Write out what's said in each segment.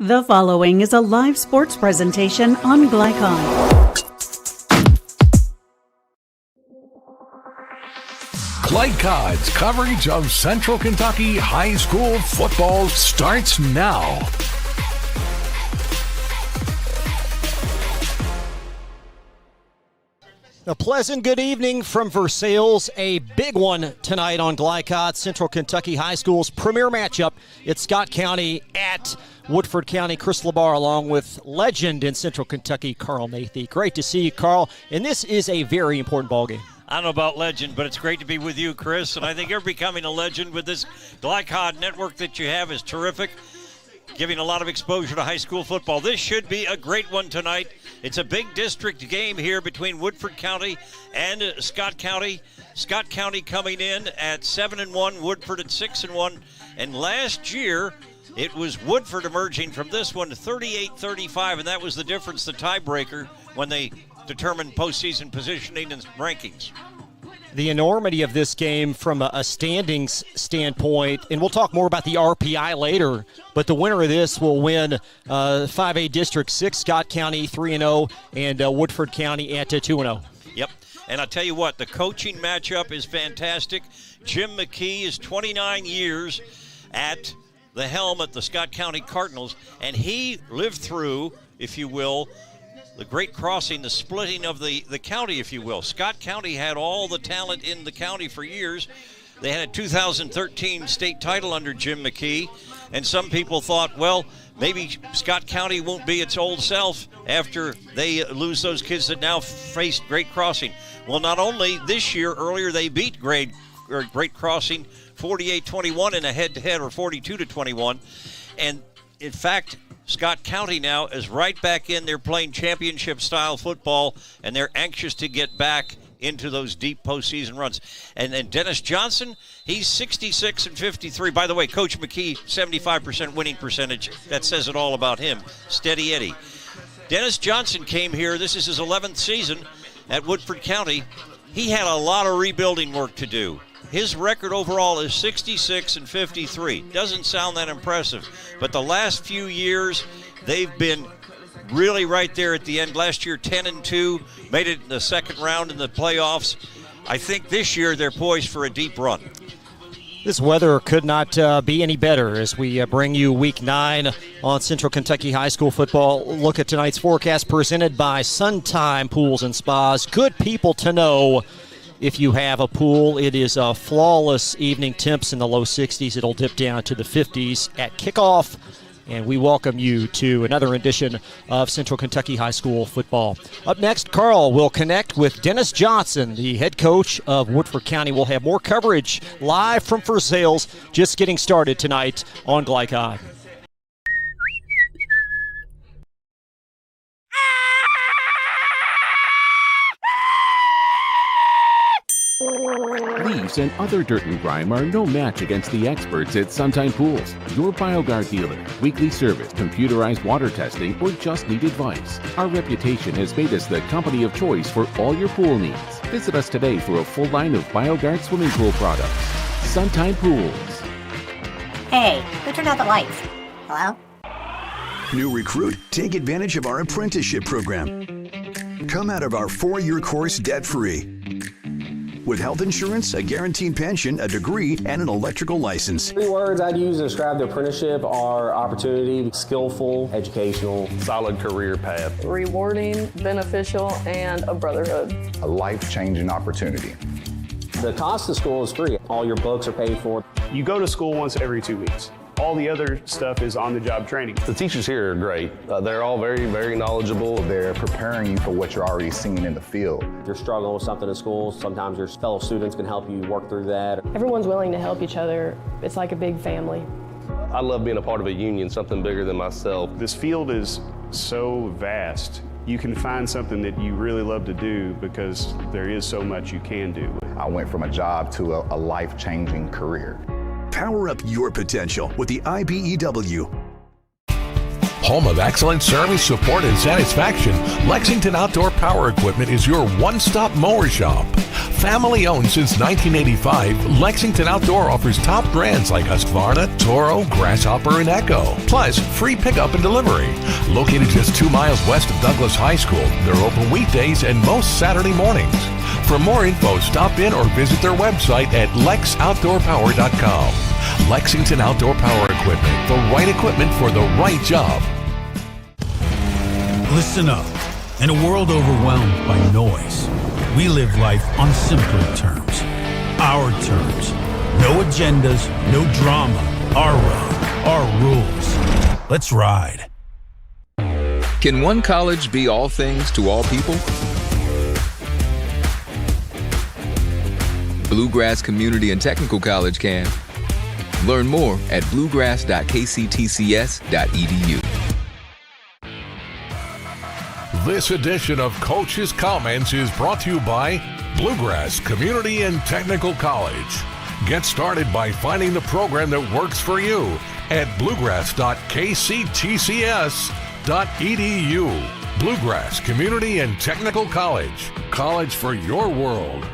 The following is a live sports presentation on Glycon. Glycon's coverage of Central Kentucky high school football starts now. A pleasant good evening from Versailles. A big one tonight on Glycon. Central Kentucky High School's premier matchup. It's Scott County at Woodford County. Chris LaBar along with legend in Central Kentucky, Carl Nathy. Great to see you, Carl. And this is a very important ballgame. I don't know about legend, but it's great to be with you, Chris. And I think you're becoming a legend with this Glycon network that you have is terrific, giving a lot of exposure to high school football. This should be a great one tonight. It's a big district game here between Woodford County and Scott County. Scott County coming in at 7-1, Woodford at 6-1. And last year, it was Woodford emerging from this one 38-35, and that was the difference, the tiebreaker, when they determined postseason positioning and rankings. The enormity of this game from a standings standpoint, and we'll talk more about the RPI later, but the winner of this will win 5A District 6, Scott County 3-0, and Woodford County at 2-0. Yep, and I'll tell you what, the coaching matchup is fantastic. Jim McKee is 29 years at the helm at the Scott County Cardinals, and he lived through, if you will, the great crossing, the splitting of the county, if you will. Scott County had all the talent in the county for years. They had a 2013 state title under Jim McKee, and some people thought, well, maybe Scott County won't be its old self after they lose those kids that now face Great Crossing. Well, not only this year, earlier they beat Great Crossing 48-21 in a head-to-head, or 42-21, and in fact, Scott County now is right back in. They're playing championship-style football, and they're anxious to get back into those deep postseason runs. And Dennis Johnson, he's 66-53. By the way, Coach McKee, 75% winning percentage. That says it all about him. Steady Eddie. Dennis Johnson came here. This is his 11th season at Woodford County. He had a lot of rebuilding work to do. His record overall is 66-53. Doesn't sound that impressive, but the last few years, they've been really right there at the end. Last year, 10-2, made it in the second round in the playoffs. I think this year they're poised for a deep run. This weather could not be any better as we bring you Week 9 on Central Kentucky High School football. Look at tonight's forecast presented by Suntime Pools and Spas. Good people to know. If you have a pool, it is a flawless evening. Temps in the low 60s. It'll dip down to the 50s at kickoff. And we welcome you to another edition of Central Kentucky High School football. Up next, Carl will connect with Dennis Johnson, the head coach of Woodford County. We'll have more coverage live from Versailles, just getting started tonight on Glycon. Leaves and other dirt and grime are no match against the experts at Suntime Pools, your BioGuard dealer. Weekly service, computerized water testing, or just need advice. Our reputation has made us the company of choice for all your pool needs. Visit us today for a full line of BioGuard swimming pool products. Suntime Pools. Hey, who turned out the lights? Hello? New recruit, take advantage of our apprenticeship program. Come out of our 4-year course debt-free. With health insurance, a guaranteed pension, a degree, and an electrical license. 3 words I'd use to describe the apprenticeship are opportunity, skillful, educational, solid career path, rewarding, beneficial, and a brotherhood. A life-changing opportunity. The cost of school is free. All your books are paid for. You go to school once every 2 weeks. All the other stuff is on-the-job training. The teachers here are great. They're all very, very knowledgeable. They're preparing you for what you're already seeing in the field. If you're struggling with something in school, sometimes your fellow students can help you work through that. Everyone's willing to help each other. It's like a big family. I love being a part of a union, something bigger than myself. This field is so vast. You can find something that you really love to do because there is so much you can do. I went from a job to a life-changing career. Power up your potential with the IBEW. Home of excellent service, support, and satisfaction, Lexington Outdoor Power Equipment is your one-stop mower shop. Family owned since 1985, Lexington Outdoor offers top brands like Husqvarna, Toro, Grasshopper, and Echo. Plus, free pickup and delivery. Located just 2 miles west of Douglas High School, they're open weekdays and most Saturday mornings. For more info, stop in or visit their website at lexoutdoorpower.com. Lexington Outdoor Power Equipment, the right equipment for the right job. Listen up. In a world overwhelmed by noise, we live life on simpler terms. Our terms. No agendas, no drama. Our road, our rules. Let's ride. Can one college be all things to all people? Bluegrass Community and Technical College can. Learn more at bluegrass.kctcs.edu. This edition of Coach's Comments is brought to you by Bluegrass Community and Technical College. Get started by finding the program that works for you at bluegrass.kctcs.edu. Bluegrass Community and Technical College. College for your world.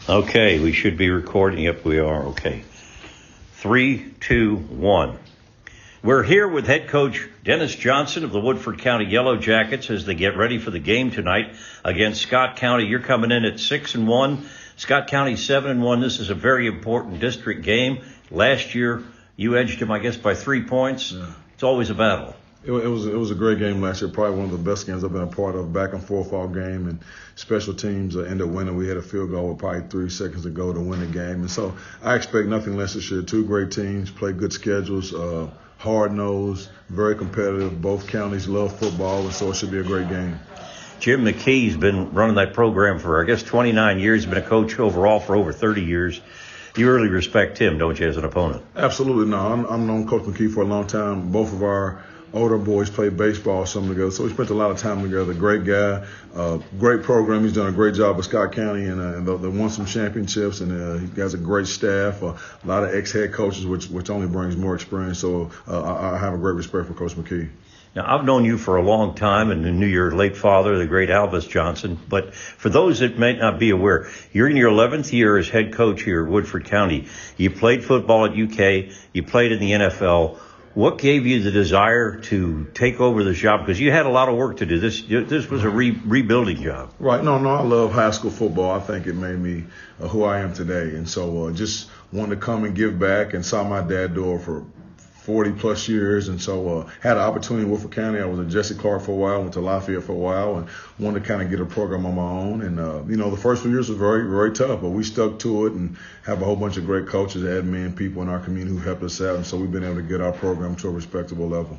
Okay, we should be recording. Yep, we are. Okay. 3, 2, 1. We're here with head coach Dennis Johnson of the Woodford County Yellow Jackets as they get ready for the game tonight against Scott County. You're coming in at 6-1. Scott County 7-1. This is a very important district game. Last year, you edged them, I guess, by 3 points. Yeah. It's always a battle. It was a great game last year, probably one of the best games I've been a part of, back and forth all game, and special teams ended up winning. We had a field goal with probably 3 seconds to go to win the game. And so I expect nothing less this year. 2 great teams, play good schedules, hard-nosed, very competitive. Both counties love football, and so it should be a great game. Jim McKee's been running that program for, I guess, 29 years. He's been a coach overall for over 30 years. You really respect him, don't you, as an opponent? Absolutely. No, I've known Coach McKee for a long time. Both of our older boys played baseball some together, so we spent a lot of time together. Great guy, great program. He's done a great job with Scott County, and they won some championships, and he has a great staff, a lot of ex-head coaches, which only brings more experience. So I have a great respect for Coach McKee. Now, I've known you for a long time and knew your late father, the great Albus Johnson. But for those that may not be aware, you're in your 11th year as head coach here at Woodford County. You played football at UK. You played in the NFL. What gave you the desire to take over this job? Because you had a lot of work to do. This was a rebuilding job. Right. No, I love high school football. I think it made me who I am today. And so just wanted to come and give back, and saw my dad do it for 40-plus years, and so had an opportunity in Woodford County. I was at Jesse Clark for a while, went to Lafayette for a while, and wanted to kind of get a program on my own. And, the first few years was very, very tough, but we stuck to it and have a whole bunch of great coaches, admin, people in our community who helped us out, and so we've been able to get our program to a respectable level.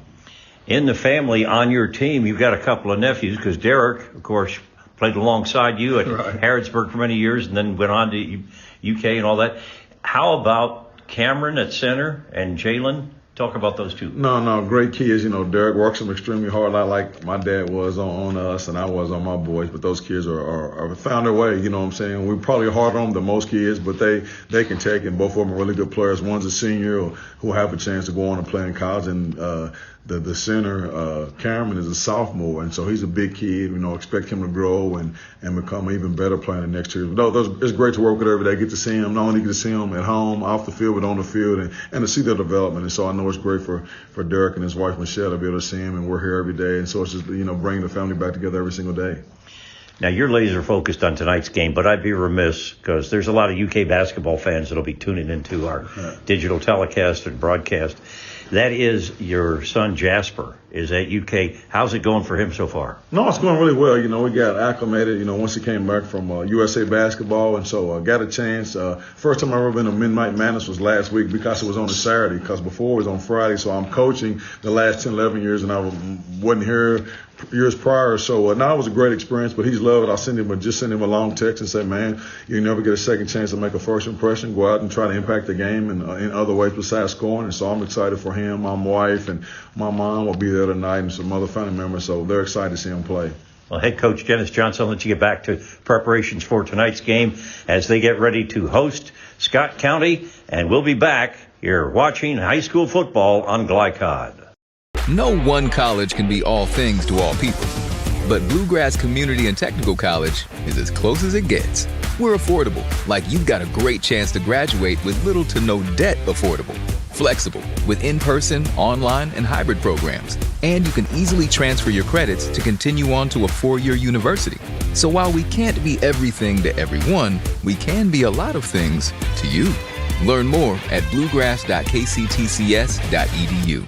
In the family, on your team, you've got a couple of nephews, because Derek, of course, played alongside you at Harrodsburg for many years and then went on to UK and all that. How about Cameron at center and Jalen? Talk about those two. No, great kids. Derek works them extremely hard, not like my dad was on us and I was on my boys, but those kids are found their way, you know what I'm saying? We're probably harder on them than most kids, but they can take it. Both of them are really good players. One's a senior who will have a chance to go on and play in college, and the center, Cameron, is a sophomore, and so he's a big kid. Expect him to grow and become an even better player next year. It's great to work with every day. Get to see him, not only get to see him at home, off the field, but on the field, and to see their development. And so I know it's great for Derek and his wife Michelle to be able to see him, and we're here every day. And so it's just bringing the family back together every single day. Now, you're laser focused on tonight's game, but I'd be remiss because there's a lot of UK basketball fans that'll be tuning into our digital telecast and broadcast. That is your son Jasper is at UK. How's it going for him so far? No, it's going really well. We got acclimated, once he came back from USA basketball, and so got a chance. First time I ever been to Midnight Madness was last week because it was on a Saturday, because before it was on Friday. So I'm coaching the last 10, 11 years, and I wasn't here years prior. So now it was a great experience, but he's loved it. Just send him a long text and say, man, you never get a second chance to make a first impression. Go out and try to impact the game in other ways besides scoring. And so I'm excited for him. My wife and my mom will be there tonight, and some other family members. So they're excited to see him play. Well, head coach Dennis Johnson, I'll let you get back to preparations for tonight's game as they get ready to host Scott County. And we'll be back here watching high school football on Glycod. No one college can be all things to all people, but Bluegrass Community and Technical College is as close as it gets. We're affordable, like you've got a great chance to graduate with little to no debt. Affordable, flexible, with in-person, online, and hybrid programs. And you can easily transfer your credits to continue on to a 4-year university. So while we can't be everything to everyone, we can be a lot of things to you. Learn more at bluegrass.kctcs.edu.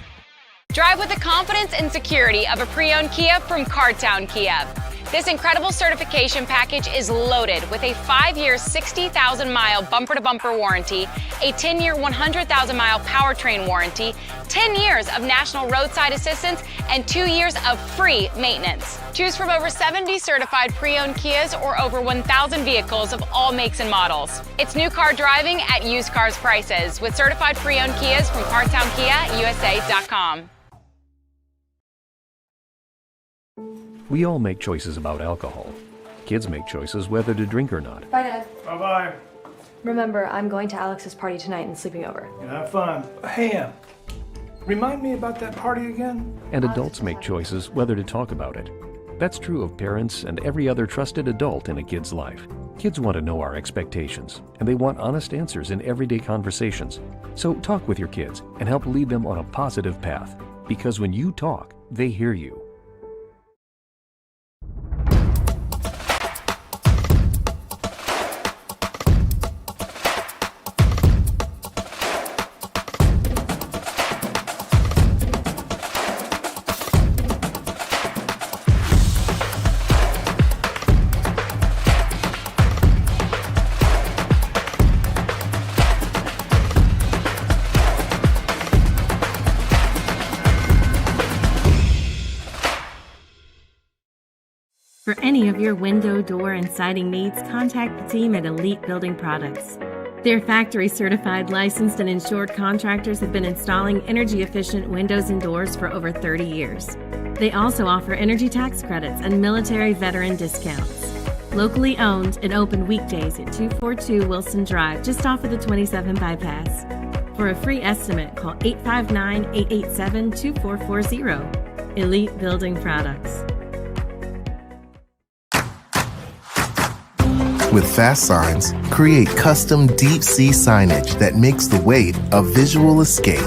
Drive with the confidence and security of a pre-owned Kia from Cardtown Kia. This incredible certification package is loaded with a 5-year, 60,000-mile bumper-to-bumper warranty, a 10-year, 100,000-mile powertrain warranty, 10 years of national roadside assistance, and 2 years of free maintenance. Choose from over 70 certified pre-owned Kias or over 1,000 vehicles of all makes and models. It's new car driving at used cars prices with certified pre-owned Kias from CartownKiaUSA.com. We all make choices about alcohol. Kids make choices whether to drink or not. Bye, Dad. Bye-bye. Remember, I'm going to Alex's party tonight and sleeping over. And have fun. Hey, remind me about that party again? And adults make choices whether to talk about it. That's true of parents and every other trusted adult in a kid's life. Kids want to know our expectations, and they want honest answers in everyday conversations. So talk with your kids and help lead them on a positive path. Because when you talk, they hear you. For any of your window, door, and siding needs, contact the team at Elite Building Products. Their factory-certified, licensed, and insured contractors have been installing energy-efficient windows and doors for over 30 years. They also offer energy tax credits and military veteran discounts. Locally owned and open weekdays at 242 Wilson Drive, just off of the 27 bypass. For a free estimate, call 859-887-2440. Elite Building Products. With Fast Signs, create custom deep-sea signage that makes the wait a visual escape.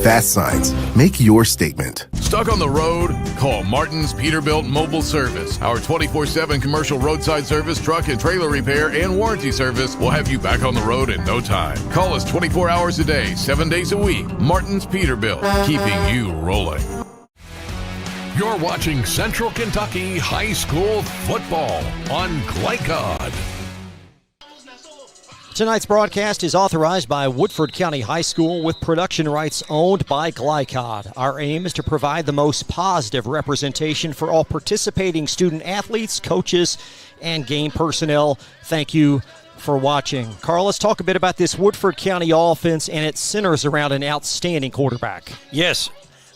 Fast Signs, make your statement. Stuck on the road? Call Martin's Peterbilt Mobile Service. Our 24/7 commercial roadside service, truck and trailer repair, and warranty service will have you back on the road in no time. Call us 24 hours a day, 7 days a week. Martin's Peterbilt, keeping you rolling. You're watching Central Kentucky High School football on Glycod. Tonight's broadcast is authorized by Woodford County High School with production rights owned by Glycod. Our aim is to provide the most positive representation for all participating student athletes, coaches, and game personnel. Thank you for watching. Carl, let's talk a bit about this Woodford County offense, and it centers around an outstanding quarterback. Yes.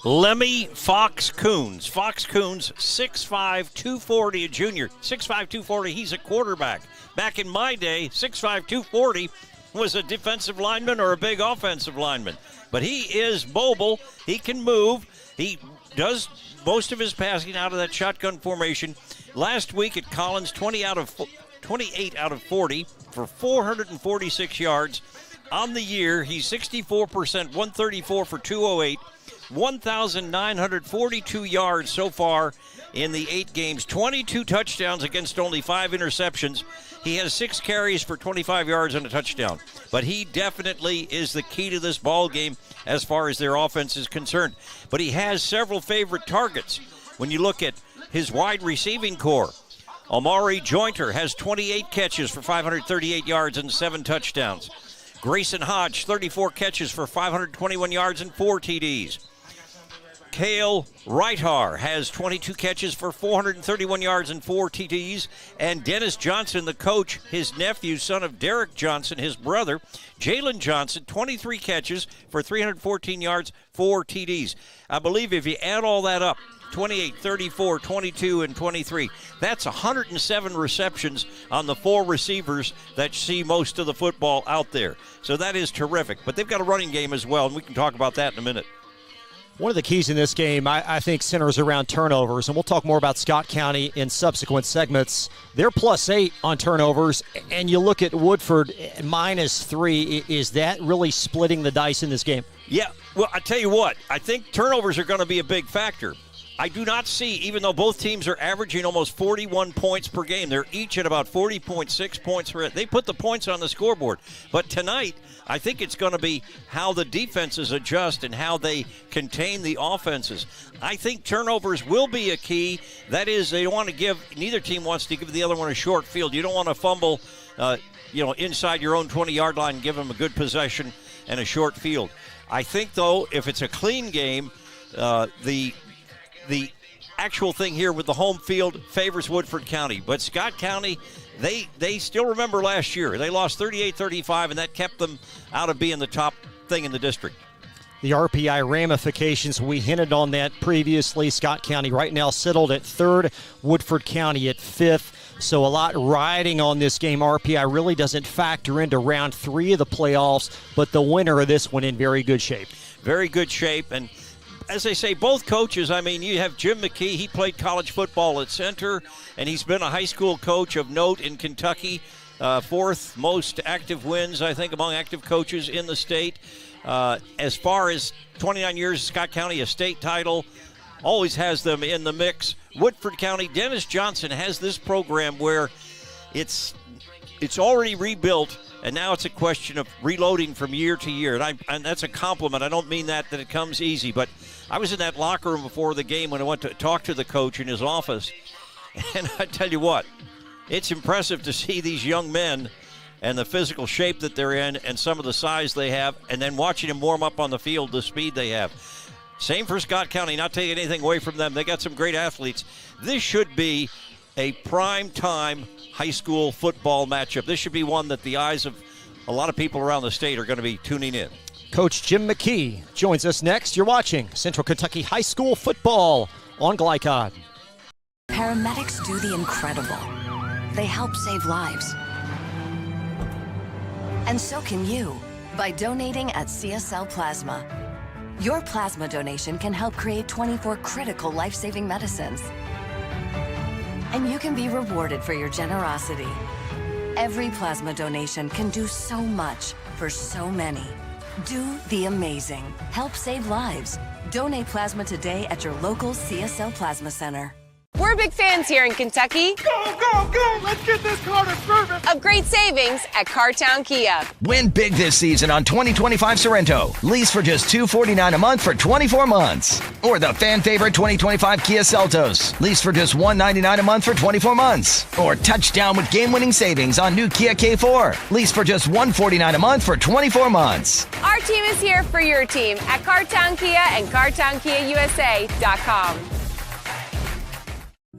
Lemmy Fox Coons. Fox Coons, 6'5", 240, a junior. 6'5", 240, he's a quarterback. Back in my day, 6'5", 240 was a defensive lineman or a big offensive lineman. But he is mobile. He can move. He does most of his passing out of that shotgun formation. Last week at Collins, 28 out of 40 for 446 yards. On the year, he's 64%, 134 for 208. 1,942 yards so far in the 8 games, 22 touchdowns against only 5 interceptions. He has 6 carries for 25 yards and a touchdown. But he definitely is the key to this ball game as far as their offense is concerned. But he has several favorite targets when you look at his wide receiving core. Omari Jointer has 28 catches for 538 yards and 7 touchdowns. Grayson Hodge, 34 catches for 521 yards and 4 TDs. Cale Reithar has 22 catches for 431 yards and 4 TDs. And Dennis Johnson, the coach, his nephew, son of Derek Johnson, his brother, Jalen Johnson, 23 catches for 314 yards, 4 TDs. I believe if you add all that up, 28, 34, 22, and 23. That's 107 receptions on the 4 receivers that see most of the football out there. So that is terrific. But they've got a running game as well, and we can talk about that in a minute. One of the keys in this game, I think, centers around turnovers, and we'll talk more about Scott County in subsequent segments. They're +8 on turnovers, and you look at Woodford, -3. Is that really splitting the dice in this game? Yeah, well, I tell you what, I think turnovers are going to be a big factor. I do not see, even though both teams are averaging almost 41 points per game, they're each at about 40.6 points per. They put the points on the scoreboard. But tonight, I think it's going to be how the defenses adjust and how they contain the offenses. I think turnovers will be a key. That is, they want to give, neither team wants to give the other one a short field. You don't want to fumble, inside your own 20-yard line and give them a good possession and a short field. I think, though, if it's a clean game, the actual thing here with the home field favors Woodford County. But Scott County, they still remember last year. They lost 38-35, and that kept them out of being the top thing in the district. The RPI ramifications, we hinted on that previously. Scott County right now settled at 3rd, Woodford County at 5th. So a lot riding on this game. RPI really doesn't factor into round 3 of the playoffs, but the winner of this one in very good shape. Very good shape, and as they say, both coaches, I mean, you have Jim McKee. He played college football at Center, and he's been a high school coach of note in Kentucky. 4th most active wins, I think, among active coaches in the state. As far as 29 years, Scott County, a state title, always has them in the mix. Woodford County, Dennis Johnson has this program where it's already rebuilt, and now it's a question of reloading from year to year. And that's a compliment. I don't mean that it comes easy, but I was in that locker room before the game when I went to talk to the coach in his office. And I tell you what, it's impressive to see these young men and the physical shape that they're in and some of the size they have, and then watching them warm up on the field, the speed they have. Same for Scott County, not taking anything away from them. They got some great athletes. This should be a prime time high school football matchup. This should be one that the eyes of a lot of people around the state are going to be tuning in. Coach Jim McKee joins us next. You're watching Central Kentucky High School football on Glycod. Paramedics do the incredible. They help save lives. And so can you by donating at CSL Plasma. Your plasma donation can help create 24 critical life-saving medicines. And you can be rewarded for your generosity. Every plasma donation can do so much for so many. Do the amazing. Help save lives. Donate plasma today at your local CSL Plasma Center. We're big fans here in Kentucky. Go, go, go! Let's get this car to service! Of great savings at Cartown Kia. Win big this season on 2025 Sorrento. Lease for just $249 a month for 24 months. Or the fan favorite 2025 Kia Seltos. Lease for just $199 a month for 24 months. Or touchdown with game-winning savings on new Kia K4. Lease for just $149 a month for 24 months. Our team is here for your team at Cartown Kia and CartownKiaUSA.com.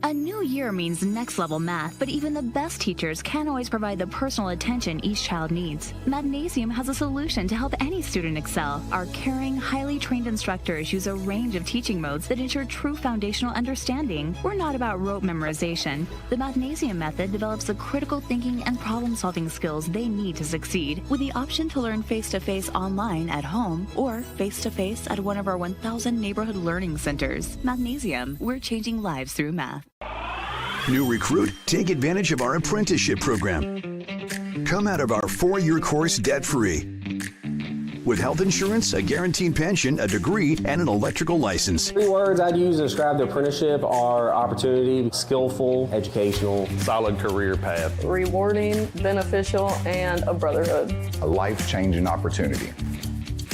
A new year means next-level math, but even the best teachers can't always provide the personal attention each child needs. Mathnasium has a solution to help any student excel. Our caring, highly trained instructors use a range of teaching modes that ensure true foundational understanding. We're not about rote memorization. The Mathnasium method develops the critical thinking and problem-solving skills they need to succeed, with the option to learn face-to-face online at home or face-to-face at one of our 1,000 neighborhood learning centers. Mathnasium, we're changing lives through math. New recruit? Take advantage of our apprenticeship program. Come out of our 4-year course debt-free. With health insurance, a guaranteed pension, a degree, and an electrical license. 3 words I'd use to describe the apprenticeship are opportunity, skillful, educational, solid career path, rewarding, beneficial, and a brotherhood. A life-changing opportunity.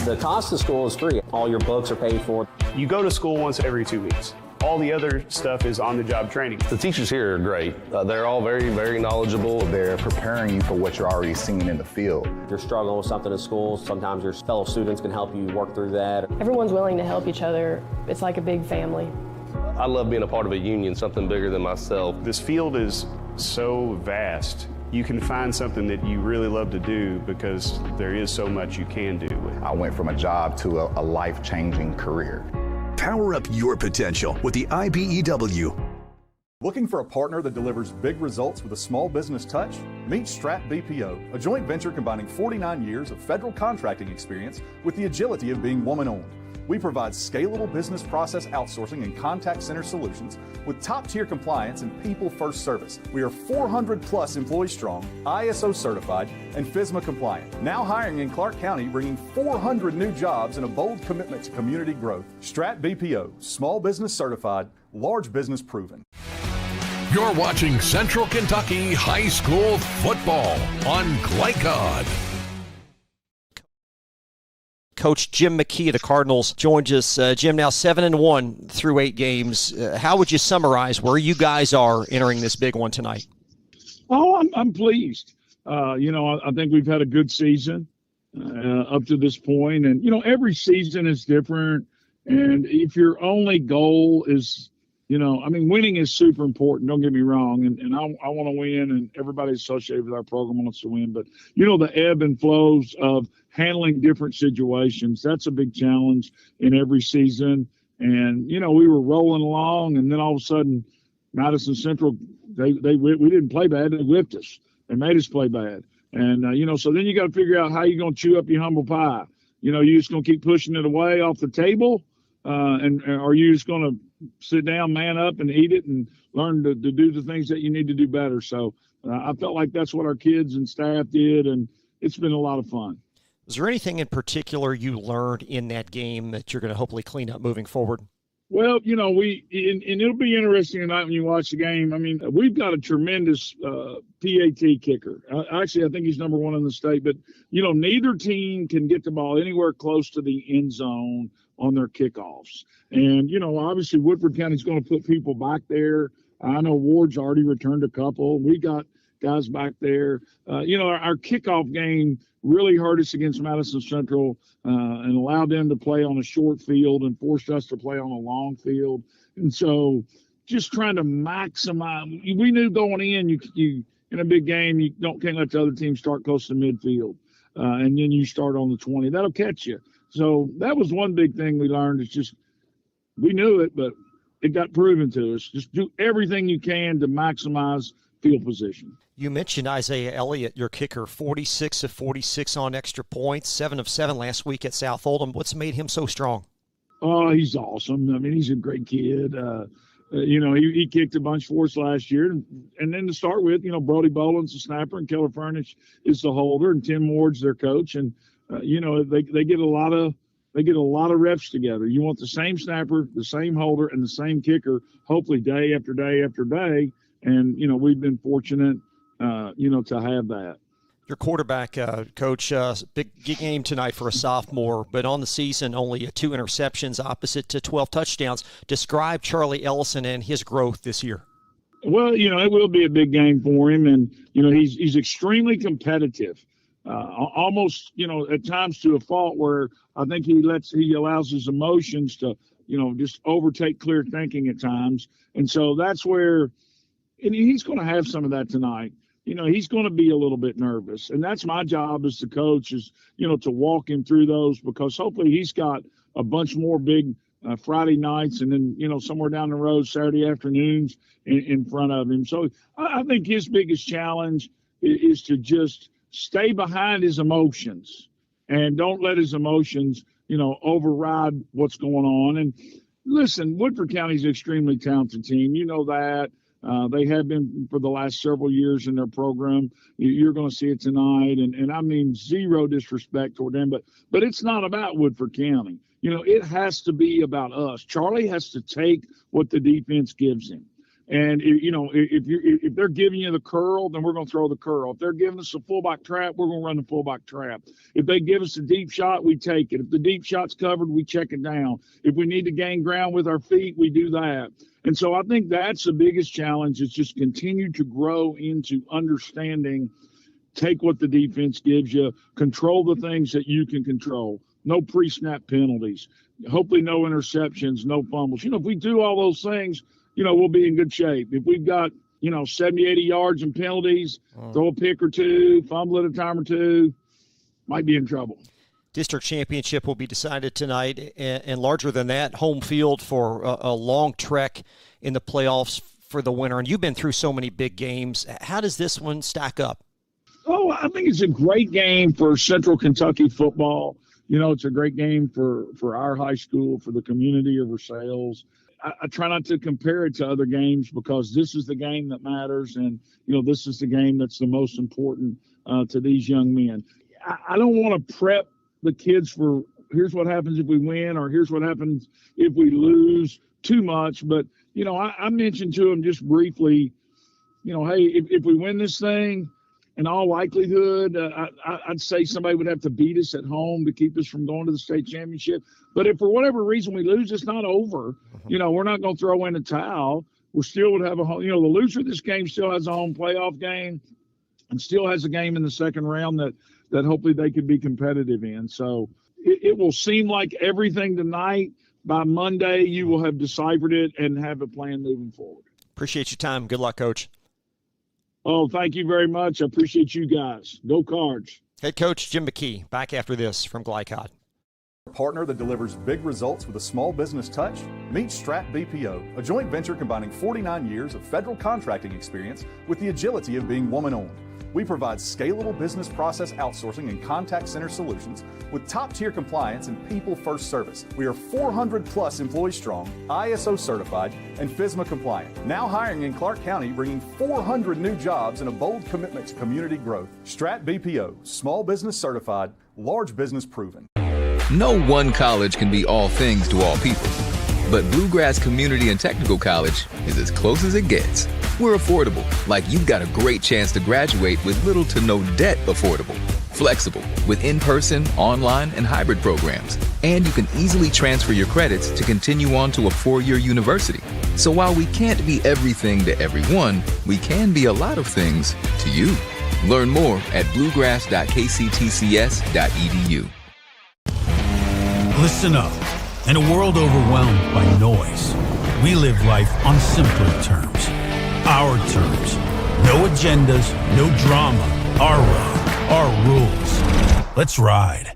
The cost of school is free. All your books are paid for. You go to school once every 2 weeks. All the other stuff is on-the-job training. The teachers here are great. They're all very, very knowledgeable. They're preparing you for what you're already seeing in the field. If you're struggling with something at school, sometimes your fellow students can help you work through that. Everyone's willing to help each other. It's like a big family. I love being a part of a union, something bigger than myself. This field is so vast. You can find something that you really love to do because there is so much you can do. I went from a job to a life-changing career. Power up your potential with the IBEW. Looking for a partner that delivers big results with a small business touch? Meet Strat BPO, a joint venture combining 49 years of federal contracting experience with the agility of being woman-owned. We provide scalable business process outsourcing and contact center solutions with top-tier compliance and people-first service. We are 400-plus employees strong, ISO certified, and FSMA compliant. Now hiring in Clark County, bringing 400 new jobs and a bold commitment to community growth. Strat BPO, small business certified, large business proven. You're watching Central Kentucky High School football on Glycod. Coach Jim McKee of the Cardinals joins us. Jim, now 7-1 through 8 games. How would you summarize where you guys are entering this big one tonight? Oh, I'm pleased. I think we've had a good season up to this point. And, every season is different. And if your only goal is, winning is super important. Don't get me wrong. And I want to win, and everybody associated with our program wants to win. But, the ebb and flows of handling different situations, that's a big challenge in every season. And, we were rolling along, and then all of a sudden, Madison Central, we didn't play bad. They whipped us. They made us play bad. And, so then you got to figure out how you're going to chew up your humble pie. You just going to keep pushing it away off the table, and are you just going to sit down, man up, and eat it and learn to do the things that you need to do better? So I felt like that's what our kids and staff did, and it's been a lot of fun. Was there anything in particular you learned in that game that you're going to hopefully clean up moving forward? Well, and it'll be interesting tonight when you watch the game. We've got a tremendous PAT kicker. Actually, I think he's number 1 in the state. But, neither team can get the ball anywhere close to the end zone on their kickoffs. And, obviously Woodford County's going to put people back there. I know Ward's already returned a couple. We got guys back there. Our kickoff game really hurt us against Madison Central and allowed them to play on a short field and forced us to play on a long field. And so just trying to maximize. We knew going in, you in a big game, you can't let the other team start close to midfield. And then you start on the 20. That'll catch you. So that was one big thing we learned. It's just we knew it, but it got proven to us. Just do everything you can to maximize field position. You mentioned Isaiah Elliott, your kicker, 46 of 46 on extra points, 7 of 7 last week at South Oldham. What's made him so strong? Oh, he's awesome. He's a great kid. He kicked a bunch for us last year. And then to start with, Brody Boland's the snapper and Keller Furnish is the holder and Tim Ward's their coach. And, they get a lot of reps together. You want the same snapper, the same holder, and the same kicker, hopefully day after day after day. And, we've been fortunate, to have that. Your quarterback, Coach, big game tonight for a sophomore, but on the season, only 2 interceptions opposite to 12 touchdowns. Describe Charlie Ellison and his growth this year. Well, it will be a big game for him. And, he's extremely competitive, almost, at times to a fault where I think he allows his emotions to, just overtake clear thinking at times. And so that's where, and he's going to have some of that tonight. He's going to be a little bit nervous. And that's my job as the coach is, to walk him through those, because hopefully he's got a bunch more big Friday nights and then, somewhere down the road, Saturday afternoons in front of him. So I think his biggest challenge is to just stay behind his emotions and don't let his emotions, override what's going on. And listen, Woodford County's an extremely talented team. You know that. They have been for the last several years in their program. You're going to see it tonight. And I mean, zero disrespect toward them, but it's not about Woodford County. It has to be about us. Charlie has to take what the defense gives him. And if they're giving you the curl, then we're going to throw the curl. If they're giving us a fullback trap, we're going to run the fullback trap. If they give us a deep shot, we take it. If the deep shot's covered, we check it down. If we need to gain ground with our feet, we do that. And so I think that's the biggest challenge, is just continue to grow into understanding, take what the defense gives you, control the things that you can control. No pre-snap penalties. Hopefully no interceptions, no fumbles. If we do all those things, we'll be in good shape. If we've got, 70, 80 yards and penalties, throw a pick or two, fumble at a time or two, might be in trouble. District championship will be decided tonight, and larger than that, home field for a long trek in the playoffs for the winner. And you've been through so many big games. How does this one stack up? Oh, I think it's a great game for Central Kentucky football. It's a great game for our high school, for the community of Versailles. I try not to compare it to other games, because this is the game that matters, and this is the game that's the most important to these young men. I don't want to prep the kids for here's what happens if we win, or here's what happens if we lose too much. But I mentioned to them just briefly, hey, if we win this thing, in all likelihood, I'd say somebody would have to beat us at home to keep us from going to the state championship. But if for whatever reason we lose, it's not over. We're not going to throw in a towel. We still would have a home. The loser of this game still has a home playoff game, and still has a game in the second round that hopefully they could be competitive in. So it will seem like everything tonight. By Monday, you will have deciphered it and have a plan moving forward. Appreciate your time. Good luck, Coach. Oh, thank you very much. I appreciate you guys. Go Cards. Head coach Jim McKee, back after this from Glycod. A partner that delivers big results with a small business touch? Meet Strat BPO, a joint venture combining 49 years of federal contracting experience with the agility of being woman-owned. We provide scalable business process outsourcing and contact center solutions with top-tier compliance and people-first service. We are 400-plus employees strong, ISO certified, and FSMA compliant. Now hiring in Clark County, bringing 400 new jobs and a bold commitment to community growth. Strat BPO, small business certified, large business proven. No one college can be all things to all people, but Bluegrass Community and Technical College is as close as it gets. We're affordable, like you've got a great chance to graduate with little to no debt. Affordable, flexible, with in-person, online, and hybrid programs. And you can easily transfer your credits to continue on to a 4-year university. So while we can't be everything to everyone, we can be a lot of things to you. Learn more at bluegrass.kctcs.edu. Listen up. In a world overwhelmed by noise, we live life on simpler terms. Our terms. No agendas, no drama. Our road, our rules. Let's ride.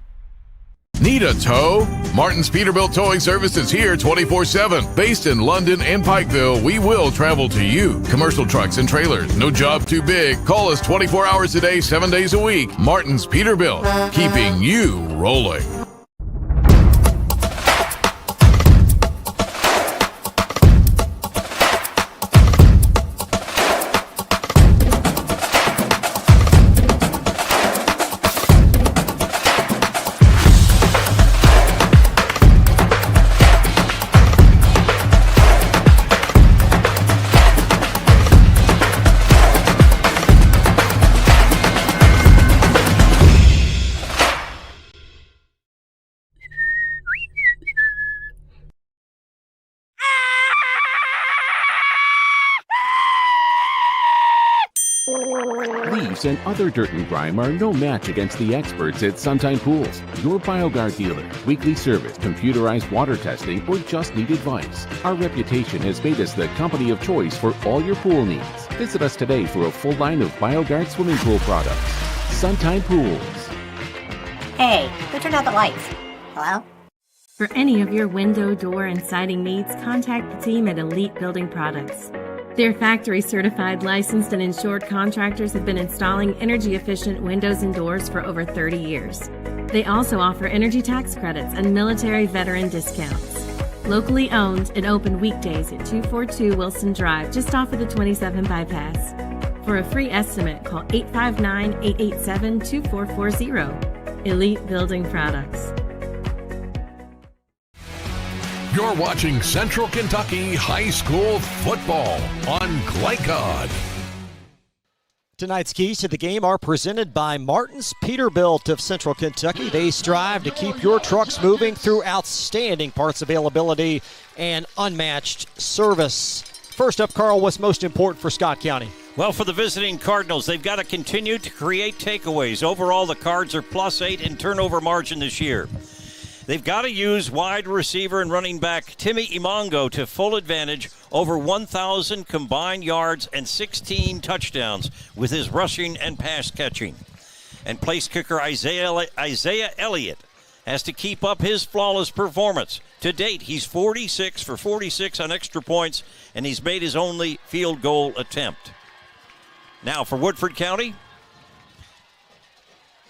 Need a tow? Martin's Peterbilt Towing Service is here 24/7. Based in London and Pikeville, we will travel to you. Commercial trucks and trailers, no job too big. Call us 24 hours a day, 7 days a week. Martin's Peterbilt, keeping you rolling. Leaves and other dirt and grime are no match against the experts at Suntime Pools, your BioGuard dealer. Weekly service, computerized water testing, or just need advice. Our reputation has made us the company of choice for all your pool needs. Visit us today for a full line of BioGuard swimming pool products. Suntime Pools. Hey, who turned out the lights? Hello? For any of your window, door, and siding needs, contact the team at Elite Building Products. Their factory-certified, licensed, and insured contractors have been installing energy-efficient windows and doors for over 30 years. They also offer energy tax credits and military veteran discounts. Locally owned and open weekdays at 242 Wilson Drive, just off of the 27 bypass. For a free estimate, call 859-887-2440. Elite Building Products. You're watching Central Kentucky High School football on Glycod. Tonight's keys to the game are presented by Martin's Peterbilt of Central Kentucky. They strive to keep your trucks moving through outstanding parts availability and unmatched service. First up, Carl, what's most important for Scott County? Well, for the visiting Cardinals, they've got to continue to create takeaways. Overall, the Cards are +8 in turnover margin this year. They've got to use wide receiver and running back Timmy Imongo to full advantage, over 1,000 combined yards and 16 touchdowns with his rushing and pass catching. And place kicker Isaiah Elliott has to keep up his flawless performance. To date, he's 46 for 46 on extra points, and he's made his only field goal attempt. Now for Woodford County,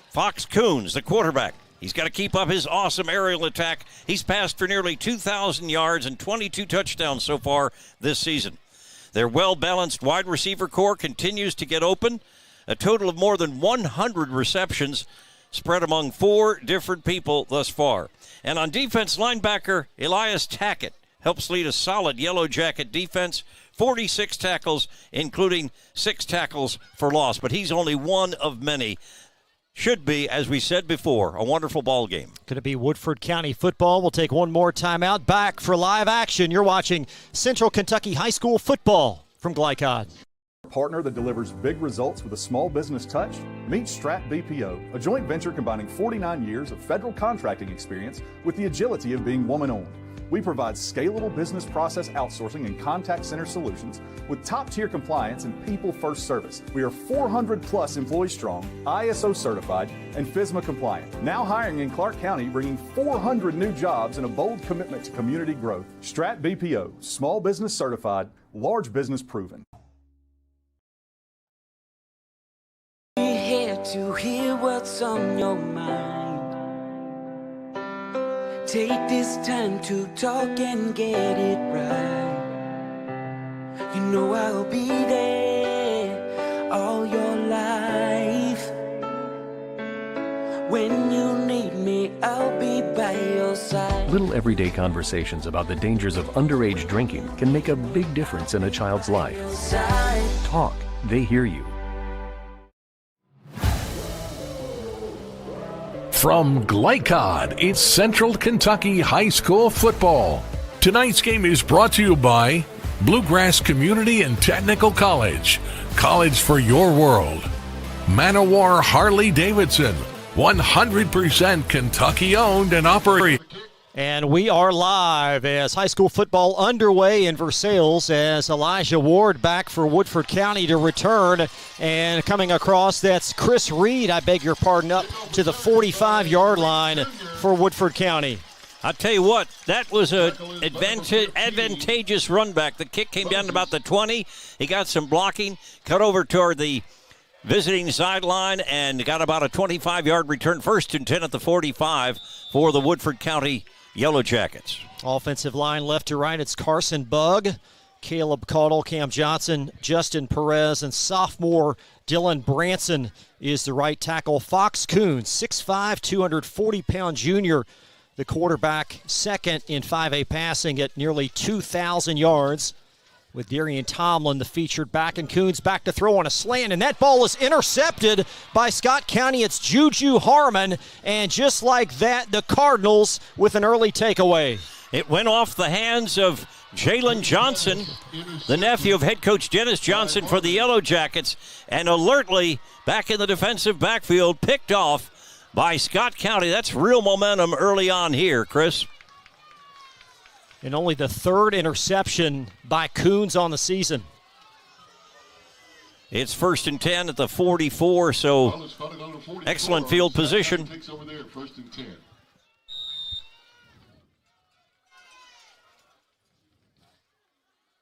Fox Coons, the quarterback. He's got to keep up his awesome aerial attack. He's passed for nearly 2,000 yards and 22 touchdowns so far this season. Their well-balanced wide receiver core continues to get open. A total of more than 100 receptions spread among 4 different people thus far. And on defense, linebacker Elias Tackett helps lead a solid Yellow Jacket defense. 46 tackles, including 6 tackles for loss. But he's only one of many. Should be, as we said before, a wonderful ball game. Going to be Woodford County football. We'll take one more timeout. Back for live action. You're watching Central Kentucky High School football from Glycod. Partner that delivers big results with a small business touch? Meet Strat BPO, a joint venture combining 49 years of federal contracting experience with the agility of being woman-owned. We provide scalable business process outsourcing and contact center solutions with top-tier compliance and people-first service. We are 400-plus employees strong, ISO certified, and FSMA compliant. Now hiring in Clark County, bringing 400 new jobs and a bold commitment to community growth. Strat BPO, small business certified, large business proven. We're here to hear what's on your mind. Take this time to talk and get it right. You know I'll be there all your life. When you need me, I'll be by your side. Little everyday conversations about the dangers of underage drinking can make a big difference in a child's life. Talk, they hear you. From Glycod, it's Central Kentucky High School football. Tonight's game is brought to you by Bluegrass Community and Technical College. College for your world. Manowar Harley-Davidson, 100% Kentucky owned and operated. And we are live as high school football underway in Versailles as Elijah Ward back for Woodford County to return. And coming across, that's Chris Reed, I beg your pardon, up to the 45-yard line for Woodford County. I'll tell you what, that was an advantageous run back. The kick came down to about the 20. He got some blocking, cut over toward the visiting sideline, and got about a 25-yard return. First and 10 at the 45 for the Woodford County Yellow Jackets. Offensive line left to right, it's Carson Bugg, Caleb Caudle, Cam Johnson, Justin Perez, and sophomore Dylan Branson is the right tackle. Fox Coons, 6'5", 240-pound junior, the quarterback, second in 5A passing at nearly 2,000 yards. With Darian Tomlin, the featured back, and Coons back to throw on a slant, and that ball is intercepted by Scott County. It's Juju Harmon, and just like that, the Cardinals with an early takeaway. It went off the hands of Jalen Johnson, the nephew of head coach Dennis Johnson for the Yellow Jackets, and alertly back in the defensive backfield, picked off by Scott County. That's real momentum early on here, Chris. And only the third interception by Coons on the season. It's first and 10 at the 44, so excellent field position.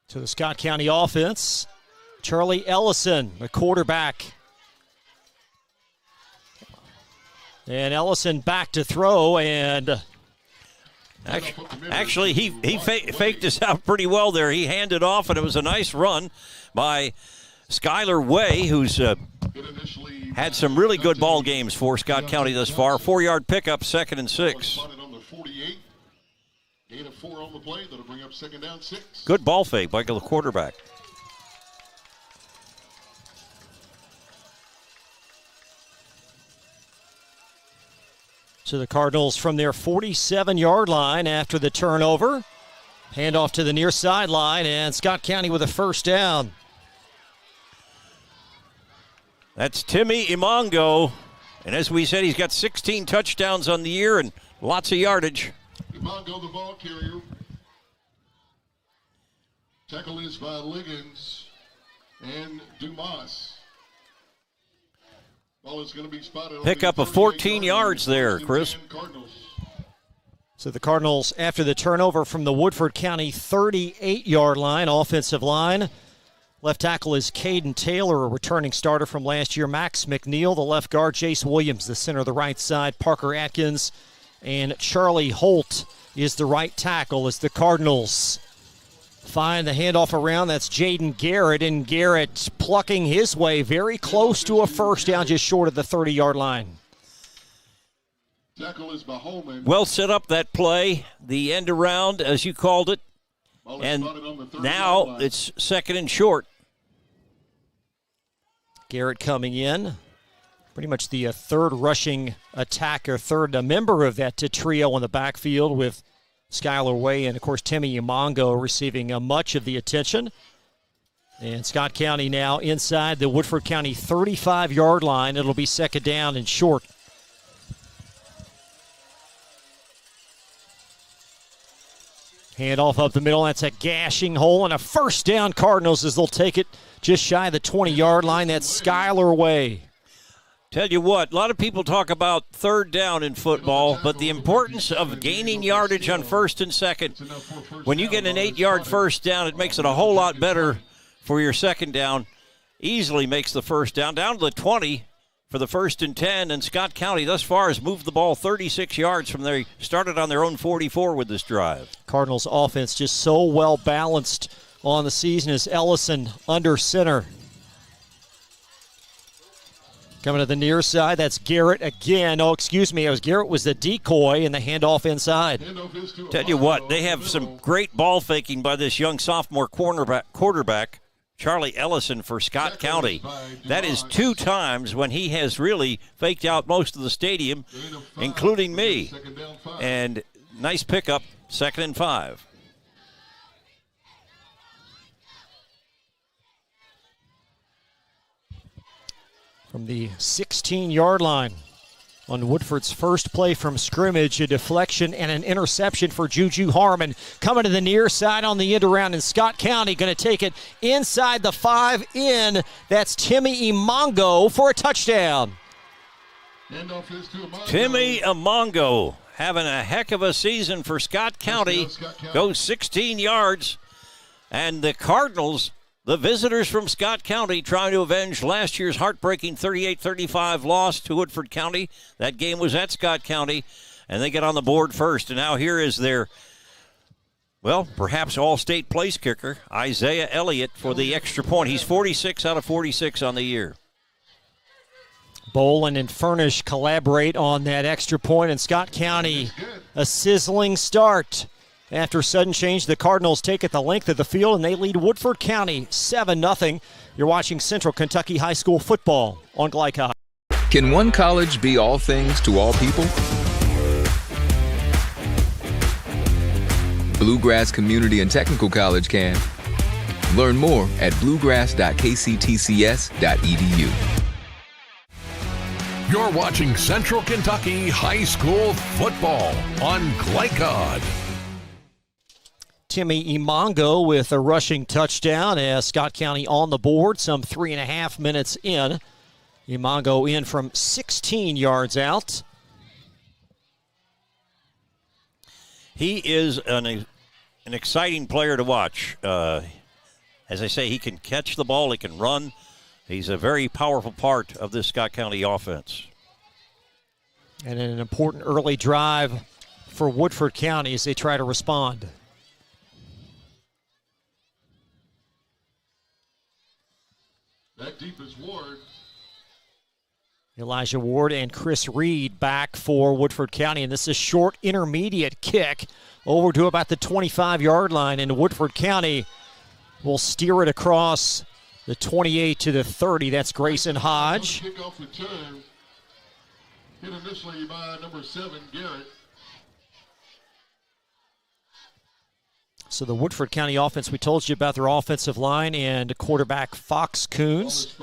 To the Scott County offense, Charlie Ellison, the quarterback. And Ellison back to throw, and actually, he faked us out pretty well there. He handed off, and it was a nice run by Skylar Way, who's had some really good ball games for Scott County thus far. 4-yard pickup, 2nd and 6. Gain of 4 on the play. That'll bring up 2nd down, 6. Good ball fake by the quarterback. So the Cardinals from their 47-yard line after the turnover. Handoff to the near sideline, and Scott County with a first down. That's Timmy Imongo. And as we said, he's got 16 touchdowns on the year and lots of yardage. Imongo, the ball carrier. Tackle is by Liggins and Dumas. Ball is going to be spotted. Pick up a 14 yards there, Chris. So the Cardinals, after the turnover from the Woodford County 38-yard line, offensive line. Left tackle is Caden Taylor, a returning starter from last year. Max McNeil, the left guard. Jace Williams, the center, the right side. Parker Atkins and Charlie Holt is the right tackle as the Cardinals find the handoff around. That's Jaden Garrett, and Garrett plucking his way very close to a first down, just short of the 30-yard line. Tackle is by Holman. Well set up that play, the end around, as you called it. And now it's 2nd and short. Garrett coming in. Pretty much the third rushing attacker, third member of that trio in the backfield with Skylar Way and, of course, Timmy Imongo receiving much of the attention. And Scott County now inside the Woodford County 35-yard line. It'll be 2nd down and short. Handoff up the middle. That's a gashing hole and a first down Cardinals as they'll take it just shy of the 20-yard line. That's Skylar Way. Tell you what, a lot of people talk about 3rd down in football, but the importance of gaining yardage on 1st and 2nd. When you get an 8-yard first down, it makes it a whole lot better for your 2nd down. Easily makes the first down to the 20 for the 1st and 10, and Scott County thus far has moved the ball 36 yards from there. Started on their own 44 with this drive. Cardinals offense just so well balanced on the season as Ellison under center. Coming to the near side, that's Garrett again. Oh, excuse me, Garrett was the decoy and the handoff inside. Tell you what, they have some great ball faking by this young sophomore quarterback, Charlie Ellison for Scott County. That is 2 times when he has really faked out most of the stadium, including me. And nice pickup, 2nd and 5. From the 16-yard line on Woodford's first play from scrimmage, a deflection and an interception for Juju Harmon. Coming to the near side on the end around, and Scott County going to take it inside the 5 in. That's Timmy Imongo for a touchdown. Timmy Imongo having a heck of a season for Scott County. Goes 16 yards. And the Cardinals, the visitors from Scott County, trying to avenge last year's heartbreaking 38-35 loss to Woodford County. That game was at Scott County, and they get on the board first. And now here is their, well, perhaps all-state place kicker, Isaiah Elliott, for the extra point. He's 46 out of 46 on the year. Bolin and Furnish collaborate on that extra point, and Scott County a sizzling start. After sudden change, the Cardinals take it the length of the field, and they lead Woodford County 7-0. You're watching Central Kentucky High School football on Glycod. Can one college be all things to all people? Bluegrass Community and Technical College can. Learn more at bluegrass.kctcs.edu. You're watching Central Kentucky High School football on Glycod. Timmy Imongo with a rushing touchdown as Scott County on the board, some 3.5 minutes in. Imongo in from 16 yards out. He is an exciting player to watch. As I say, he can catch the ball, he can run. He's a very powerful part of this Scott County offense. And an important early drive for Woodford County as they try to respond. That deep is Ward. Elijah Ward and Chris Reed back for Woodford County, and this is a short intermediate kick over to about the 25-yard line, and Woodford County will steer it across the 28 to the 30. That's Grayson Hodge. Kickoff return. Hit initially by number 7, Garrett. So the Woodford County offense, we told you about their offensive line and quarterback Fox Coons.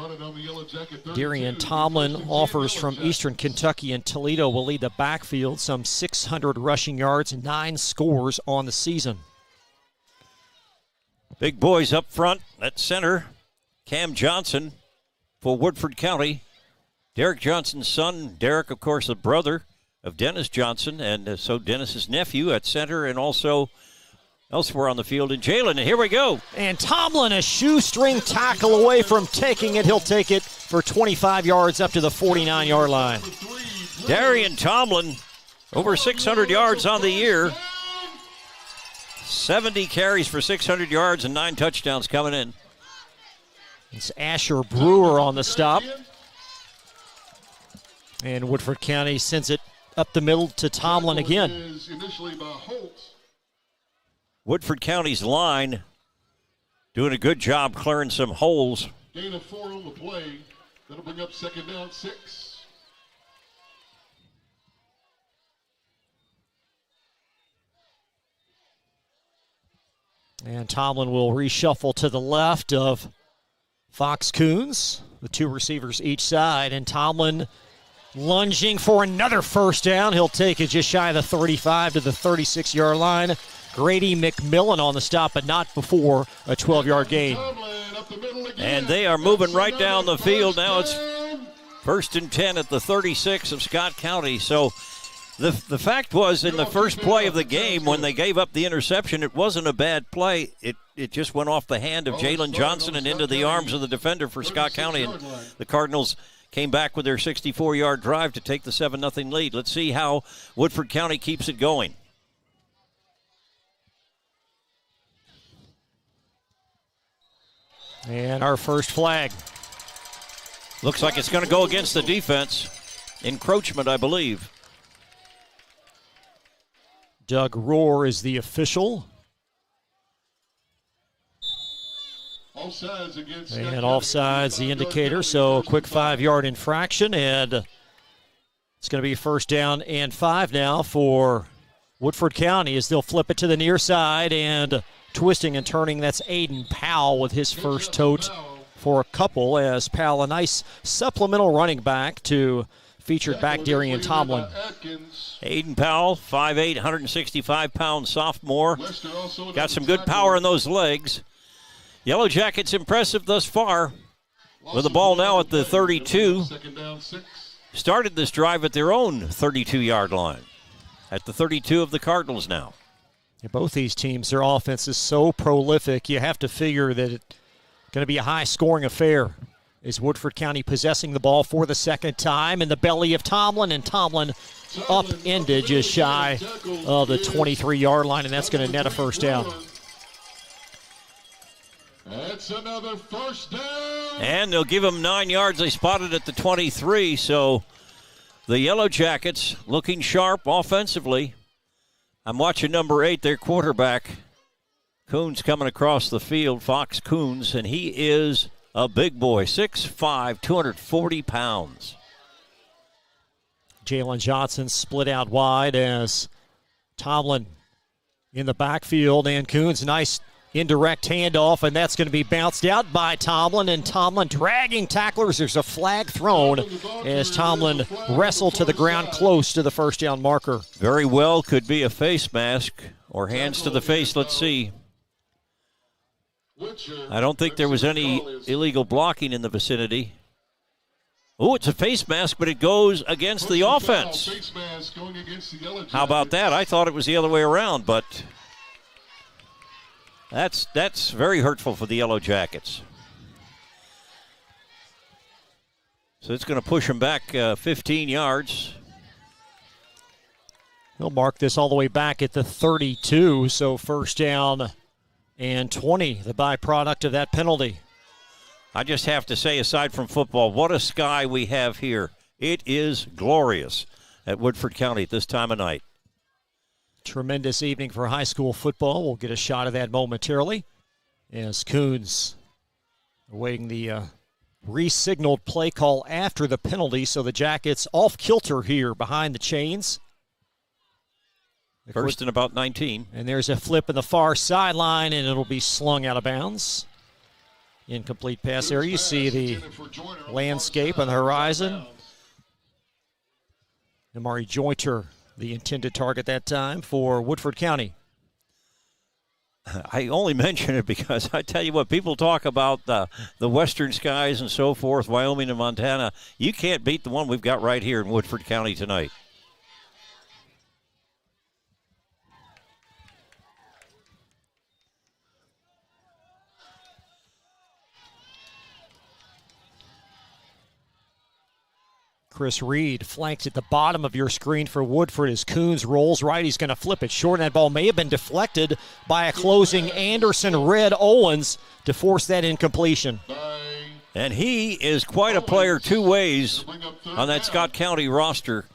Darian Tomlin offers from Eastern Kentucky, and Toledo will lead the backfield, some 600 rushing yards and 9 scores on the season. Big boys up front at center. Cam Johnson for Woodford County. Derek Johnson's son, Derek, of course, the brother of Dennis Johnson, and so Dennis's nephew at center, and also elsewhere on the field, and Jalen, and here we go. And Tomlin, a shoestring tackle away from taking it. He'll take it for 25 yards up to the 49-yard line. Darian Tomlin, over 600 yards on the year. 70 carries for 600 yards and 9 touchdowns coming in. It's Asher Brewer on the stop. And Woodford County sends it up the middle to Tomlin again. Woodford County's line doing a good job clearing some holes. Gain of 4 on the play. That'll bring up second down 6. And Tomlin will reshuffle to the left of Fox Coons, the 2 receivers each side, and Tomlin lunging for another first down. He'll take it just shy of the 35 to the 36-yard line. Grady McMillan on the stop, but not before a 12-yard gain. And they are moving right down the field. Now it's 1st and 10 at the 36 of Scott County. So the fact was, in the first play of the game, when they gave up the interception, it wasn't a bad play. It just went off the hand of Jalen Johnson and into the arms of the defender for Scott County. And the Cardinals came back with their 64-yard drive to take the 7-0 lead. Let's see how Woodford County keeps it going. And our first flag. Looks like it's going to go against the defense. Encroachment, I believe. Doug Rohr is the official. Offsides against and offsides the indicator, so a quick 5-yard infraction, and it's going to be 1st down and 5 now for Woodford County as they'll flip it to the near side, and twisting and turning, that's Aiden Powell with his first tote for a couple, as Powell, a nice supplemental running back to featured back Darian Tomlin. Aiden Powell, 5'8", 165-pound sophomore. Got some good power in those legs. Yellow Jackets impressive thus far. With the ball now at the 32. Started this drive at their own 32-yard line. At the 32 of the Cardinals now. Yeah, both these teams, their offense is so prolific, you have to figure that it's going to be a high-scoring affair. Is Woodford County possessing the ball for the second time in the belly of Tomlin, and Tomlin upended just shy of the 23-yard line, and that's going to net a first down. That's another first down. And they'll give them 9 yards. They spotted at the 23, so the Yellow Jackets looking sharp offensively. I'm watching number 8, their quarterback. Coons coming across the field, Fox Coons, and he is a big boy, 6'5", 240 pounds. Jalen Johnson split out wide as Tomlin in the backfield, and Coons, nice indirect handoff, and that's going to be bounced out by Tomlin, and Tomlin dragging tacklers. There's a flag thrown as Tomlin wrestled to the ground close to the first down marker. Very well could be a face mask or hands to the face. Let's see. I don't think there was any illegal blocking in the vicinity. Oh, it's a face mask, but it goes against the offense. How about that? I thought it was the other way around, but that's very hurtful for the Yellow Jackets. So it's going to push them back 15 yards. He'll mark this all the way back at the 32, so first down and 20, the byproduct of that penalty. I just have to say, aside from football, what a sky we have here It is glorious at Woodford County at this time of night. Tremendous evening for high school football. We'll get a shot of that momentarily as Coons awaiting the re-signaled play call after the penalty, so the Jackets off kilter here behind the chains. First and about 19. And there's a flip in the far sideline, and it'll be slung out of bounds. Incomplete pass area. You see the landscape on the horizon. Amari Jointer, the intended target that time for Woodford County. I only mention it because I tell you what, people talk about the western skies and so forth, Wyoming and Montana. You can't beat the one we've got right here in Woodford County tonight. Chris Reed flanked at the bottom of your screen for Woodford as Coons rolls right. He's going to flip it short, and that ball may have been deflected by a closing Anderson Red Owens to force that incompletion. And he is quite a player two ways on that Scott County roster.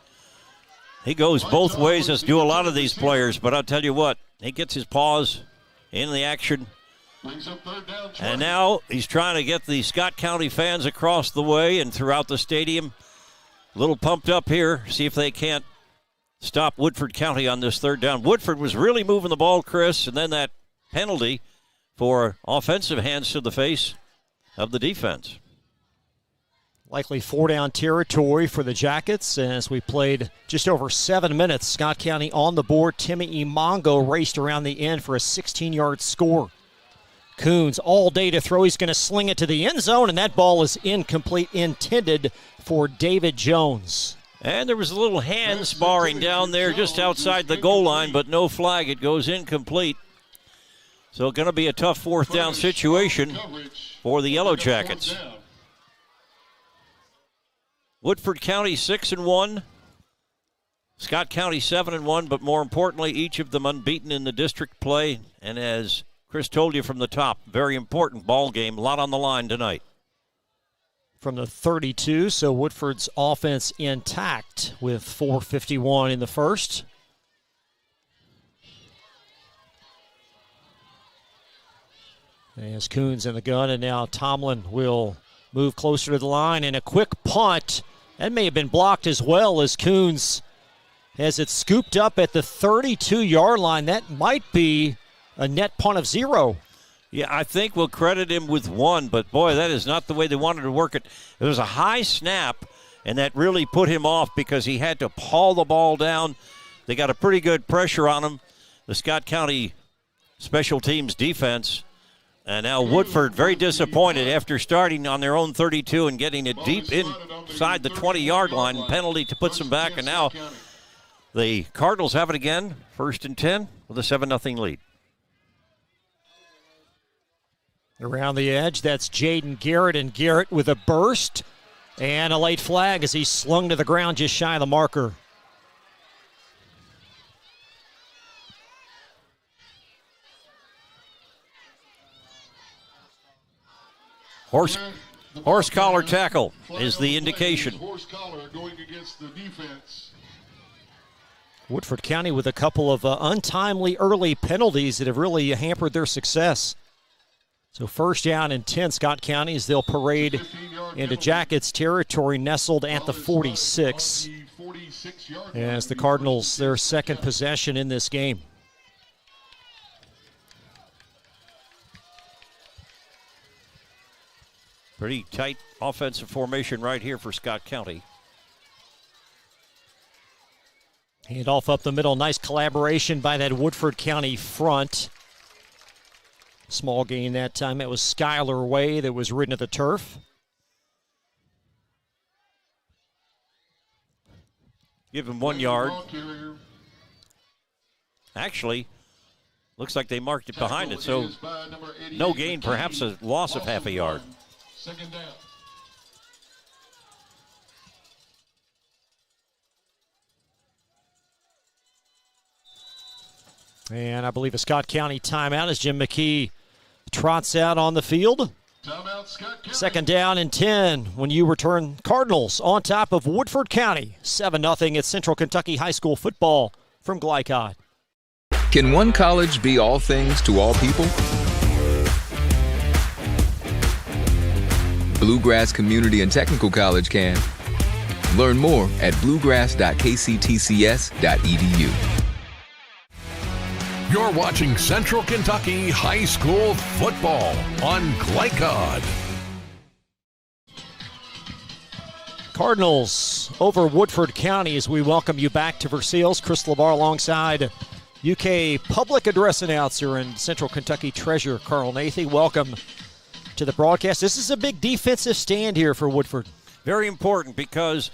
He goes both ways, as do a lot of these players, but I'll tell you what, he gets his paws in the action. And now he's trying to get the Scott County fans across the way and throughout the stadium a little pumped up here, see if they can't stop Woodford County on this third down. Woodford was really moving the ball, Chris, and then that penalty for offensive hands to the face of the defense. Likely 4-down territory for the Jackets as we played just over 7 minutes. Scott County on the board. Timmy Imongo raced around the end for a 16-yard score. Coons all day to throw. He's going to sling it to the end zone, and that ball is incomplete, intended for David Jones. And there was a little hand sparring down there just outside the goal line, but no flag. It goes incomplete. So going to be a tough fourth down situation for the Yellow Jackets. Woodford County 6-1. Scott County 7-1, but more importantly, each of them unbeaten in the district play. And as Chris told you from the top, very important ball game, a lot on the line tonight. From the 32, so Woodford's offense intact with 4:51 in the first. As Coons in the gun, and now Tomlin will move closer to the line, and a quick punt. That may have been blocked as well as Coons has it scooped up at the 32-yard line. That might be a net punt of 0. Yeah, I think we'll credit him with 1, but boy, that is not the way they wanted to work it. It was a high snap, and that really put him off because he had to haul the ball down. They got a pretty good pressure on him, the Scott County special teams defense. And now Woodford very disappointed after starting on their own 32 and getting it deep inside the 20-yard line. Penalty to put them back, and now the Cardinals have it again, 1st and 10 with a 7-0 lead. Around the edge, that's Jaden Garrett, and Garrett with a burst and a late flag as he's slung to the ground just shy of the marker. Horse collar tackle is the indication. Horse collar going against the defense. Woodford County with a couple of untimely early penalties that have really hampered their success. So 1st down and 10, Scott County, as they'll parade into Jackets territory, nestled at the 46. As the Cardinals, their second possession in this game. Pretty tight offensive formation right here for Scott County. Handoff up the middle. Nice collaboration by that Woodford County front. Small gain that time. It was Skylar Way that was ridden to the turf. Give him 1 yard. Actually, looks like they marked it behind it, so no gain, perhaps a loss of half a yard. 2nd down. And I believe a Scott County timeout as Jim McKee trots out on the field. Timeout, Second down and 10 when you return. Cardinals on top of Woodford County. 7-0 at Central Kentucky High School football from Glycod. Can one college be all things to all people? Bluegrass Community and Technical College can. Learn more at bluegrass.kctcs.edu. You're watching Central Kentucky High School football on Glycod. Cardinals over Woodford County as we welcome you back to Versailles. Chris LeVar alongside UK public address announcer and Central Kentucky treasurer Carl Nathy. Welcome to the broadcast. This is a big defensive stand here for Woodford. Very important because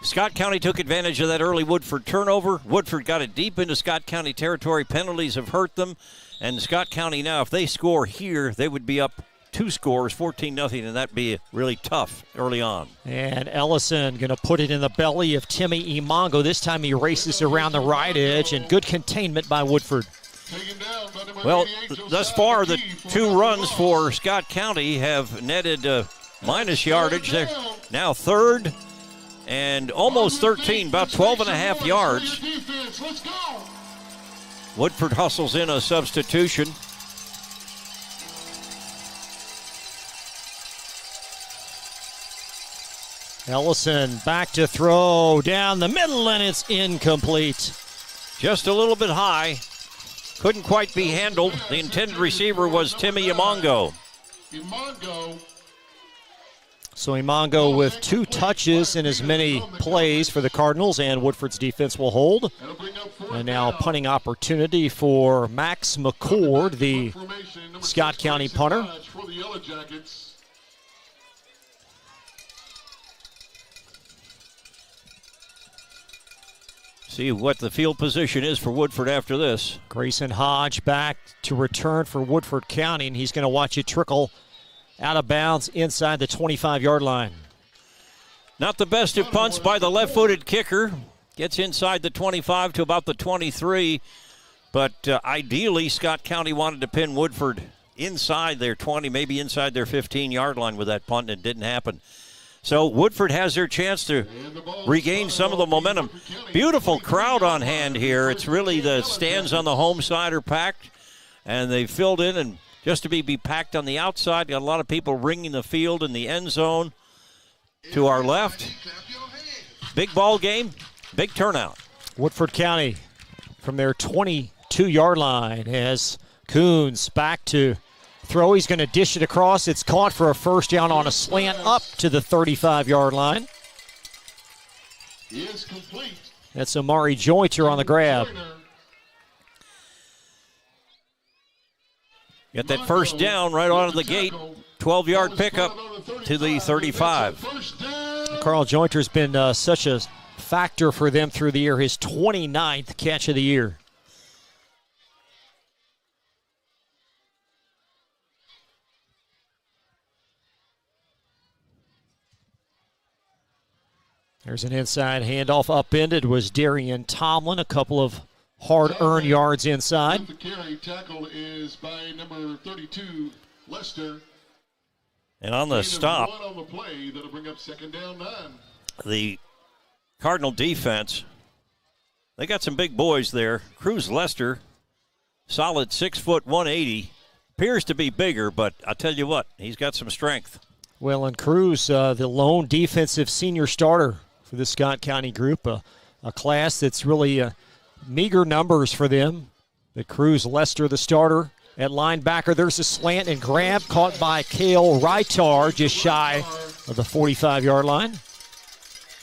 Scott County took advantage of that early Woodford turnover. Woodford got it deep into Scott County territory. Penalties have hurt them. And Scott County now, if they score here, they would be up 2 scores, 14-0, and that'd be really tough early on. And Ellison going to put it in the belly of Timmy Imongo. This time he races around the right edge, and good containment by Woodford. Well, thus far, the 2 runs for Scott County have netted minus yardage. They're now 3rd and almost 13, about 12.5 yards. Woodford hustles in a substitution. Ellison back to throw down the middle, and it's incomplete. Just a little bit high. Couldn't quite be handled. The intended receiver was Timmy Imongo. So Imongo with 2 touches in as many plays for the Cardinals, and Woodford's defense will hold. And now punting opportunity for Max McCord, the Scott County punter. See what the field position is for Woodford after this. Grayson Hodge back to return for Woodford County, and he's going to watch it trickle out of bounds inside the 25-yard line. Not the best of punts by the left-footed kicker. Gets inside the 25 to about the 23. But ideally, Scott County wanted to pin Woodford inside their 20, maybe inside their 15-yard line with that punt, and it didn't happen. So Woodford has their chance to regain some of the momentum. Beautiful crowd on hand here. It's really the stands on the home side are packed, and they filled in, and just to be packed on the outside. Got a lot of people ringing the field in the end zone to our left. Big ball game, big turnout. Woodford County from their 22-yard line as Coons back to throw. He's going to dish it across. It's caught for a first down on a slant up to the 35-yard line. Is complete. That's Amari Jointer on the grab. Get that first down right out of the gate. 12-yard pickup to the 35. Carl Jointer's been such a factor for them through the year. His 29th catch of the year. There's an inside handoff upended was Darian Tomlin. A couple of hard-earned yards inside. The carry tackle is by number 32, Lester. And on the stop, on the play, that'll bring up second down 9. The Cardinal defense, they got some big boys there. Cruz Lester, solid 6 foot, 180. Appears to be bigger, but I'll tell you what, he's got some strength. Well, and Cruz, the lone defensive senior starter for the Scott County group, a class that's really meager numbers for them. The Cruz Lester, the starter at linebacker. There's a slant and grab caught by Cale Rytar, just shy of the 45-yard line.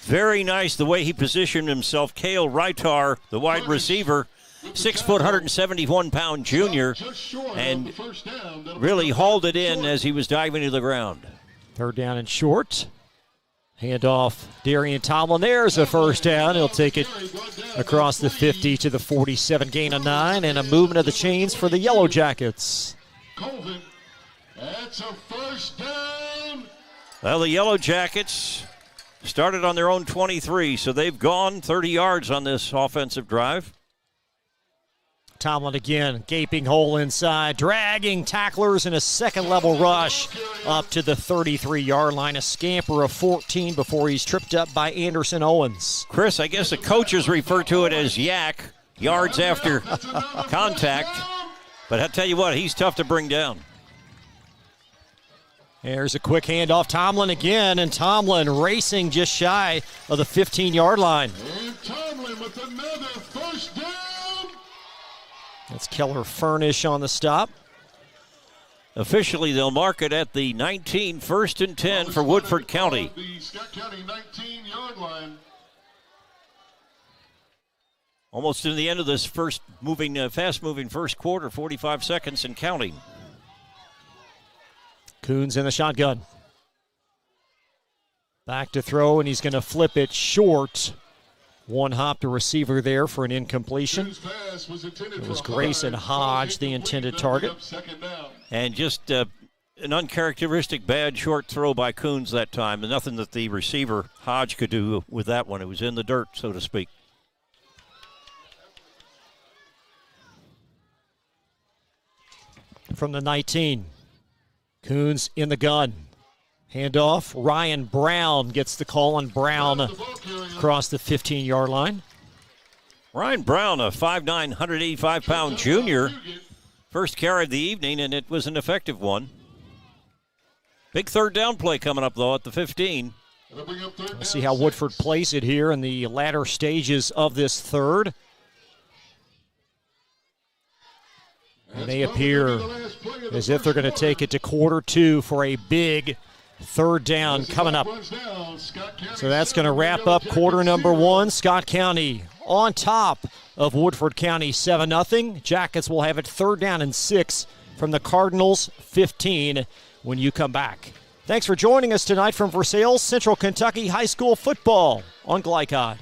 Very nice the way he positioned himself. Cale Rytar, the wide receiver, 6 foot, 171-pound junior, and really hauled it in as he was diving to the ground. Third down and short. Handoff, Darian Tomlin. There's a first down. He'll take it across the 50 to the 47, gain of 9, and a movement of the chains for the Yellow Jackets. Colvin, that's a first down. Well, the Yellow Jackets started on their own 23, so they've gone 30 yards on this offensive drive. Tomlin again, gaping hole inside, dragging tacklers in a second-level rush up to the 33-yard line. A scamper of 14 before he's tripped up by Anderson Owens. Chris, I guess the coaches refer to it as yak, yards after contact. But I'll tell you what, he's tough to bring down. There's a quick handoff. Tomlin again, and Tomlin racing just shy of the 15-yard line. And Tomlin with another first down. That's Keller Furnish on the stop. Officially, they'll mark it at the 19, 1st and 10 for Woodford County. The Scott County 19-yard line. Almost in the end of this fast-moving first quarter, 45 seconds and counting. Coons in the shotgun. Back to throw, and he's going to flip it short. One hop to receiver there for an incompletion. It was Grayson Hodge, the intended target. And just an uncharacteristic bad short throw by Coons that time. Nothing that the receiver, Hodge, could do with that one. It was in the dirt, so to speak. From the 19, Coons in the gun. Handoff, Ryan Brown gets the call on Brown across the 15-yard line. Ryan Brown, a 5'9", 185-pound junior. First carry of the evening, and it was an effective one. Big third down play coming up, though, at the 15. We'll see how Woodford plays it here in the latter stages of this third. And they appear as if they're going to take it to quarter two for a big third down coming up. So that's going to wrap up quarter number one. Scott County on top of Woodford County 7-0. Jackets will have it third down and 6 from the Cardinals 15 when you come back. Thanks for joining us tonight from Versailles, Central Kentucky High School football on Glycod.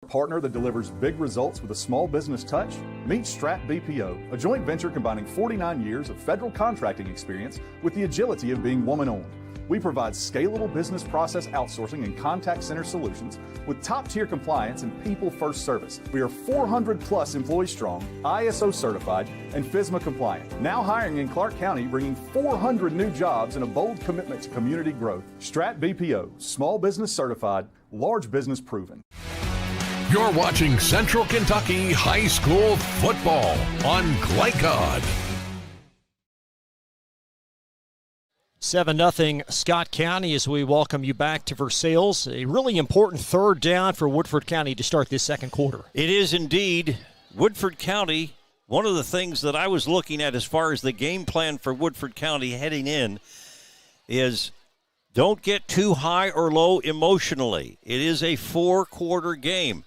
Partner that delivers big results with a small business touch? Meet Strat BPO, a joint venture combining 49 years of federal contracting experience with the agility of being woman-owned. We provide scalable business process outsourcing and contact center solutions with top-tier compliance and people-first service. We are 400-plus employees strong, ISO certified, and FSMA compliant. Now hiring in Clark County, bringing 400 new jobs and a bold commitment to community growth. Strat BPO, small business certified, large business proven. You're watching Central Kentucky High School football on Glycod. 7-0 Scott County as we welcome you back to Versailles. A really important third down for Woodford County to start this second quarter. It is indeed. Woodford County, one of the things that I was looking at as far as the game plan for Woodford County heading in is don't get too high or low emotionally. It is a 4-quarter game.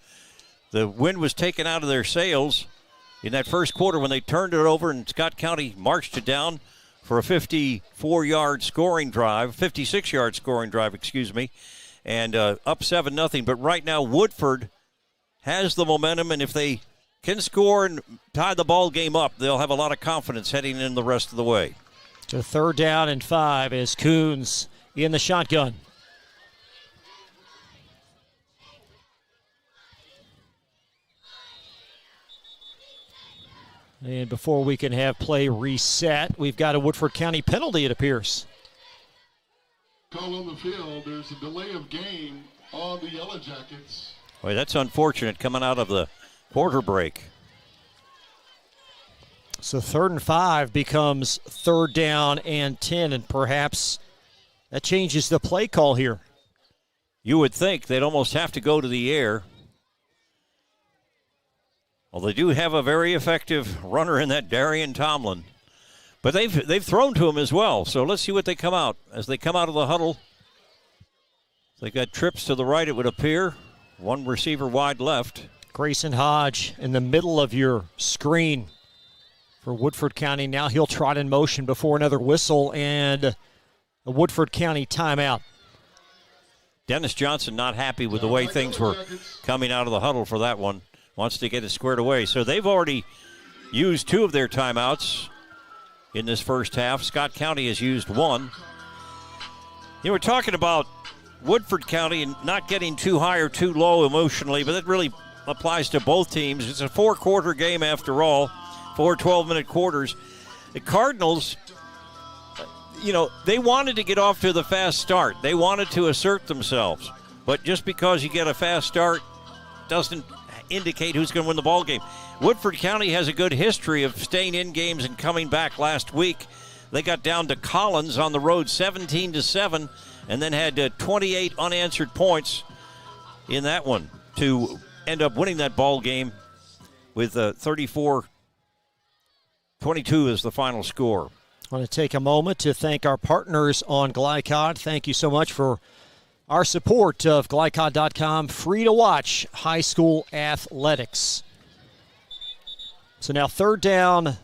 The wind was taken out of their sails in that first quarter when they turned it over and Scott County marched it down for a 56-yard scoring drive, and up 7-0. But right now, Woodford has the momentum, and if they can score and tie the ball game up, they'll have a lot of confidence heading in the rest of the way. To third down and 5 as Coons in the shotgun. And before we can have play reset, we've got a Woodford County penalty, it appears. Call on the field. There's a delay of game on the Yellow Jackets. Boy, that's unfortunate coming out of the quarter break. So 3rd and 5 becomes 3rd down and 10, and perhaps that changes the play call here. You would think they'd almost have to go to the air. Well, they do have a very effective runner in that Darian Tomlin. But they've thrown to him as well. So let's see what they come out. As they come out of the huddle, they got trips to the right, it would appear. One receiver wide left. Grayson Hodge in the middle of your screen for Woodford County. Now he'll trot in motion before another whistle and a Woodford County timeout. Dennis Johnson not happy with the way things were coming out of the huddle for that one. Wants to get it squared away. So they've already used 2 of their timeouts in this first half. Scott County has used 1. You know, we're talking about Woodford County and not getting too high or too low emotionally, but that really applies to both teams. It's a 4-quarter game after all. 4 12-minute quarters. The Cardinals, they wanted to get off to the fast start. They wanted to assert themselves. But just because you get a fast start doesn't indicate who's going to win the ball game. Woodford County has a good history of staying in games and coming back. Last week, they got down to Collins on the road 17-7 and then had 28 unanswered points in that one to end up winning that ball game with 34-22 is the final score. I want to take a moment to thank our partners on Glycod. Thank you so much for our support of Glycod.com, free to watch high school athletics. So now 3rd down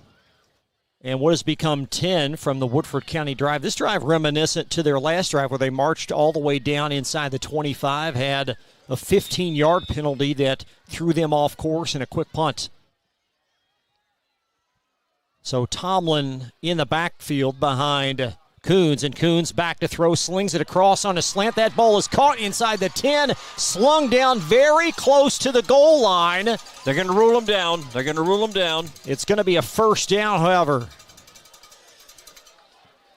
and what has become 10 from the Woodford County drive. This drive reminiscent to their last drive where they marched all the way down inside the 25, had a 15-yard penalty that threw them off course and a quick punt. So Tomlin in the backfield behind Coons, and Coons back to throw, slings it across on a slant. That ball is caught inside the 10, slung down very close to the goal line. They're going to rule them down. It's going to be a 1st down, however.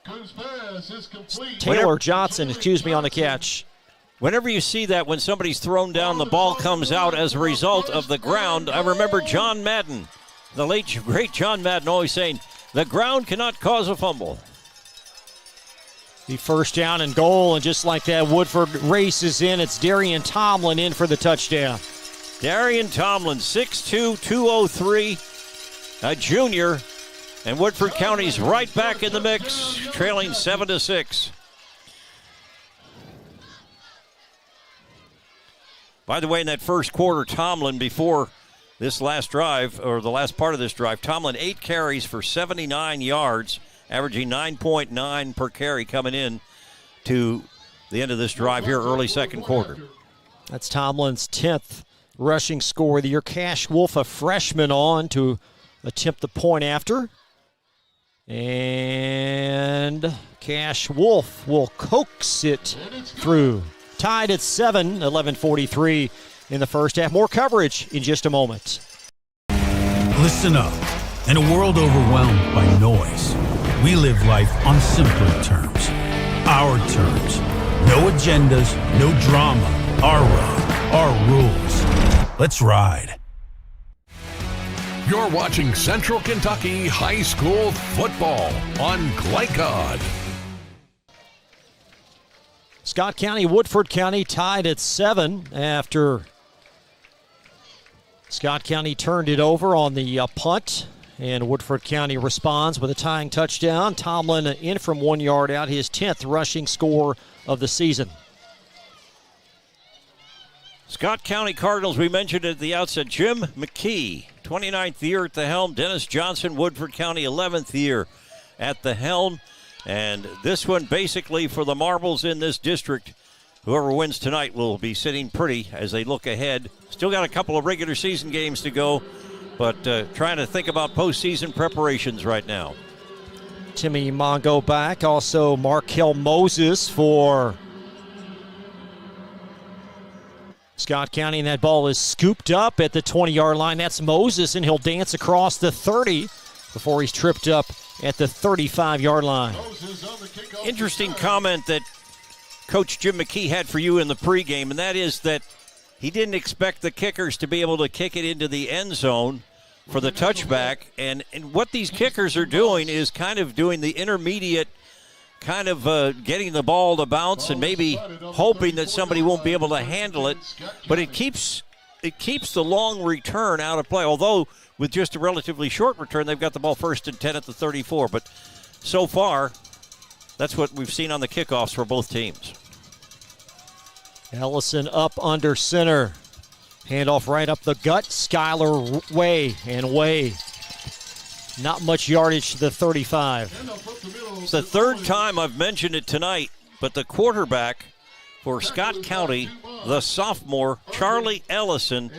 Coons' pass is complete. Taylor Johnson, on the catch. Whenever you see that, when somebody's thrown down, the ball comes out as a result of the ground. I remember John Madden, the late, great John Madden, always saying, the ground cannot cause a fumble. The 1st down and goal, and just like that, Woodford races in. It's Darian Tomlin in for the touchdown. Darian Tomlin, 6'2", 203, a junior, and Woodford County's right back in the mix, trailing 7-6. By the way, in that first quarter, Tomlin, before this last drive, or the last part of this drive, Tomlin 8 carries for 79 yards, averaging 9.9 per carry coming in to the end of this drive here, early second quarter. That's Tomlin's 10th rushing score of the year. Cash Wolf, a freshman, on to attempt the point after. And Cash Wolf will coax it through. Tied at 7, 11:43 in the first half. More coverage in just a moment. Listen up. In a world overwhelmed by noise, we live life on simpler terms. Our terms. No agendas, no drama. Our road, our rules. Let's ride. You're watching Central Kentucky High School football on Glycod. Scott County, Woodford County tied at 7 after Scott County turned it over on the punt. And Woodford County responds with a tying touchdown. Tomlin in from 1 yard out, his 10th rushing score of the season. Scott County Cardinals, we mentioned at the outset, Jim McKee, 29th year at the helm. Dennis Johnson, Woodford County, 11th year at the helm. And this one basically for the marbles in this district. Whoever wins tonight will be sitting pretty as they look ahead. Still got a couple of regular season games to go, but trying to think about postseason preparations right now. Timmy Mongo back. Also Markel Moses for Scott County, and that ball is scooped up at the 20-yard line. That's Moses, and he'll dance across the 30 before he's tripped up at the 35-yard line. Interesting comment that Coach Jim McKee had for you in the pregame, and that is that he didn't expect the kickers to be able to kick it into the end zone for the touchback. And what these kickers are doing is kind of doing the intermediate, kind of getting the ball to bounce and maybe hoping that somebody won't be able to handle it. But it keeps the long return out of play. Although with just a relatively short return, they've got the ball 1st and 10 at the 34. But so far, that's what we've seen on the kickoffs for both teams. Ellison up under center. Handoff right up the gut. Skyler way. Not much yardage to the 35. It's the third time I've mentioned it tonight, but the quarterback for Scott County, the sophomore, Charlie Ellison,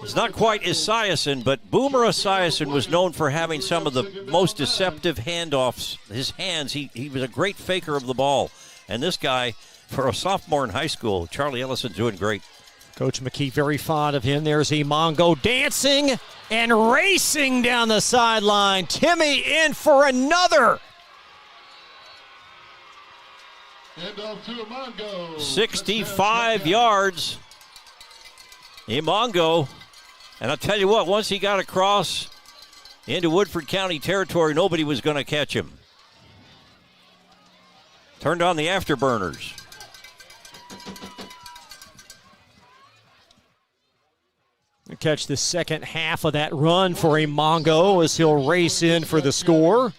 is not quite Esiason, but Boomer Esiason was known for having some of the most deceptive handoffs. His hands, he was a great faker of the ball. And this guy, for a sophomore in high school, Charlie Ellison's doing great. Coach McKee very fond of him. There's Imongo dancing and racing down the sideline. Timmy in for another. End off to Imongo. 65 yards. Imongo. And I'll tell you what, once he got across into Woodford County territory, nobody was going to catch him. Turned on the afterburners. Catch the second half of that run for Imongo as he'll race in for the score.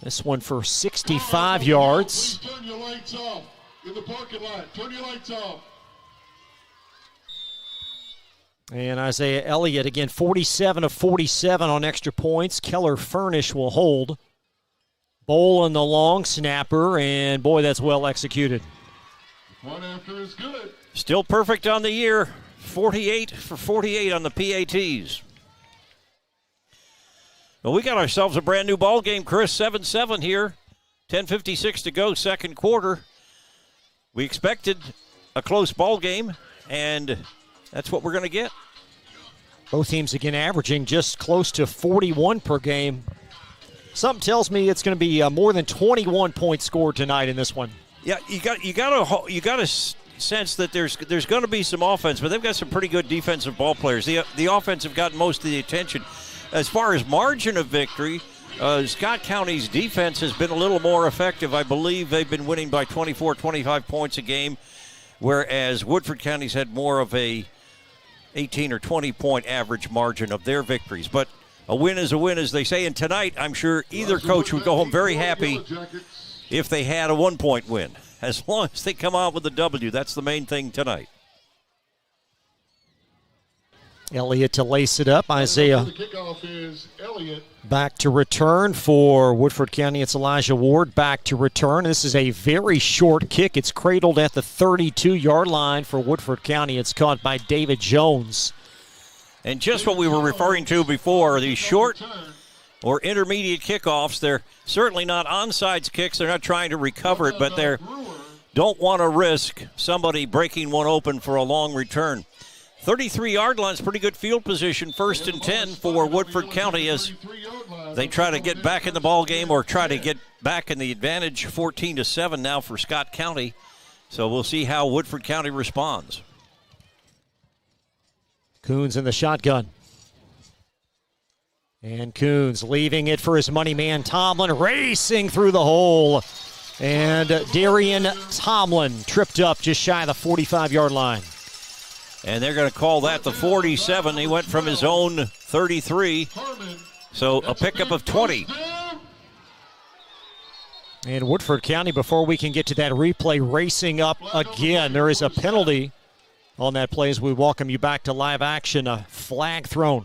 This one for 65 yards. Please turn your lights off in the parking lot. Turn your lights off. And Isaiah Elliott, again, 47 of 47 on extra points. Keller Furnish will hold. Bowl in the long snapper, and boy, that's well executed. One after is good. Still perfect on the year. 48 for 48 on the PATs. Well, we got ourselves a brand new ball game, Chris. 7-7 here. 10:56 to go, second quarter. We expected a close ball game, and that's what we're going to get. Both teams again averaging just close to 41 per game. Something tells me it's going to be more than 21 points scored tonight in this one. Yeah, you got to sense that there's going to be some offense, but they've got some pretty good defensive ball players. The offense have gotten most of the attention. As far as margin of victory, Scott County's defense has been a little more effective. I believe they've been winning by 24, 25 points a game, whereas Woodford County's had more of a 18 or 20 point average margin of their victories. But a win is a win, as they say. And tonight, I'm sure either coach would go home very happy if they had a 1 point win. As long as they come out with a W, that's the main thing tonight. Elliott to lace it up. Isaiah The kickoff is Elliott. back to return for Woodford County. It's Elijah Ward back to return. This is a very short kick. It's cradled at the 32-yard line for Woodford County. It's caught by David Jones. And just what we were referring to before, these short or intermediate kickoffs, they're certainly not onside kicks. They're not trying to recover it, but they don't want to risk somebody breaking one open for a long return. 33-yard line is pretty good field position, 1st and 10 for Woodford County as they try to get back in the ball game or try to get back in the advantage. 14-7 now for Scott County. So we'll see how Woodford County responds. Coons in the shotgun. And Coons leaving it for his money man, Tomlin, racing through the hole. And Darian Tomlin tripped up just shy of the 45-yard line. And they're going to call that the 47. He went from his own 33. So a pickup of 20. And Woodford County, before we can get to that replay, racing up again. There is a penalty on that play as we welcome you back to live action. A flag thrown.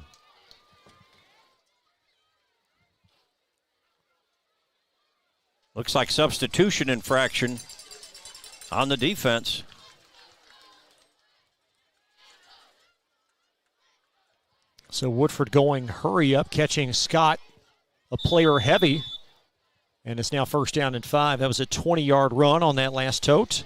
Looks like substitution infraction on the defense. So Woodford going hurry up, catching Scott, a player heavy. And it's now 1st down and 5. That was a 20-yard run on that last tote.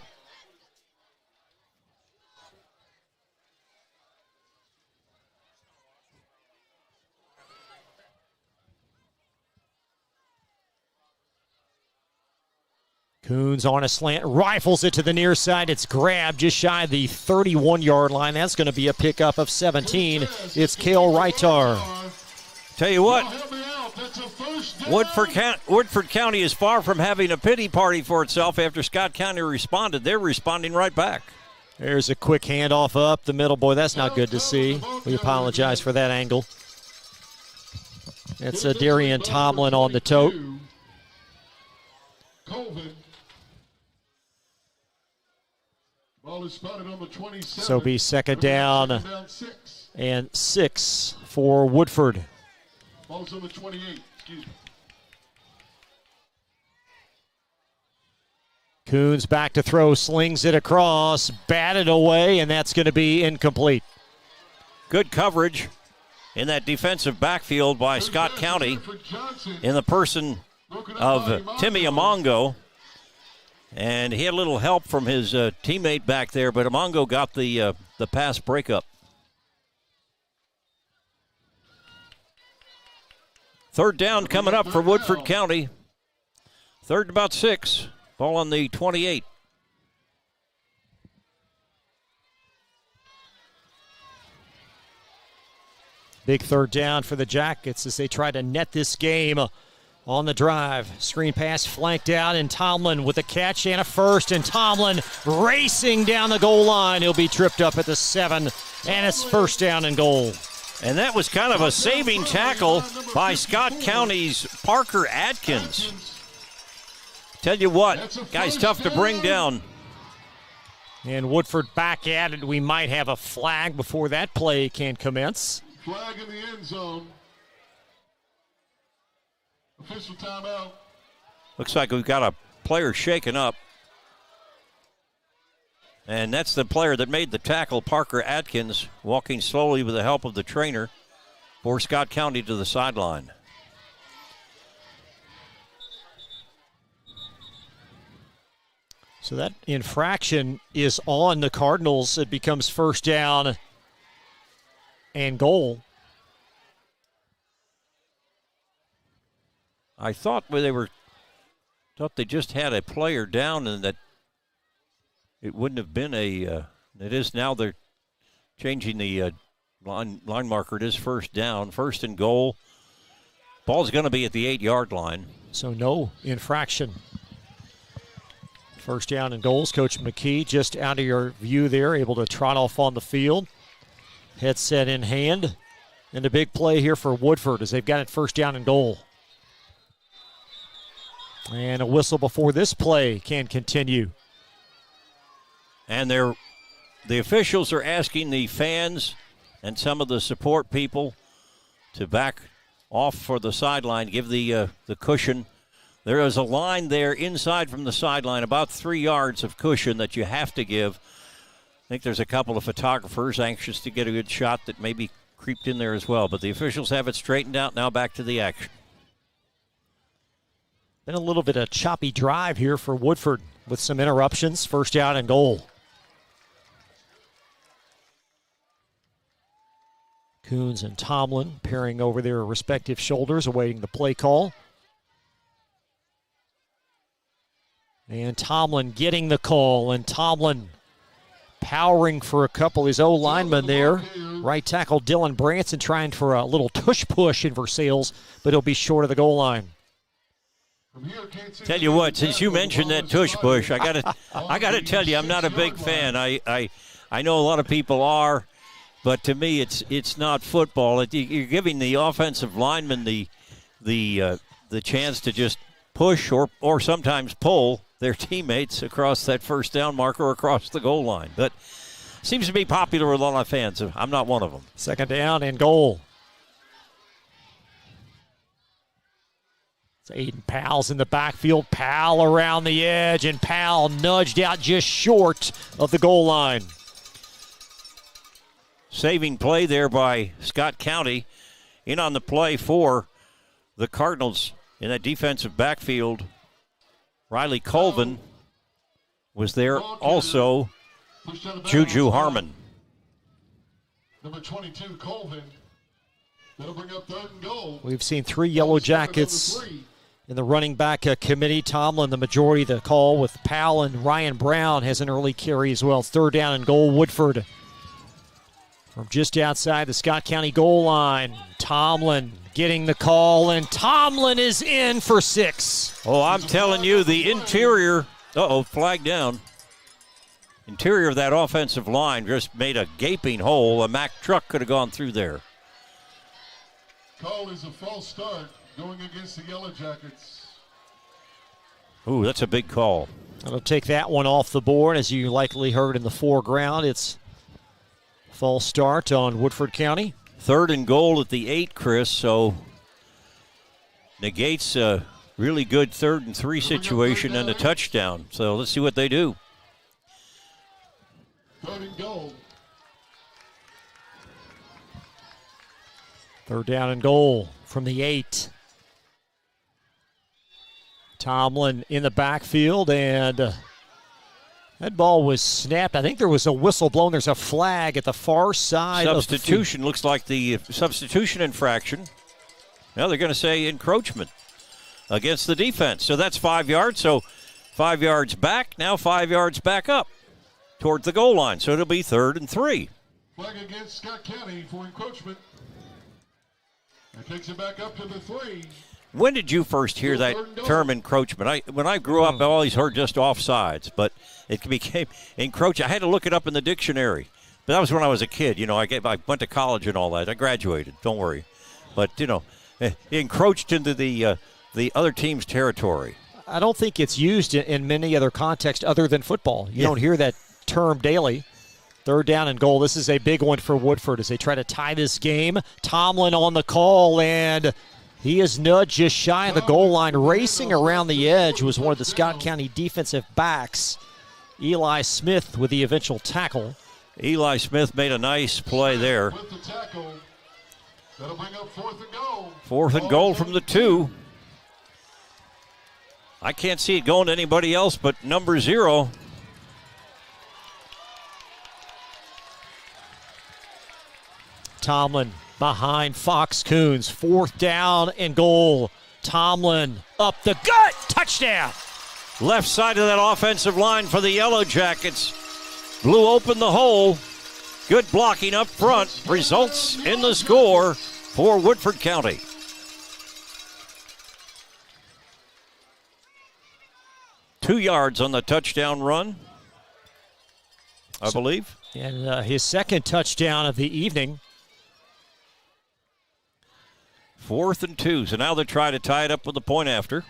Coons on a slant, rifles it to the near side. It's grabbed just shy of the 31-yard line. That's going to be a pickup of 17. It's Cale Reitar. Tell you what, Woodford County is far from having a pity party for itself after Scott County responded. They're responding right back. There's a quick handoff up the middle. Boy, that's not good to see. We apologize for that angle. It's a Darian Tomlin on the tote. Colvin. Ball is spotted on the 27. So be 2nd down and 6 for Woodford. Ball's on the 28. Excuse me. Coons back to throw, slings it across, batted away, and that's going to be incomplete. Good coverage in that defensive backfield by Scott County in the person of Timmy Imongo. And he had a little help from his teammate back there, but Imongo got the the pass breakup. Third down coming up for Woodford County. Third and about 6. Ball on the 28. Big third down for the Jackets as they try to net this game on the drive. Screen pass flanked out, and Tomlin with a catch and a first, and Tomlin racing down the goal line. He'll be tripped up at the 7, and it's first down and goal. And that was kind of a saving tackle by Scott County's Parker Atkins. Tell you what, guy's tough to bring down. And Woodford back at it. We might have a flag before that play can commence. Flag in the end zone. Official timeout. Looks like we've got a player shaken up. And that's the player that made the tackle, Parker Atkins, walking slowly with the help of the trainer for Scott County to the sideline. So that infraction is on the Cardinals. It becomes first down and goal. I thought they just had a player down and that it wouldn't have been it is now. They're changing the line marker. It is first down, first and goal. Ball's going to be at the 8-yard line. So no infraction. First down and goals. Coach McKee just out of your view there, able to trot off on the field. Headset in hand. And a big play here for Woodford as they've got it first down and goal. And a whistle before this play can continue. And the officials are asking the fans and some of the support people to back off for the sideline, give the cushion. There is a line there inside from the sideline, about 3 yards of cushion that you have to give. I think there's a couple of photographers anxious to get a good shot that maybe creeped in there as well. But the officials have it straightened out. Now back to the action. Been a little bit of choppy drive here for Woodford with some interruptions. First down and goal. Coons and Tomlin pairing over their respective shoulders, awaiting the play call. And Tomlin getting the call, and Tomlin powering for a couple of his O-linemen there. Right tackle Dylan Branson trying for a little tush push in Versailles, but he'll be short of the goal line. Tell you what, since you mentioned that tush push, I gotta tell you, I'm not a big fan. I know a lot of people are, but to me, it's not football. You're giving the offensive lineman the chance to just push or sometimes pull their teammates across that first down marker or across the goal line. But seems to be popular with a lot of fans. I'm not one of them. Second down and goal. It's Aiden Powell's in the backfield. Powell around the edge, and Powell nudged out just short of the goal line. Saving play there by Scott County. In on the play for the Cardinals in that defensive backfield. Riley Colvin was there, also Juju Harmon. Number 22, Colvin. That'll bring up third and goal. We've seen 3 Yellow Jackets in the running back committee. Tomlin, the majority of the call with Powell, and Ryan Brown has an early carry as well. Third down and goal, Woodford. From just outside the Scott County goal line, Tomlin getting the call, and Tomlin is in for 6. Oh, I'm telling you, the interior, flag down. Interior of that offensive line just made a gaping hole. A Mack truck could have gone through there. Call is a false start going against the Yellow Jackets. Ooh, that's a big call. I'll take that one off the board. As you likely heard in the foreground, it's false start on Woodford County. Third and goal at the 8, Chris, so negates a really good 3rd and 3 situation and a touchdown. So let's see what they do. Third and goal. Third down and goal from the 8. Tomlin in the backfield, and That ball was snapped. I think there was a whistle blown. There's a flag at the far side. Substitution. Looks like the substitution infraction. Now they're going to say encroachment against the defense. So that's 5 yards. So 5 yards back, now 5 yards back up toward the goal line. So it'll be 3rd and 3. Flag against Scott County for encroachment. That takes it back up to the 3. When did you first hear that term encroachment? When I grew up, I always heard just offsides, but it became encroach. I had to look it up in the dictionary. But that was when I was a kid. You know, I went to college and all that. I graduated. Don't worry. But, you know, it encroached into the other team's territory. I don't think it's used in many other contexts other than football. You don't hear that term daily. 3rd down and goal. This is a big one for Woodford as they try to tie this game. Tomlin on the call, and he is nudged just shy of the goal line. Racing around the edge was one of the Scott County defensive backs. Eli Smith with the eventual tackle. Eli Smith made a nice play there. With the tackle, that'll bring up 4th and goal. 4th and goal from the 2. I can't see it going to anybody else but number 0. Tomlin behind Fox Coons. 4th down and goal. Tomlin up the gut. Touchdown. Left side of that offensive line for the Yellow Jackets. Blew open the hole. Good blocking up front. Results in the score for Woodford County. Two yards on the touchdown run, I believe. And his second touchdown of the evening. 4th and 2. So now they try to tie it up with the point after.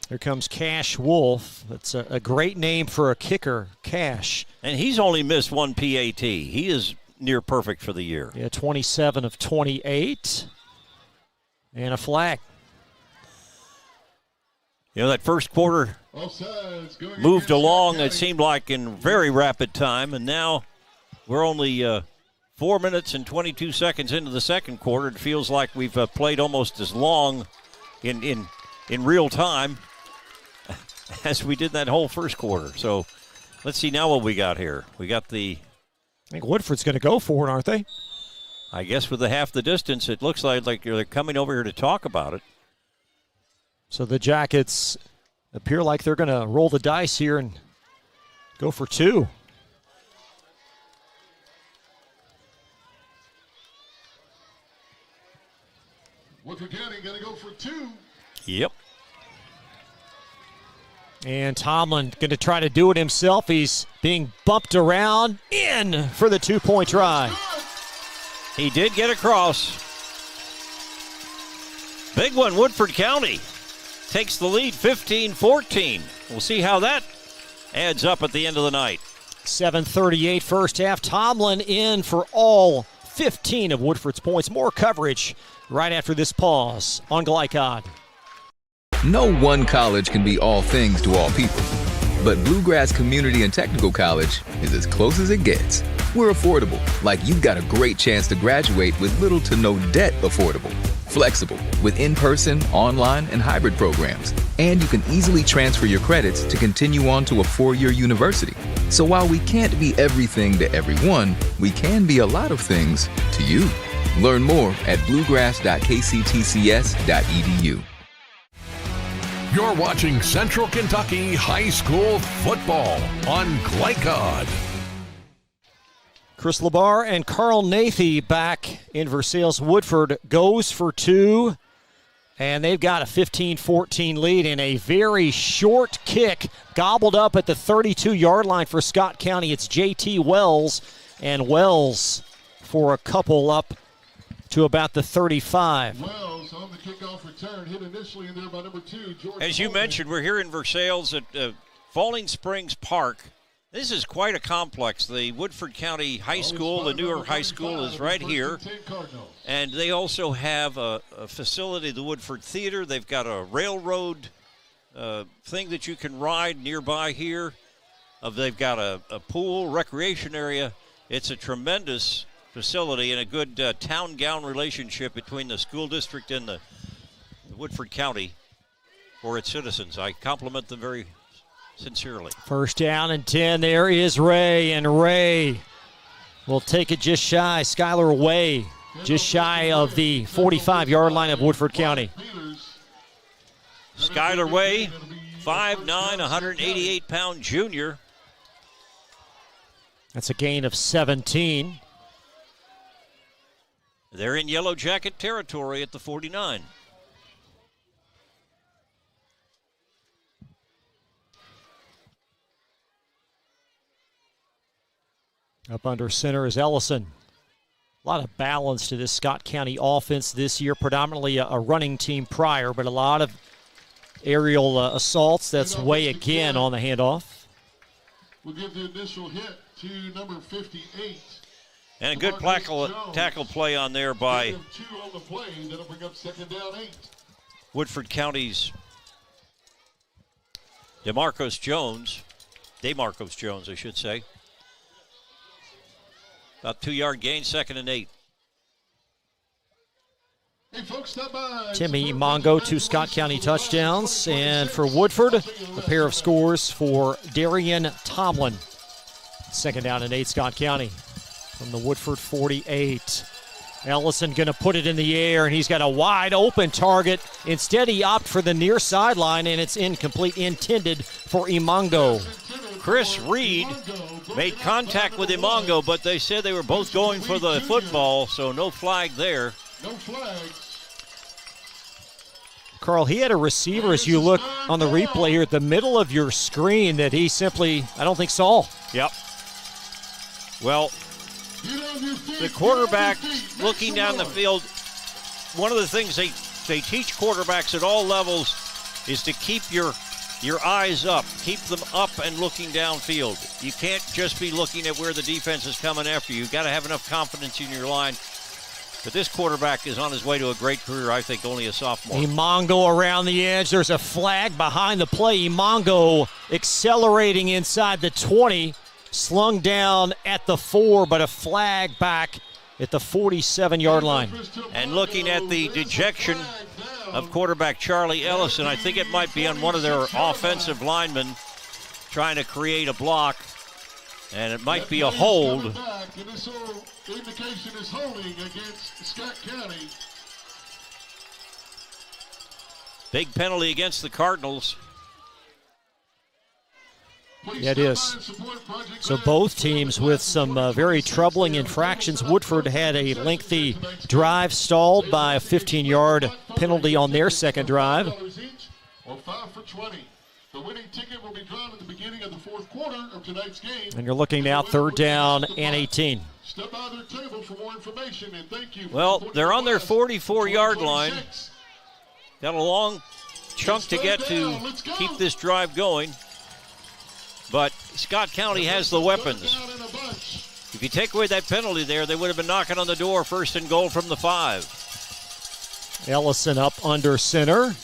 Here comes Cash Wolf. That's a great name for a kicker, Cash. And he's only missed 1 PAT. He is near perfect for the year. Yeah, 27 of 28. And a flag. You know, that first quarter moved along, it seemed like, in very rapid time. And now we're only 4 minutes and 22 seconds into the second quarter. It feels like we've played almost as long in real time as we did that whole first quarter. So let's see now what we got here. We got I think Woodford's going to go for it, aren't they? I guess with the half the distance, it looks like they're coming over here to talk about it. So the Jackets appear like they're going to roll the dice here and go for 2. Woodford County going to go for 2. Yep. And Tomlin going to try to do it himself. He's being bumped around in for the 2-point try. He did get across. Big one, Woodford County takes the lead 15-14. We'll see how that adds up at the end of the night. 7:38 first half. Tomlin in for all 15 of Woodford's points. More coverage right after this pause on Glycod. No one college can be all things to all people, but Bluegrass Community and Technical College is as close as it gets. We're affordable, like you've got a great chance to graduate with little to no debt. Affordable, flexible, with in-person, online, and hybrid programs. And you can easily transfer your credits to continue on to a 4-year university. So while we can't be everything to everyone, we can be a lot of things to you. Learn more at bluegrass.kctcs.edu. You're watching Central Kentucky High School football on Glycod. Chris Labar and Carl Nathy back in Versailles. Woodford goes for 2, and they've got a 15-14 lead in a very short kick, gobbled up at the 32-yard line for Scott County. It's J.T. Wells, and Wells for a couple up to about the 35. Wells on the kickoff return, hit initially in there by number 2, George. As you mentioned, we're here in Versailles at Falling Springs Park. This is quite a complex. The Woodford County High School, the newer high school, is right here. And they also have a facility, the Woodford Theater. They've got a railroad thing that you can ride nearby here. They've got a pool, recreation area. It's a tremendous facility and a good town-gown relationship between the school district and the Woodford County for its citizens. I compliment them very sincerely. First down and 10. There is Ray, and Ray will take it just shy. Skylar Way, just shy of the 45-yard line of Woodford County. Skylar Way, 5'9", 188-pound junior. That's a gain of 17. They're in Yellow Jacket territory at the 49. Up under center is Ellison. A lot of balance to this Scott County offense this year, predominantly a running team prior, but a lot of aerial assaults. That's Way again on the handoff. We'll give the initial hit to number 58. And a good tackle play on there by On the play. That'll bring up second down 8. Woodford County's DeMarcos Jones, I should say. About 2-yard gain, 2nd and 8. Hey folks, stop by. Timmy Mongo, 2 Scott County touchdowns. And for Woodford, a pair of scores for Darian Tomlin. 2nd down and 8, Scott County from the Woodford 48. Ellison going to put it in the air, and he's got a wide open target. Instead, he opted for the near sideline, and it's incomplete, intended for Imongo. Chris Reed made contact with Imongo, but they said they were both going for the football, so no flag there. No flag. Carl, he had a receiver, as you look on the replay here at the middle of your screen, that he simply, I don't think, saw. Yep. Well, the quarterback looking down the field, one of the things they teach quarterbacks at all levels is to keep your eyes up. Keep them up and looking downfield. You can't just be looking at where the defense is coming after you. You've got to have enough confidence in your line. But this quarterback is on his way to a great career, I think, only a sophomore. Imongo around the edge. There's a flag behind the play. Imongo accelerating inside the 20. Slung down at the 4, but a flag back at the 47-yard line. And looking at the dejection of quarterback Charlie Ellison, I think it might be on one of their offensive linemen trying to create a block, and it might be a hold. The indication is holding against Scott County. Big penalty against the Cardinals. Yeah, it is. So both teams with some very troubling infractions. Woodford had a lengthy drive stalled by a 15-yard penalty on their second drive. Or 5 for 20. The winning ticket will be drawn at the beginning of the 4th quarter of tonight's game. And you're looking now 3rd down and 18. Step by their table for more information, and thank you. Well, they're on their 44-yard line. Got a long chunk to get to keep this drive going. But Scott County has the weapons. If you take away that penalty there, they would have been knocking on the door, 1st and goal from the 5. Ellison up under center.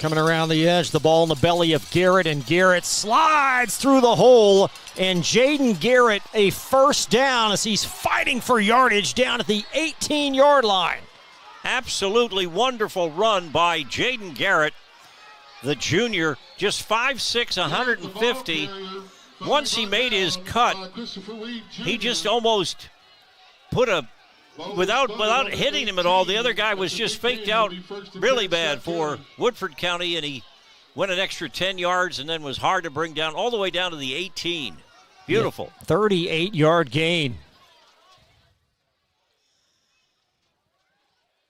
Coming around the edge, the ball in the belly of Garrett, and Garrett slides through the hole. And Jaden Garrett, a first down as he's fighting for yardage down at the 18-yard line. Absolutely wonderful run by Jaden Garrett, the junior, just 5'6", 150. Once he made his cut, he just almost put a, without hitting him at all, the other guy was just faked out really bad for Woodford County, and he went an extra 10 yards and then was hard to bring down all the way down to the 18. Beautiful. 38-yard gain.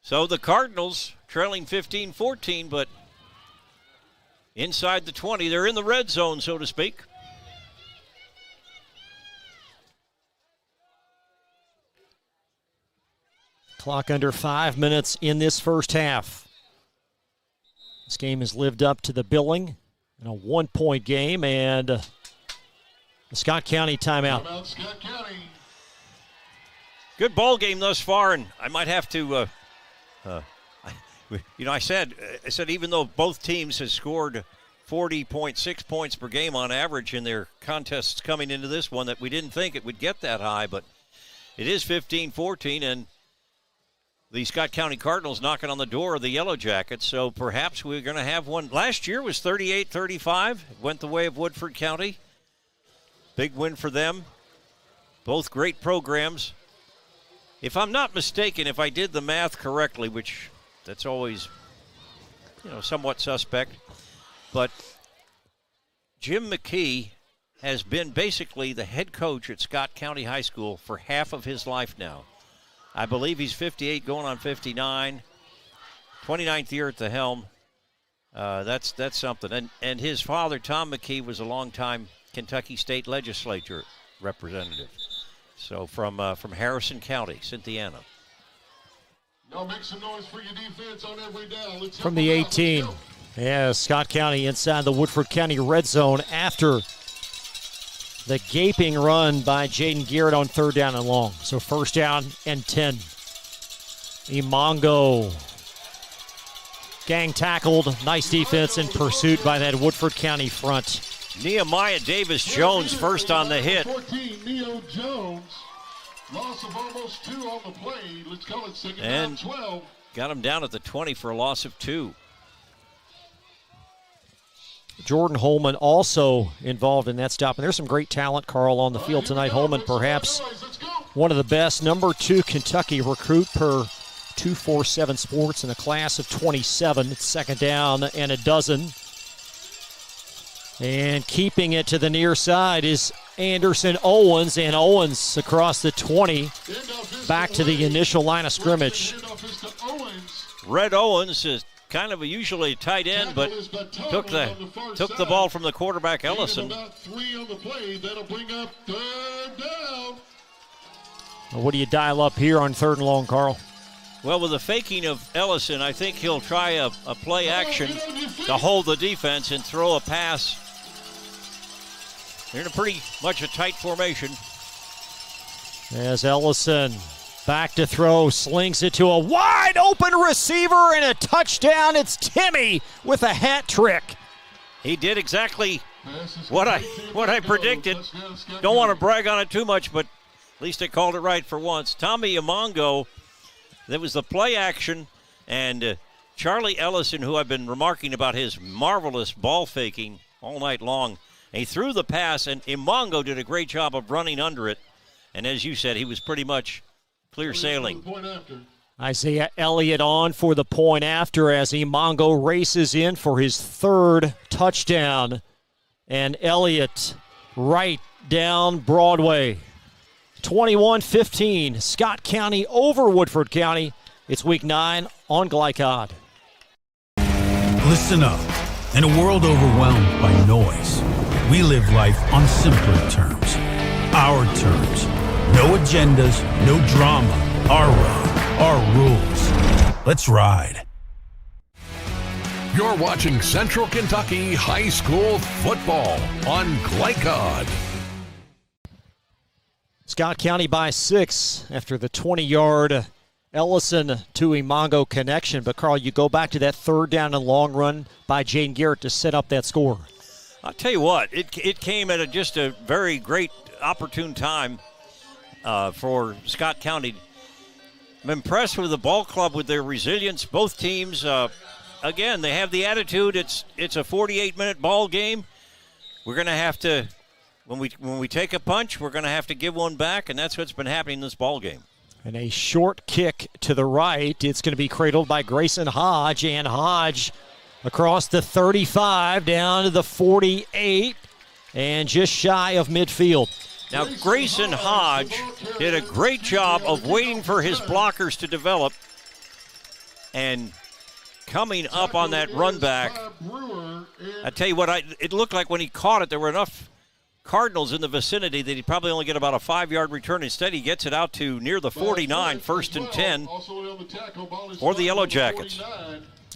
So the Cardinals trailing 15-14, but inside the 20. They're in the red zone, so to speak. Clock under 5 minutes in this first half. This game has lived up to the billing in a 1-point game, and the Scott County timeout. Scott County. Good ball game thus far, and I might have to, I said even though both teams have scored 40.6 points per game on average in their contests coming into this one, that we didn't think it would get that high, but it is 15-14, and the Scott County Cardinals knocking on the door of the Yellow Jackets, so perhaps we're going to have one. Last year was 38-35. Went the way of Woodford County. Big win for them. Both great programs. If I'm not mistaken, if I did the math correctly, which that's always, somewhat suspect, but Jim McKee has been basically the head coach at Scott County High School for half of his life now. I believe he's 58 going on 59. 29th year at the helm. That's something. And his father, Tom McKee, was a longtime Kentucky State Legislature representative. So from Harrison County, Cynthiana. Y'all make some noise for your defense on every down. Let's from the 18. Yeah, Scott County inside the Woodford County red zone after the gaping run by Jaden Garrett on 3rd down and long. So 1st down and 10. Imongo gang tackled. Nice defense in pursuit by that Woodford County front. Nehemiah Davis-Jones first on the hit. 14, Neo Jones. Loss of almost 2 on the play. Let's call it 2nd and down 12. Got him down at the 20 for a loss of 2. Jordan Holman also involved in that stop. And there's some great talent, Carl, on the field tonight. Holman, perhaps one of the best, number 2 Kentucky recruit per 247 Sports in a class of 27. It's 2nd down and a dozen. And keeping it to the near side is Anderson Owens, and Owens across the 20 back to the initial line of scrimmage. Red Owens is kind of usually a tight end, but took the ball from the quarterback Ellison. About 3 on the play. That'll bring up 3rd down. What do you dial up here on 3rd and long, Carl? Well, with the faking of Ellison, I think he'll try a play action to hold the defense and throw a pass. They're in a pretty much a tight formation. As Ellison back to throw, slings it to a wide open receiver and a touchdown. It's Timmy with a hat trick. He did exactly what I predicted. Don't want to brag on it too much, but at least I called it right for once. Tommy Imongo, that was the play action, and Charlie Ellison, who I've been remarking about his marvelous ball faking all night long, he threw the pass, and Imongo did a great job of running under it. And as you said, he was pretty much clear sailing. Isaiah Elliott on for the point after as Imongo races in for his 3rd touchdown. And Elliott right down Broadway. 21-15, Scott County over Woodford County. It's week 9 on Glycod. Listen up. In a world overwhelmed by noise, we live life on simpler terms. Our terms. No agendas, no drama. Our road, our rules. Let's ride. You're watching Central Kentucky High School football on Glycod. Scott County by 6 after the 20-yard Ellison to Imongo connection. But, Carl, you go back to that 3rd down and long run by Jaden Garrett to set up that score. I'll tell you what, it came at just a very great, opportune time for Scott County. I'm impressed with the ball club, with their resilience. Both teams, again, they have the attitude. It's a 48-minute ball game. We're going to have to, when we take a punch, we're going to have to give one back, and that's what's been happening in this ball game. And a short kick to the right. It's going to be cradled by Grayson Hodge, and Hodge across the 35 down to the 48 and just shy of midfield. Now, Grayson Hodge did a great job of waiting for his blockers to develop and coming up on that run back. I tell you what, it looked like when he caught it, there were enough Cardinals in the vicinity that he'd probably only get about a 5-yard return. Instead, he gets it out to near the 49, 1st and 10 for the Yellow Jackets.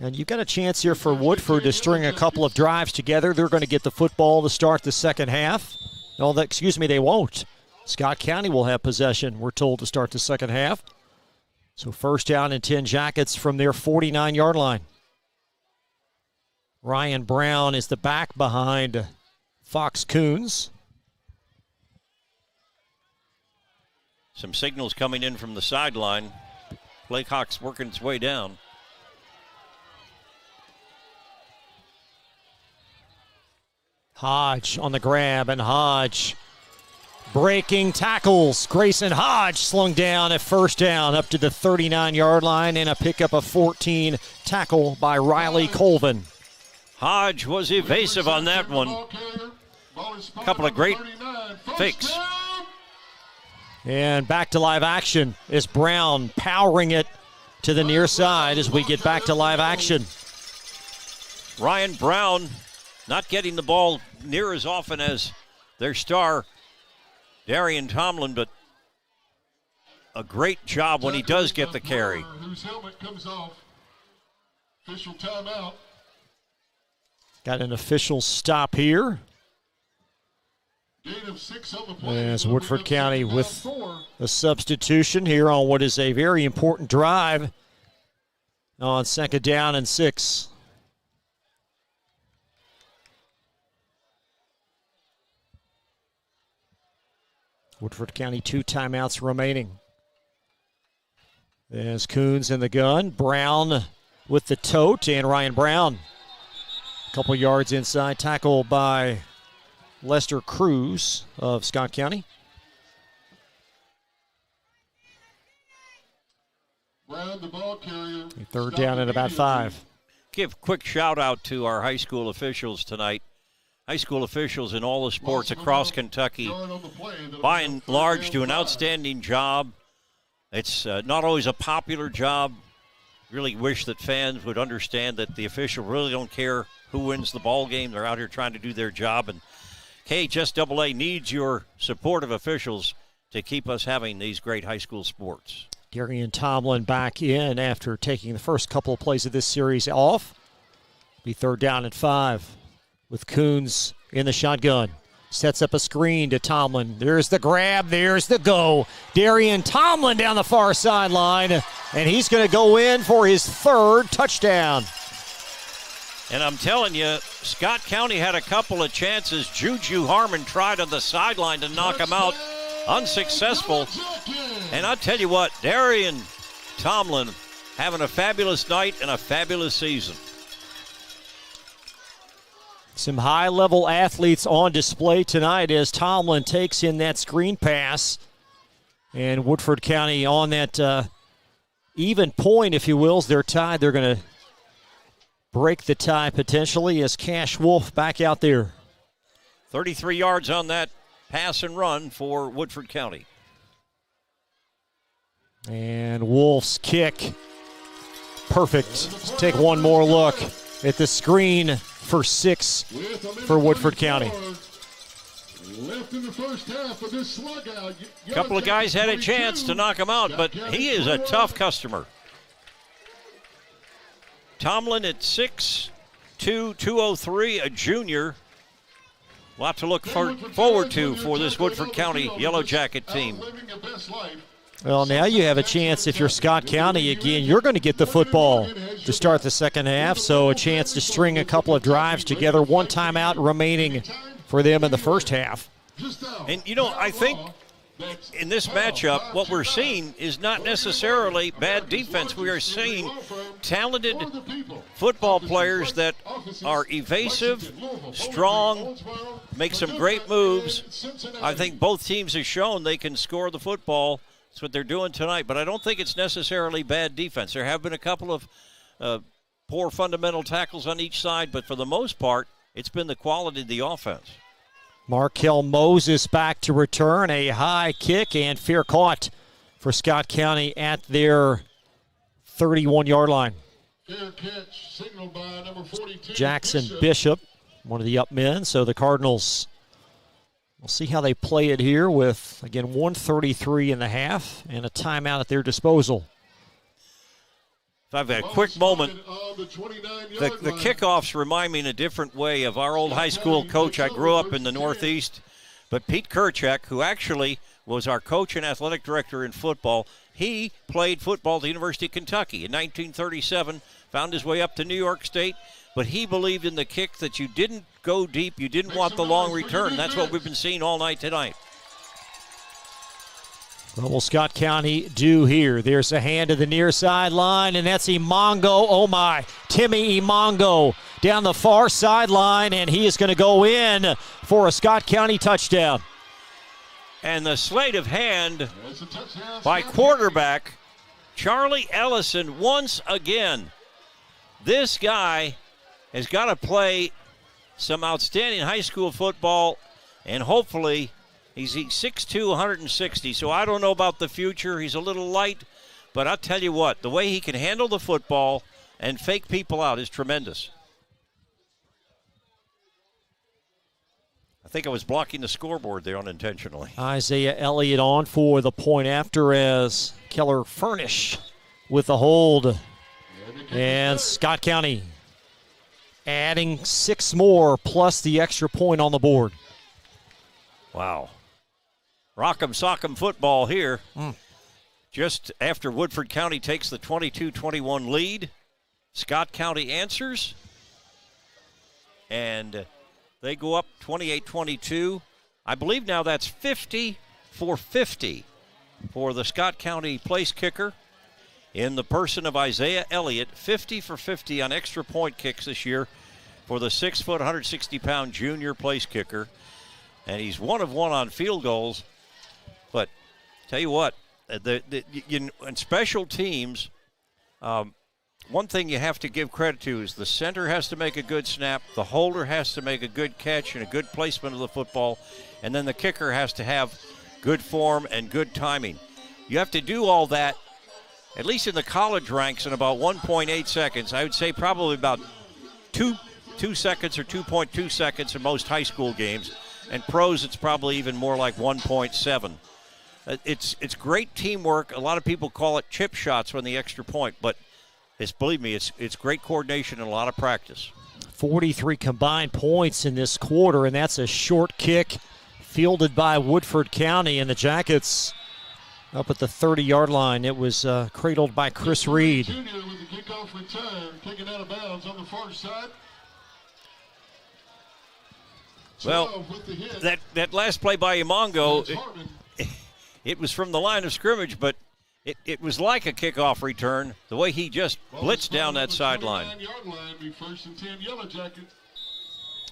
And you've got a chance here for Woodford to string a couple of drives together. They're going to get the football to start the second half. No, they won't. Scott County will have possession, we're told, to start the second half. So 1st down and 10 Jackets from their 49-yard line. Ryan Brown is the back behind Fox Coons. Some signals coming in from the sideline. Blake Hawk's working its way down. Hodge on the grab, and Hodge breaking tackles. Grayson Hodge slung down at first down up to the 39-yard line, and a pickup of 14 tackle by Riley Colvin. Hodge was evasive on that one. A couple of great fakes. And back to live action is Brown powering it to the near side as we get back to live action. Ryan Brown not getting the ball near as often as their star, Darian Tomlin, but a great job when he does get the carry. Whose helmet comes off. Official timeout. Got an official stop here. Gain of 6 on the play. As Woodford County with a substitution here on what is a very important drive on 2nd down and 6. Woodford County 2 timeouts remaining. There's Coons in the gun. Brown with the tote, and Ryan Brown a couple yards inside, tackle by Lester Cruz of Scott County. Brown, the ball carrier. 3rd down at about 5. Give a quick shout out to our high school officials tonight. High school officials in all the sports across Kentucky, by and large, do an outstanding job. It's not always a popular job. Really wish that fans would understand that the officials really don't care who wins the ball game. They're out here trying to do their job, and KHSAA needs your supportive officials to keep us having these great high school sports. Darian Tomlin back in after taking the first couple of plays of this series off. Be 3rd down and 5. With Coons in the shotgun. Sets up a screen to Tomlin. There's the grab. There's the go. Darian Tomlin down the far sideline. And he's going to go in for his 3rd touchdown. And I'm telling you, Scott County had a couple of chances. Juju Harmon tried on the sideline to knock him out. Unsuccessful. And I'll tell you what, Darian Tomlin having a fabulous night and a fabulous season. Some high-level athletes on display tonight as Tomlin takes in that screen pass. And Woodford County on that even point, if you will, as they're tied. They're going to break the tie potentially as Cash Wolf back out there. 33 yards on that pass and run for Woodford County. And Wolf's kick. Perfect. Let's take one more look at the screen for 6 for Woodford County. Left in the first half of this slug out. A couple of guys had a chance to knock him out, but he is a tough customer. Tomlin at 6'2", 203, a junior. A lot to look forward to for this Woodford County Yellow Jacket team. Well, now you have a chance, if you're Scott County, again, you're going to get the football to start the second half, so a chance to string a couple of drives together. 1 timeout remaining for them in the first half. And, you know, I think in this matchup, what we're seeing is not necessarily bad defense. We are seeing talented football players that are evasive, strong, make some great moves. I think both teams have shown they can score the football. That's what they're doing tonight, but I don't think it's necessarily bad defense. There have been a couple of poor fundamental tackles on each side, but for the most part, it's been the quality of the offense. Markel Moses back to return, a high kick and fair caught for Scott County at their 31-yard line. Fair catch signaled by number 42. Jackson Bishop, one of the up men, so the Cardinals, we'll see how they play it here with, again, 1:33 in the half and a timeout at their disposal. If I've got a quick moment, the kickoffs remind me in a different way of our old high school coach. I grew up in the Northeast, but Pete Kurchak, who actually was our coach and athletic director in football, he played football at the University of Kentucky in 1937, found his way up to New York State, but he believed in the kick that you didn't go deep, you didn't want the long return. That's what we've been seeing all night tonight. What will Scott County do here? There's a hand to the near sideline, and that's Imongo. Oh, my. Timmy Imongo down the far sideline, and he is going to go in for a Scott County touchdown. And the sleight of hand by quarterback Charlie Ellison once again. This guy has got to play some outstanding high school football, and hopefully he's 6'2", 160, so I don't know about the future. He's a little light, but I'll tell you what, the way he can handle the football and fake people out is tremendous. I think I was blocking the scoreboard there unintentionally. Isaiah Elliott on for the point after as Keller Furnish with the hold. And Scott County adding 6 more plus the extra point on the board. Wow. Rock'em sock'em football here. Just after Woodford County takes the 22-21 lead, Scott County answers. And they go up 28-22. I believe now that's 50 for 50 for the Scott County place kicker in the person of Isaiah Elliott. 50 for 50 on extra point kicks this year for the 6-foot, 160-pound junior place kicker. And he's 1 of 1 on field goals. But tell you what, in special teams, one thing you have to give credit to is the center has to make a good snap, the holder has to make a good catch and a good placement of the football, and then the kicker has to have good form and good timing. You have to do all that, at least in the college ranks, in about 1.8 seconds. I would say probably about 2 seconds or 2.2 seconds in most high school games. And pros, it's probably even more like 1.7. It's great teamwork. A lot of people call it chip shots when the extra point, but believe me, it's great coordination and a lot of practice. 43 combined points in this quarter, and that's a short kick fielded by Woodford County, and the Jackets up at the 30-yard line. It was cradled by Chris Reed. Junior with the kickoff return, taken out of bounds on the far side. Well, that last play by Imongo, it was from the line of scrimmage, but it was like a kickoff return, the way he just blitzed down that sideline.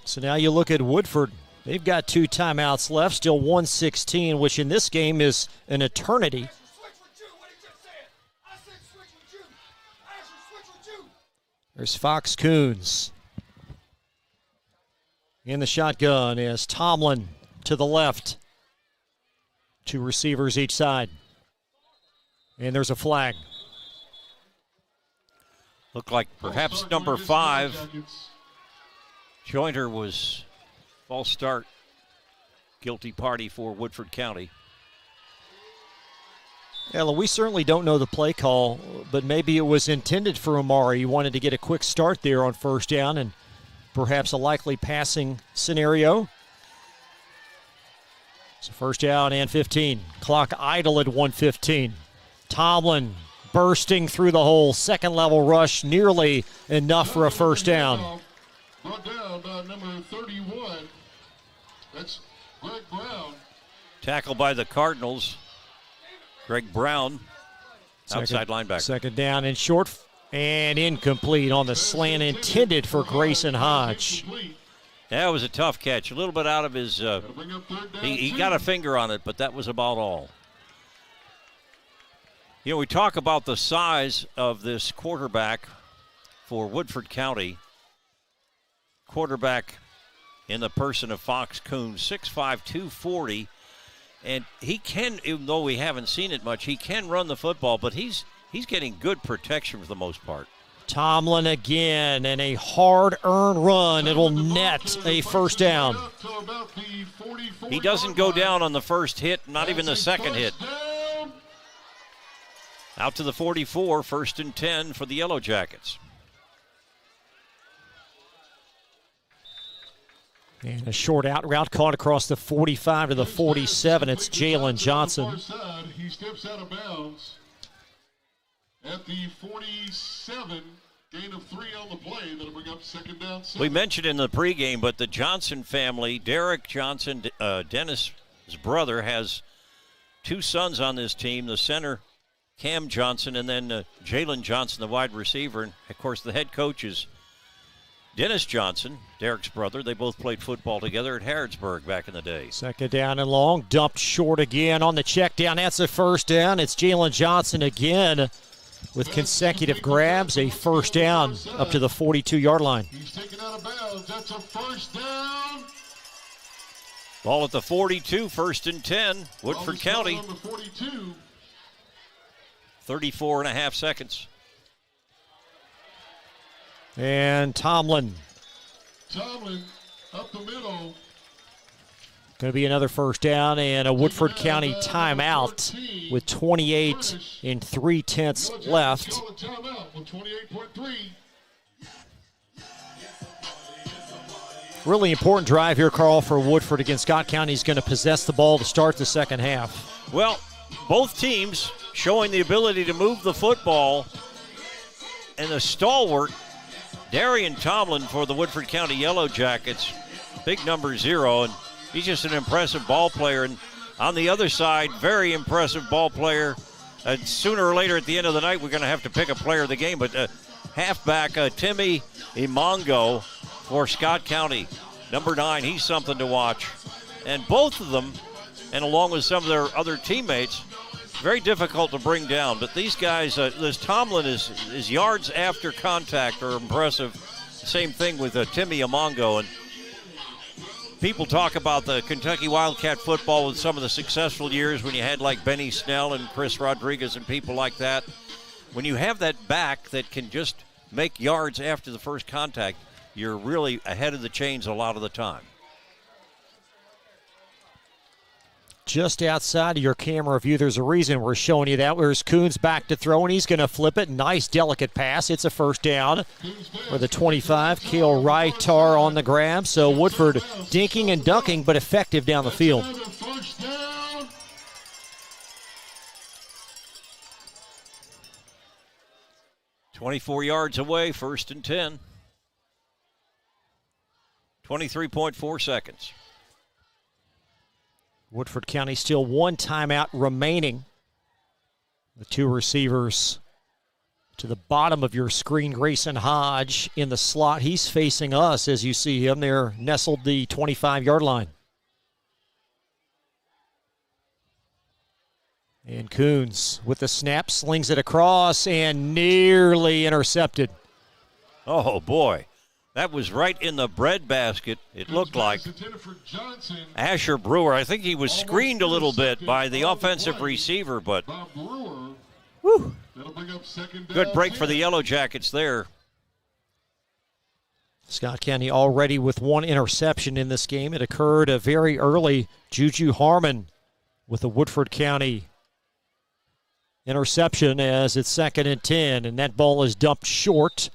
So now you look at Woodford. They've got 2 timeouts left, still 1:16, which in this game is an eternity. There's Fox Coons in the shotgun as Tomlin to the left. 2 receivers each side. And there's a flag. Looked like perhaps number 5. Joyner was false start. Guilty party for Woodford County. Ella, we certainly don't know the play call, but maybe it was intended for Omari. He wanted to get a quick start there on first down and perhaps a likely passing scenario. So first down and 15. Clock idle at 1:15. Tomlin bursting through the hole. Second level rush, nearly enough for a first down. Brought down by number 31. That's Greg Brown. Tackle by the Cardinals. Greg Brown, outside linebacker. Second down and short and incomplete on the slant intended for Grayson Hodge. That was a tough catch. A little bit out of his, he got a finger on it, but that was about all. You know, we talk about the size of this quarterback for Woodford County. Quarterback in the person of Fox Coons, 6'5", 240. And he can, even though we haven't seen it much, he can run the football, but he's getting good protection for the most part. Tomlin again, and a hard-earned run. It'll net a first down. He doesn't go down on the first hit, not even the second hit. Out to the 44, 1st and 10 for the Yellow Jackets. And a short out route caught across the 45 to the 47. It's Jalen Johnson. He steps out of bounds at the 47. Gain of 3 on the play. That'll bring up second down. 7. We mentioned in the pregame, but the Johnson family, Derek Johnson, Dennis' brother, has two sons on this team, the center, Cam Johnson, and then Jalen Johnson, the wide receiver. And, of course, the head coach is Dennis Johnson, Derek's brother. They both played football together at Harrodsburg back in the day. Second down and long, dumped short again on the check down. That's a first down. It's Jalen Johnson again with consecutive grabs, a first down up to the 42-yard line. He's taken out of bounds. That's a first down. Ball at the 42, first and 10, Woodford County. Number 42. 34 and a half seconds. And Tomlin. Tomlin up the middle. Going to be another first down and a Woodford County timeout with 28 and 3/10 left. Really important drive here, Carl, for Woodford against Scott County. He's going to possess the ball to start the second half. Well, both teams showing the ability to move the football, and the stalwart Darian Tomlin for the Woodford County Yellow Jackets, big number 0, and he's just an impressive ball player. And on the other side, very impressive ball player. Sooner or later at the end of the night, we're going to have to pick a player of the game, but halfback Timmy Imongo for Scott County, number 9, he's something to watch. And both of them, and along with some of their other teammates, very difficult to bring down. But these guys, this Tomlin, his yards after contact are impressive. Same thing with Timmy Amongo. And people talk about the Kentucky Wildcat football with some of the successful years when you had like Benny Snell and Chris Rodriguez and people like that. When you have that back that can just make yards after the first contact, you're really ahead of the chains a lot of the time. Just outside of your camera view, there's a reason we're showing you that. Where's Coons back to throw, and he's going to flip it. Nice, delicate pass. It's a first down for the 25. Cale Rytar on the grab. So Woodford dinking and dunking, but effective down the field. 24 yards away, first and 10. 23.4 seconds. Woodford County still one timeout remaining. The two receivers to the bottom of your screen, Grayson Hodge in the slot. He's facing us as you see him. They're nestled the 25-yard line. And Coons with the snap, slings it across and nearly intercepted. Oh, boy. That was right in the breadbasket, it looked like. Asher Brewer, I think he was screened a little bit by the offensive receiver, but whew, good break for the Yellow Jackets there. Scott County already with one interception in this game. It occurred very early. Juju Harmon with the Woodford County interception as it's 2nd and 10, and that ball is dumped short.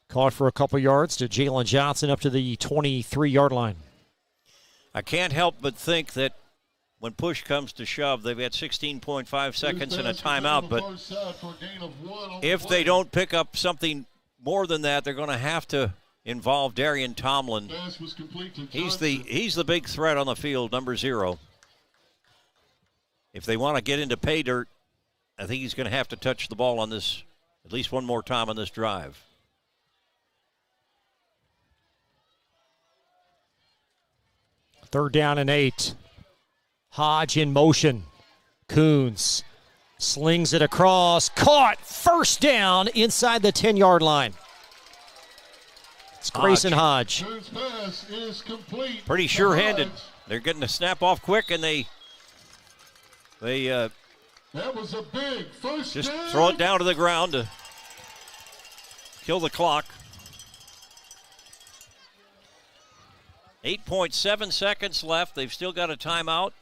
Caught for a couple yards to Jalen Johnson up to the 23-yard line. I can't help but think that when push comes to shove, they've got 16.5 seconds and a timeout, but if they don't pick up something more than that, they're going to have to involve Darian Tomlin. He's the big threat on the field, number 0. If they want to get into pay dirt, I think he's going to have to touch the ball on this at least one more time on this drive. Third down and 8. Hodge in motion. Coons slings it across. Caught. First down inside the 10-yard line. It's Grayson Hodge. Pretty sure-handed. They're getting the snap off quick, and they that was a big first just down. Throw it down to the ground to kill the clock. 8.7 seconds left. They've still got a timeout.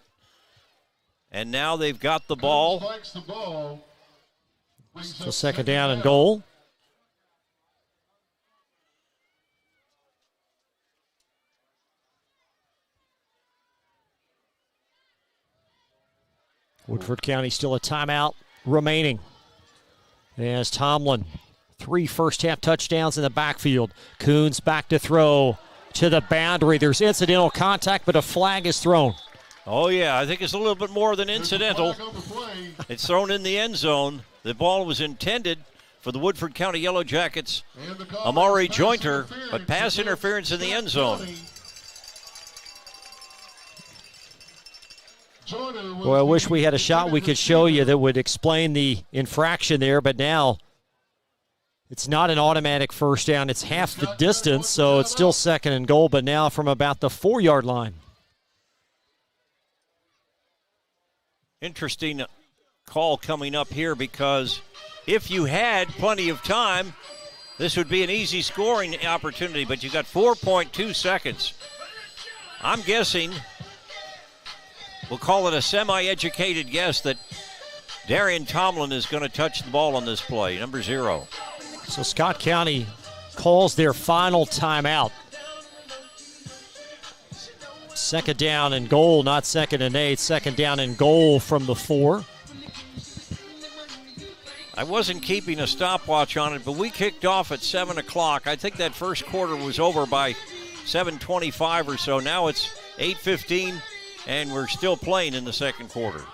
And now they've got the ball. So 2nd down and goal. Woodford County still a timeout remaining. As Tomlin, 3 first-half touchdowns in the backfield. Coons back to throw to the boundary. There's incidental contact, but a flag is thrown. Oh, yeah, I think it's a little bit more than incidental. It's thrown in the end zone. The ball was intended for the Woodford County Yellow Jackets, Amari Jointer, but pass interference in the end zone. Well, I wish we had a shot we could show you that would explain the infraction there, but now it's not an automatic first down. It's half the distance, so it's still second and goal, but now from about the 4-yard line. Interesting call coming up here, because if you had plenty of time, this would be an easy scoring opportunity, but you've got 4.2 seconds. I'm guessing, we'll call it a semi-educated guess, that Darian Tomlin is going to touch the ball on this play, number 0. So Scott County calls their final timeout. Second down and goal, not 2nd and 8. Second down and goal from the 4. I wasn't keeping a stopwatch on it, but we kicked off at 7 o'clock. I think that first quarter was over by 7:25 or so. Now it's 8:15, and we're still playing in the second quarter. A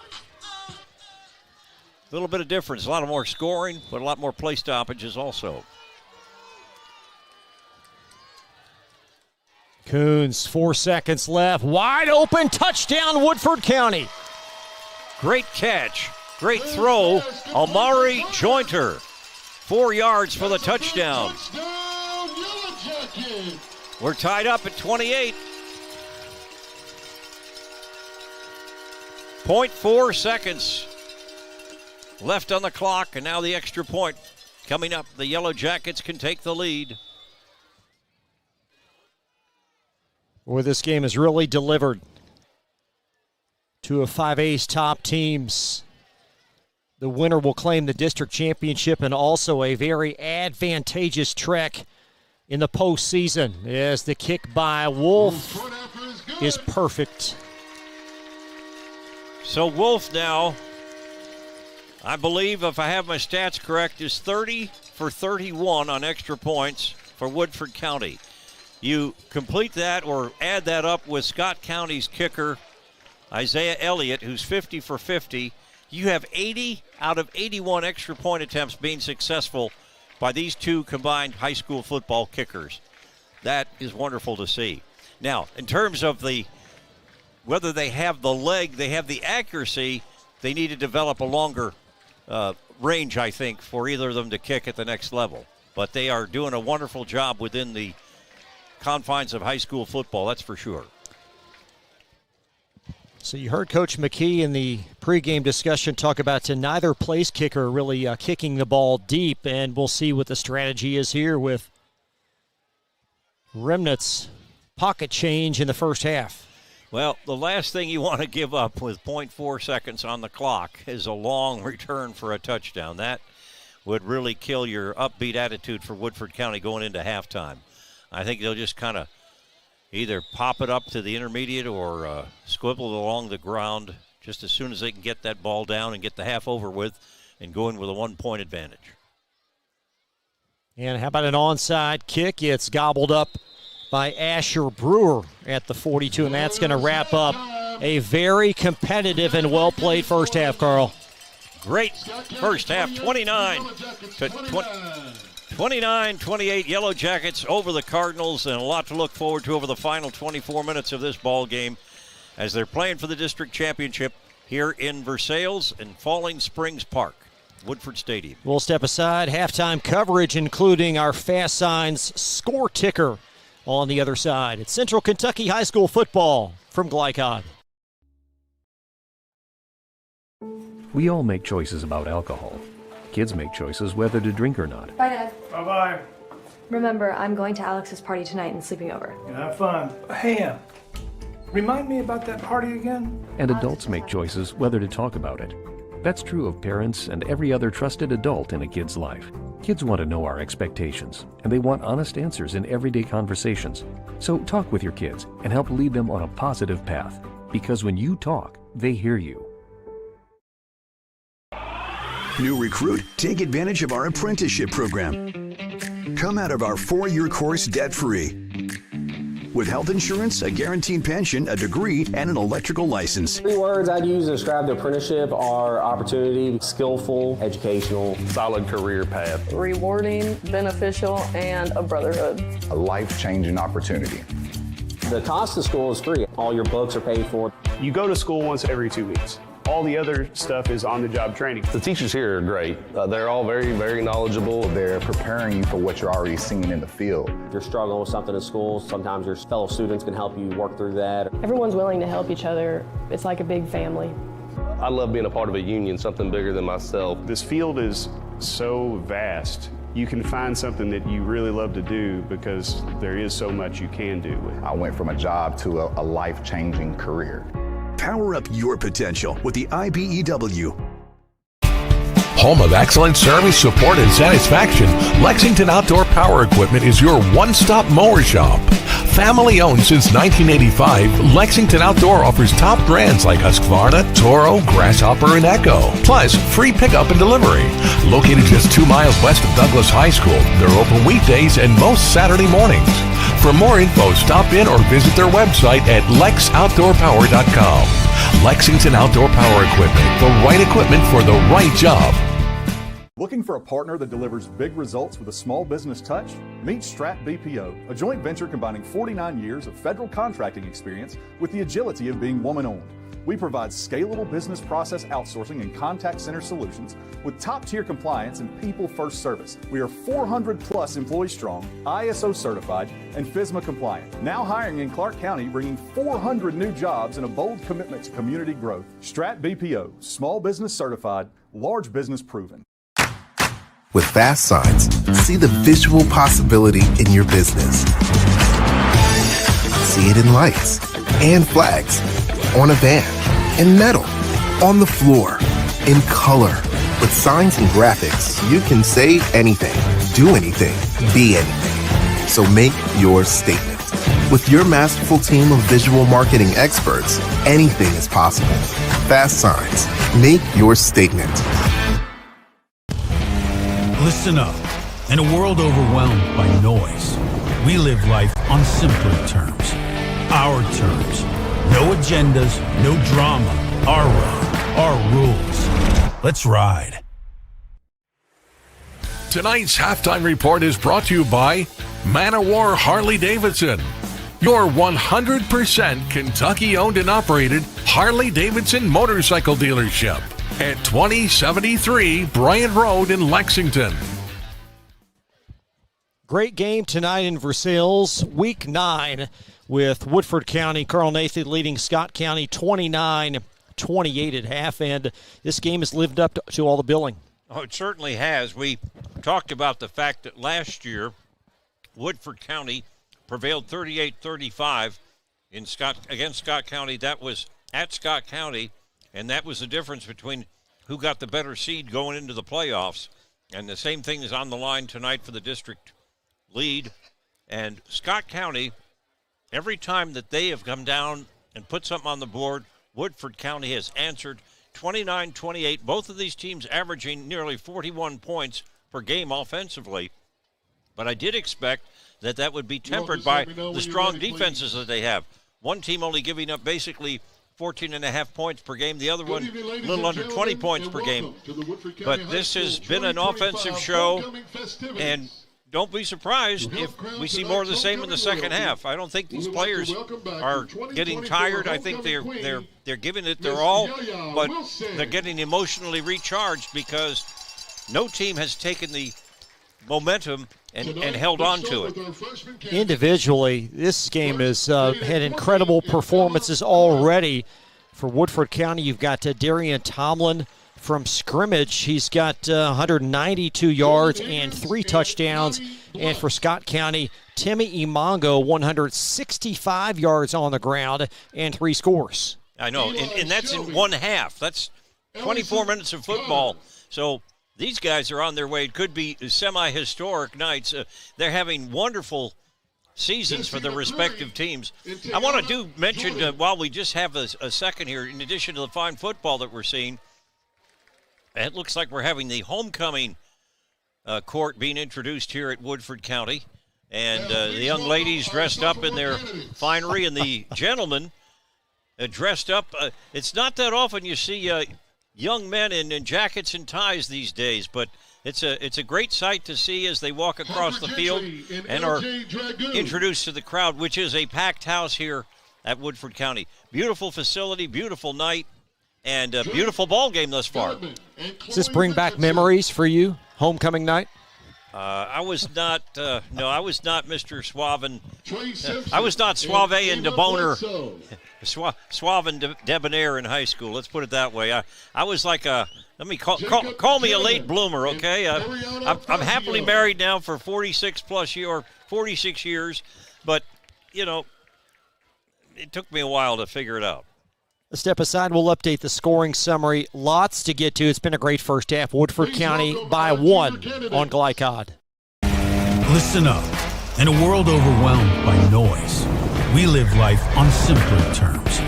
little bit of difference. A lot of more scoring, but a lot more play stoppages also. Coons, 4 seconds left. Wide open, touchdown, Woodford County. Great catch. Great throw, Amari Jointer. 4 yards for the touchdown. We're tied up at 28. 0.4 seconds left on the clock, and now the extra point coming up. The Yellow Jackets can take the lead. Well, this game is really delivered. 2 of 5A's top teams. The winner will claim the district championship and also a very advantageous trek in the postseason, as the kick by Wolf is perfect. So Wolf now, I believe, if I have my stats correct, is 30 for 31 on extra points for Woodford County. You complete that or add that up with Scott County's kicker, Isaiah Elliott, who's 50 for 50. You have 80 out of 81 extra point attempts being successful by these two combined high school football kickers. That is wonderful to see. Now, in terms of whether they have the leg, they have the accuracy, they need to develop a longer range, I think, for either of them to kick at the next level. But they are doing a wonderful job within the confines of high school football, that's for sure. So you heard Coach McKee in the pregame discussion talk about neither place kicker really kicking the ball deep, and we'll see what the strategy is here with remnants pocket change in the first half. Well, the last thing you want to give up with 0.4 seconds on the clock is a long return for a touchdown. That would really kill your upbeat attitude for Woodford County going into halftime. I think they'll just kind of either pop it up to the intermediate or squibble it along the ground just as soon as they can get that ball down and get the half over with and go in with a 1-point advantage. And how about an onside kick? It's gobbled up by Asher Brewer at the 42, and that's going to wrap up a very competitive and well-played first half, Carl. Great first half, 29-28 Yellow Jackets over the Cardinals, and a lot to look forward to over the final 24 minutes of this ball game as they're playing for the district championship here in Versailles and Falling Springs Park, Woodford Stadium. We'll step aside. Halftime coverage, including our Fast Signs score ticker on the other side. It's Central Kentucky High School football from Glycod. We all make choices about alcohol. Kids make choices whether to drink or not. Bye, Dad. Bye-bye. Remember, I'm going to Alex's party tonight and sleeping over. You have fun. Hey, remind me about that party again? And adults make choices whether to talk about it. That's true of parents and every other trusted adult in a kid's life. Kids want to know our expectations, and they want honest answers in everyday conversations. So talk with your kids and help lead them on a positive path. Because when you talk, they hear you. New recruit? Take advantage of our apprenticeship program. Come out of our 4-year course debt-free. With health insurance, a guaranteed pension, a degree, and an electrical license. 3 words I'd use to describe the apprenticeship are opportunity, skillful, educational, solid career path, rewarding, beneficial, and a brotherhood. A life-changing opportunity. The cost of school is free. All your books are paid for. You go to school once every 2 weeks. All the other stuff is on-the-job training. The teachers here are great. They're all very, very knowledgeable. They're preparing you for what you're already seeing in the field. If you're struggling with something in school, sometimes your fellow students can help you work through that. Everyone's willing to help each other. It's like a big family. I love being a part of a union, something bigger than myself. This field is so vast. You can find something that you really love to do because there is so much you can do with it. I went from a job to a life-changing career. Power up your potential with the IBEW. Home of excellent service, support, and satisfaction, Lexington Outdoor Power Equipment is your one-stop mower shop. Family owned since 1985, Lexington Outdoor offers top brands like Husqvarna, Toro, Grasshopper, and Echo. Plus, free pickup and delivery. Located just 2 miles west of Douglas High School, they're open weekdays and most Saturday mornings. For more info, stop in or visit their website at lexoutdoorpower.com. Lexington Outdoor Power Equipment, the right equipment for the right job. Looking for a partner that delivers big results with a small business touch? Meet Strat BPO, a joint venture combining 49 years of federal contracting experience with the agility of being woman-owned. We provide scalable business process outsourcing and contact center solutions with top-tier compliance and people-first service. We are 400-plus employees strong, ISO certified, and FSMA compliant. Now hiring in Clark County, bringing 400 new jobs and a bold commitment to community growth. Strat BPO, small business certified, large business proven. With Fast Signs, see the visual possibility in your business. See it in lights and flags, on a van, in metal, on the floor, in color. With signs and graphics, you can say anything, do anything, be anything. So make your statement. With your masterful team of visual marketing experts, anything is possible. Fast Signs, make your statement. Listen up. In a world overwhelmed by noise, we live life on simpler terms. Our terms. No agendas, no drama. Our road, our rules. Let's ride. Tonight's halftime report is brought to you by Man O' War Harley-Davidson, your 100% Kentucky-owned and operated Harley-Davidson motorcycle dealership at 2073 Bryant Road in Lexington. Great game tonight in Versailles, Week 9, with Woodford County, Carl Nathan leading Scott County 29-28 at half, and this game has lived up to all the billing. Oh, it certainly has. We talked about the fact that last year Woodford County prevailed 38-35 against Scott County. That was at Scott County, and that was the difference between who got the better seed going into the playoffs. And the same thing is on the line tonight for the district lead. And Scott County, every time that they have come down and put something on the board, Woodford County has answered 29-28. Both of these teams averaging nearly 41 points per game offensively. But I did expect that would be tempered by the strong defenses that they have. One team only giving up basically 14.5 points per game. The other one a little under 20 points per game. But this has been an offensive show, and don't be surprised if we see more of the same in the second half. I don't think these players are getting tired. I think they're giving it their all, but they're getting emotionally recharged because no team has taken the momentum and held on to it. Individually, this game has had incredible performances already. For Woodford County, you've got Darian Tomlin from scrimmage. He's got 192 yards and 3 touchdowns. And for Scott County, Timmy Imongo, 165 yards on the ground and 3 scores. I know, and that's in one half. That's 24 minutes of football. So these guys are on their way. It could be semi-historic nights. They're having wonderful seasons for their respective teams. I want to mention, while we just have a second here, in addition to the fine football that we're seeing, it looks like we're having the homecoming court being introduced here at Woodford County. And the young ladies dressed up in their finery, and the gentlemen dressed up. It's not that often you see young men in jackets and ties these days, but it's a great sight to see as they walk across the field and are introduced to the crowd, which is a packed house here at Woodford County. Beautiful facility, beautiful night, and a beautiful ball game thus far. Does this bring back memories for you, homecoming night? I was not Mr. Suave. I was not suave and debonair, suave and debonair in high school. Let's put it that way. I was like call me a late bloomer, okay? I'm happily married now for 46 years, but it took me a while to figure it out. Let's step aside. We'll update the scoring summary. Lots to get to. It's been a great first half. Woodford County by 1 on Glycod. Listen up. In a world overwhelmed by noise, we live life on simpler terms.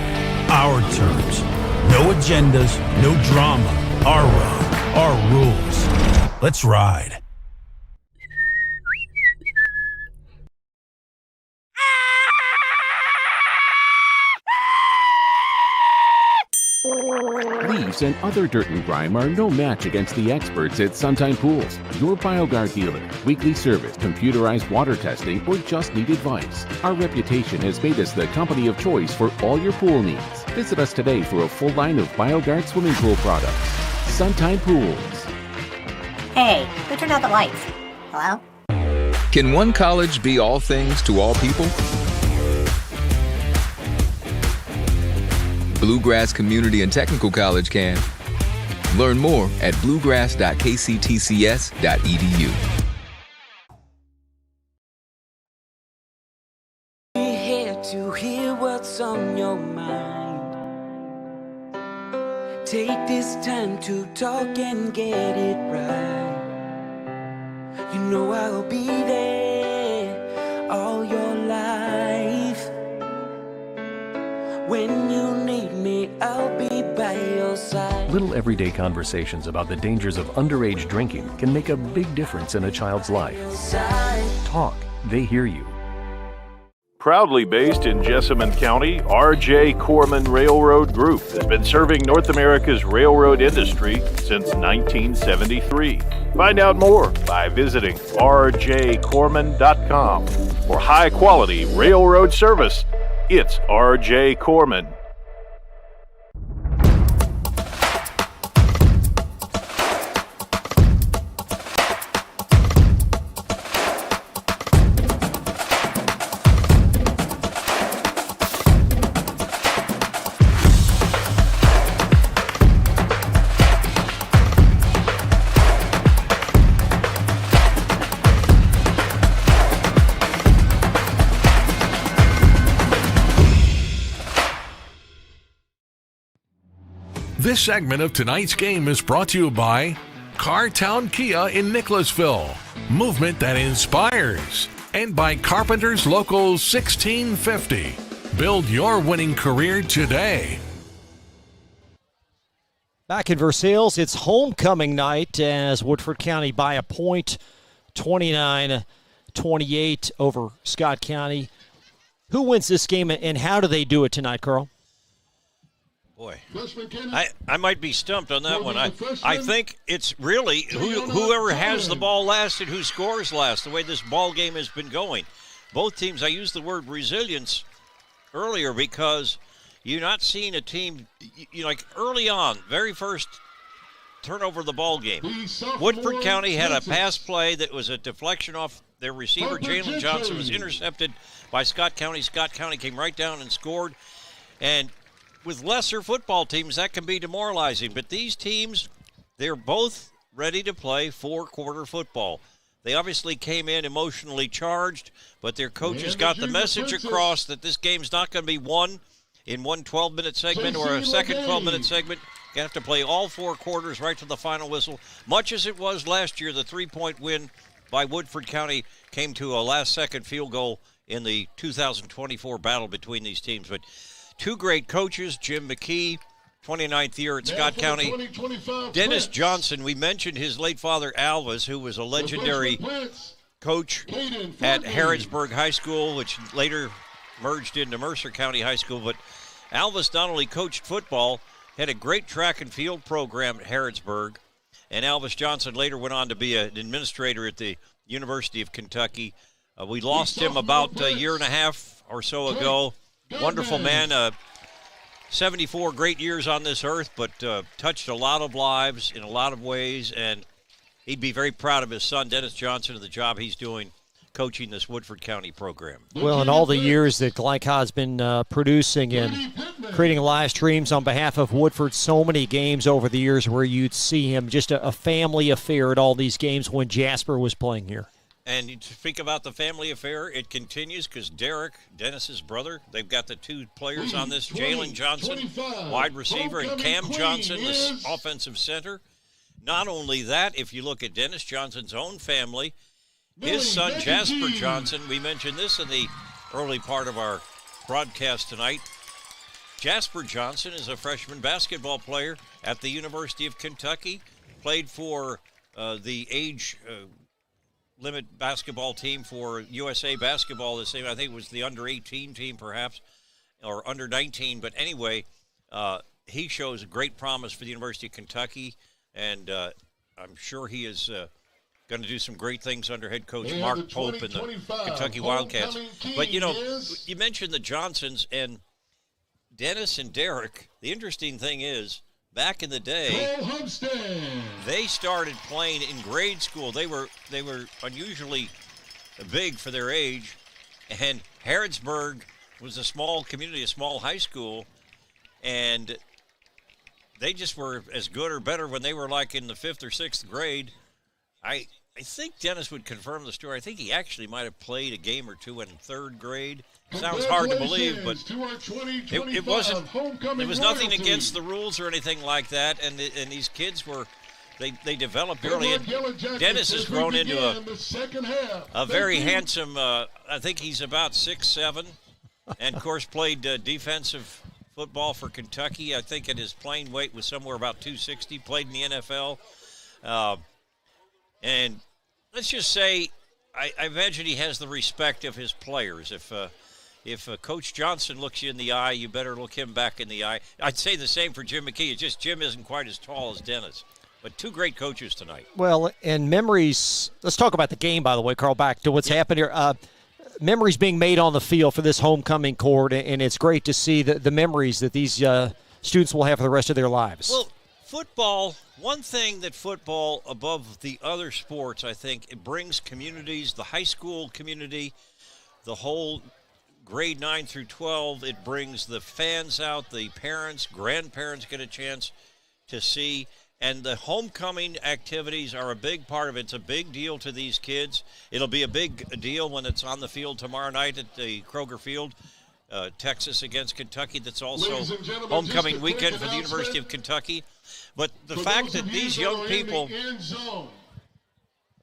Our terms. No agendas, no drama. Our road, our rules. Let's ride. Leaves and other dirt and grime are no match against the experts at Suntime Pools, your BioGuard dealer. Weekly service, computerized water testing, or just need advice. Our reputation has made us the company of choice for all your pool needs. Visit us today for a full line of BioGuard swimming pool products. Suntime Pools. Hey, who turned out the lights? Hello? Can one college be all things to all people? Bluegrass Community and Technical College can. Learn more at bluegrass.kctcs.edu. We're here to hear what's on your mind. Take this time to talk and get it right. You know I'll be there all your life. When you need me, I'll be by your side. Little everyday conversations about the dangers of underage drinking can make a big difference in a child's life. Talk, they hear you. Proudly based in Jessamine County, R.J. Corman Railroad Group has been serving North America's railroad industry since 1973. Find out more by visiting rjcorman.com. For high-quality railroad service, it's R.J. Corman. This segment of tonight's game is brought to you by Cartown Kia in Nicholasville, movement that inspires, and by Carpenter's Local 1650. Build your winning career today. Back in Versailles, it's homecoming night as Woodford County by a point, 29-28 over Scott County. Who wins this game and how do they do it tonight, Carl? Boy, I might be stumped on that one. I think it's really whoever has the ball last and who scores last, the way this ball game has been going. Both teams, I used the word resilience earlier because you're not seeing a team, like early on, very first turnover of the ball game. Woodford County had a pass play that was a deflection off their receiver. Jalen Johnson was intercepted by Scott County. Scott County came right down and scored. And with lesser football teams, that can be demoralizing. But these teams, they're both ready to play four-quarter football. They obviously came in emotionally charged, but their coaches got the message across that this game's not going to be won in one 12-minute segment or a second 12-minute segment. You have to play all four quarters right to the final whistle. Much as it was last year, the three-point win by Woodford County came to a last-second field goal in the 2024 battle between these teams. But two great coaches, Jim McKee, 29th year at Scott County. Dennis Johnson, we mentioned his late father, Alvis, who was a legendary coach at Harrodsburg High School, which later merged into Mercer County High School. But Alvis not only coached football, had a great track and field program at Harrodsburg. And Alvis Johnson later went on to be an administrator at the University of Kentucky. We lost him about a year and a half or so ago. Wonderful man. 74 great years on this earth, but touched a lot of lives in a lot of ways. And he'd be very proud of his son, Dennis Johnson, and the job he's doing coaching this Woodford County program. Well, in all the years that Glycod's been producing and creating live streams on behalf of Woodford, so many games over the years where you'd see him, just a family affair at all these games when Jasper was playing here. And you speak about the family affair, it continues because Derek, Dennis's brother, they've got the two players on this, Jalen Johnson, wide receiver, and Cam Johnson, the offensive center. Not only that, if you look at Dennis Johnson's own family, his son Jasper Johnson, we mentioned this in the early part of our broadcast tonight. Jasper Johnson is a freshman basketball player at the University of Kentucky, played for the age limit basketball team for USA Basketball the same. I think it was the under-18 team perhaps, or under-19. But anyway, he shows great promise for the University of Kentucky, and I'm sure he is going to do some great things under head coach Mark Pope and the Kentucky Wildcats. But, you mentioned the Johnsons, and Dennis and Derek. The interesting thing is, back in the day, they started playing in grade school. They were unusually big for their age, and Harrodsburg was a small community, a small high school, and they just were as good or better when they were like in the 5th or 6th grade. I think Dennis would confirm the story. I think he actually might have played a game or two in 3rd grade. Sounds hard to believe, but it wasn't. There was nothing against the rules or anything like that, and these kids were. They developed early, and Dennis has grown into a very handsome. I think he's about 6'7", and of course played defensive football for Kentucky. I think at his playing weight was somewhere about 260. Played in the NFL. And let's just say, I imagine he has the respect of his players. If Coach Johnson looks you in the eye, you better look him back in the eye. I'd say the same for Jim McKee. It's just Jim isn't quite as tall as Dennis. But two great coaches tonight. Well, and memories, let's talk about the game, by the way, Carl, back to what's happened here. Memories being made on the field for this homecoming court, and it's great to see the memories that these students will have for the rest of their lives. Well, football, one thing that football, above the other sports, I think, it brings communities, the high school community, the whole grade 9 through 12, it brings the fans out, the parents, grandparents get a chance to see, and the homecoming activities are a big part of it. It's a big deal to these kids. It'll be a big deal when it's on the field tomorrow night at the Kroger Field. Texas against Kentucky. That's also homecoming weekend for the University of Kentucky. But the fact that these young people, I'm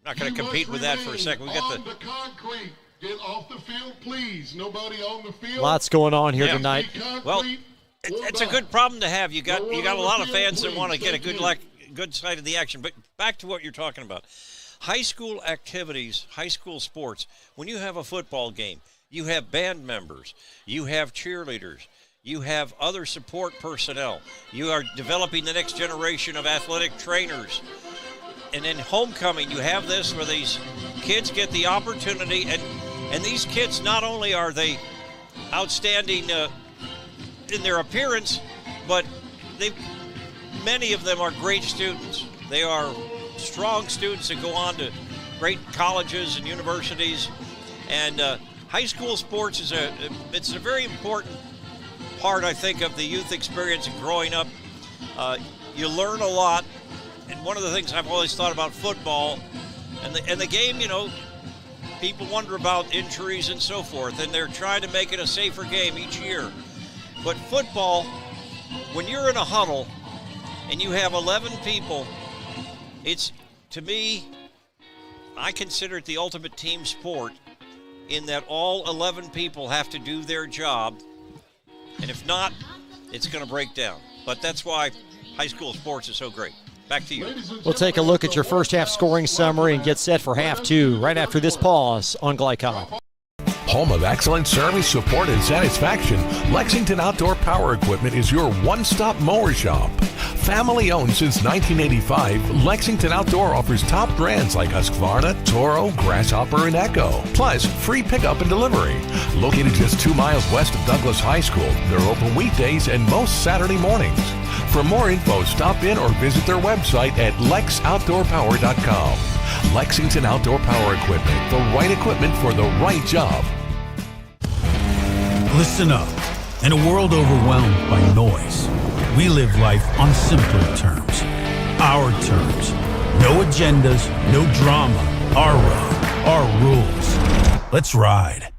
not going to compete with that for a second. We got the concrete. Get off the field, please. Nobody on the field. Lots going on here tonight. Well, it's a good problem to have. You got a lot of fans that want to get a good sight of the action. But back to what you're talking about, high school activities, high school sports. When you have a football game, you have band members, you have cheerleaders, you have other support personnel. You are developing the next generation of athletic trainers. And then homecoming, you have this where these kids get the opportunity, and these kids, not only are they outstanding in their appearance, but many of them are great students. They are strong students that go on to great colleges and universities, and high school sports it's a very important part, I think, of the youth experience and growing up. You learn a lot, and one of the things I've always thought about football and the game, people wonder about injuries and so forth, and they're trying to make it a safer game each year. But football, when you're in a huddle and you have 11 people, it's, to me, I consider it the ultimate team sport, in that all 11 people have to do their job, and if not, it's going to break down. But that's why high school sports is so great. Back to you. We'll take a look at your first half scoring summary and get set for half two right after this pause on Glycon. Home of excellent service, support, and satisfaction, Lexington Outdoor Power Equipment is your one-stop mower shop. Family owned since 1985, Lexington Outdoor offers top brands like Husqvarna, Toro, Grasshopper, and Echo. Plus, free pickup and delivery. Located just 2 miles west of Douglas High School, they're open weekdays and most Saturday mornings. For more info, stop in or visit their website at lexoutdoorpower.com. Lexington Outdoor Power Equipment, the right equipment for the right job. Listen up. In a world overwhelmed by noise, we live life on simpler terms. Our terms. No agendas, no drama. Our road, our rules. Let's ride.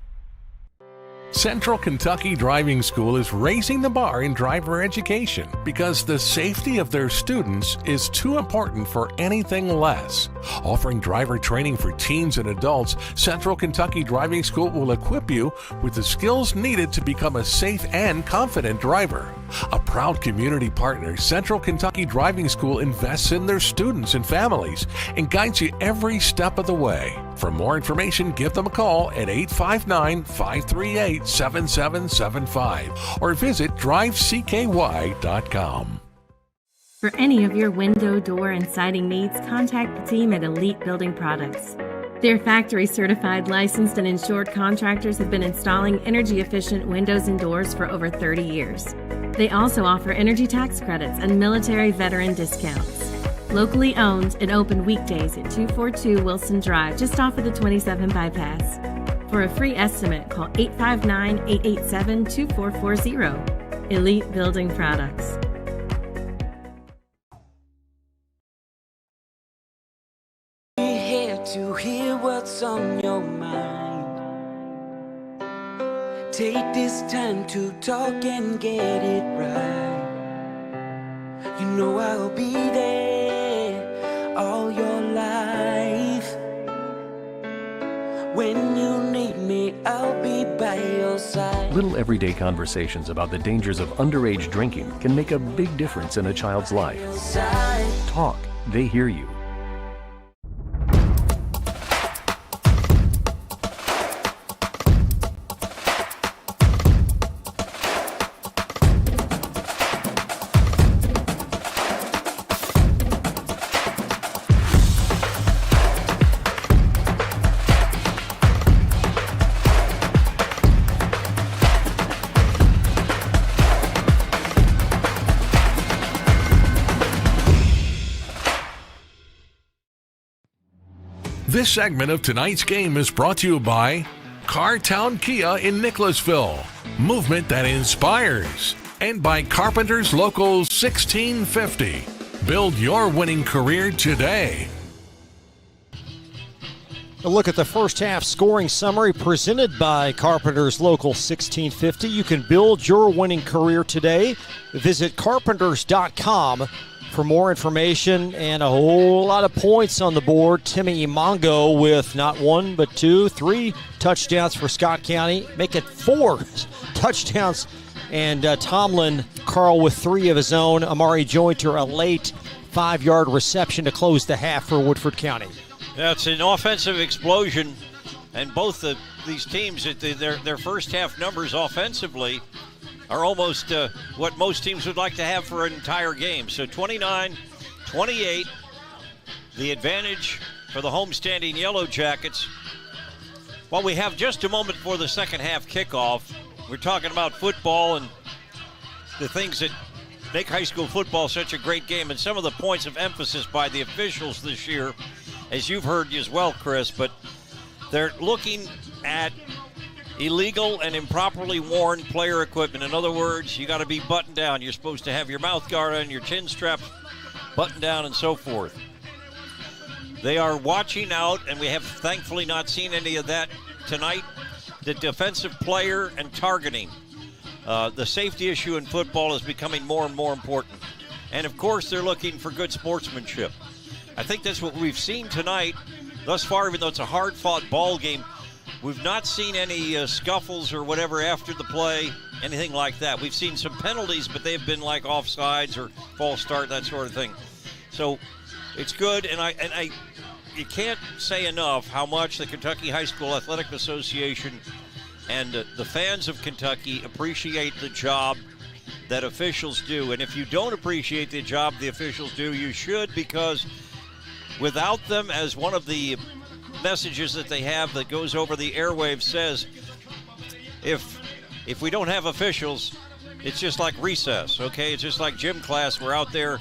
Central Kentucky Driving School is raising the bar in driver education because the safety of their students is too important for anything less. Offering driver training for teens and adults, Central Kentucky Driving School will equip you with the skills needed to become a safe and confident driver. A proud community partner, Central Kentucky Driving School invests in their students and families and guides you every step of the way. For more information, give them a call at 859-538-7775 or visit drivecky.com. For any of your window, door, and siding needs, contact the team at Elite Building Products. Their factory-certified, licensed, and insured contractors have been installing energy-efficient windows and doors for over 30 years. They also offer energy tax credits and military veteran discounts. Locally owned and open weekdays at 242 Wilson Drive, just off of the 27 bypass. For a free estimate, call 859-887-2440. Elite Building Products. We're here to hear what's on your mind. Take this time to talk and get it right. You know I'll be there all your life. When you need me, I'll be by your side. Little everyday conversations about the dangers of underage drinking can make a big difference in a child's life. Talk. They hear you. This segment of tonight's game is brought to you by Cartown Kia in Nicholasville, movement that inspires, and by Carpenter's Local 1650. Build your winning career today. A look at the first half scoring summary presented by Carpenter's Local 1650. You can build your winning career today. Visit carpenters.com for more information and a whole lot of points on the board. Timmy Imongo with not one, but 2, 3 touchdowns for Scott County. Make it 4 touchdowns. And Tomlin Carl with 3 of his own. Amari Jointer, a late 5-yard reception to close the half for Woodford County. Yeah, it's an offensive explosion. And both of these teams, their first half numbers offensively are almost what most teams would like to have for an entire game. So 29-28, the advantage for the homestanding Yellow Jackets. While we have just a moment before the second half kickoff, we're talking about football and the things that make high school football such a great game and some of the points of emphasis by the officials this year, as you've heard as well, Chris, but they're looking at illegal and improperly worn player equipment. In other words, you got to be buttoned down. You're supposed to have your mouth guard on, your chin straps buttoned down, and so forth. They are watching out, and we have thankfully not seen any of that tonight. The defensive player and targeting. The safety issue in football is becoming more and more important. And, of course, they're looking for good sportsmanship. I think that's what we've seen tonight thus far, even though it's a hard-fought ball game. We've not seen any scuffles or whatever after the play, anything like that. We've seen some penalties, but they've been like offsides or false start, that sort of thing. So it's good, and I you can't say enough how much the Kentucky High School Athletic Association and the fans of Kentucky appreciate the job that officials do. And if you don't appreciate the job the officials do, you should, because without them, as one of the messages that they have that goes over the airwaves says, if we don't have officials, it's just like recess, okay? It's just like gym class. We're out there,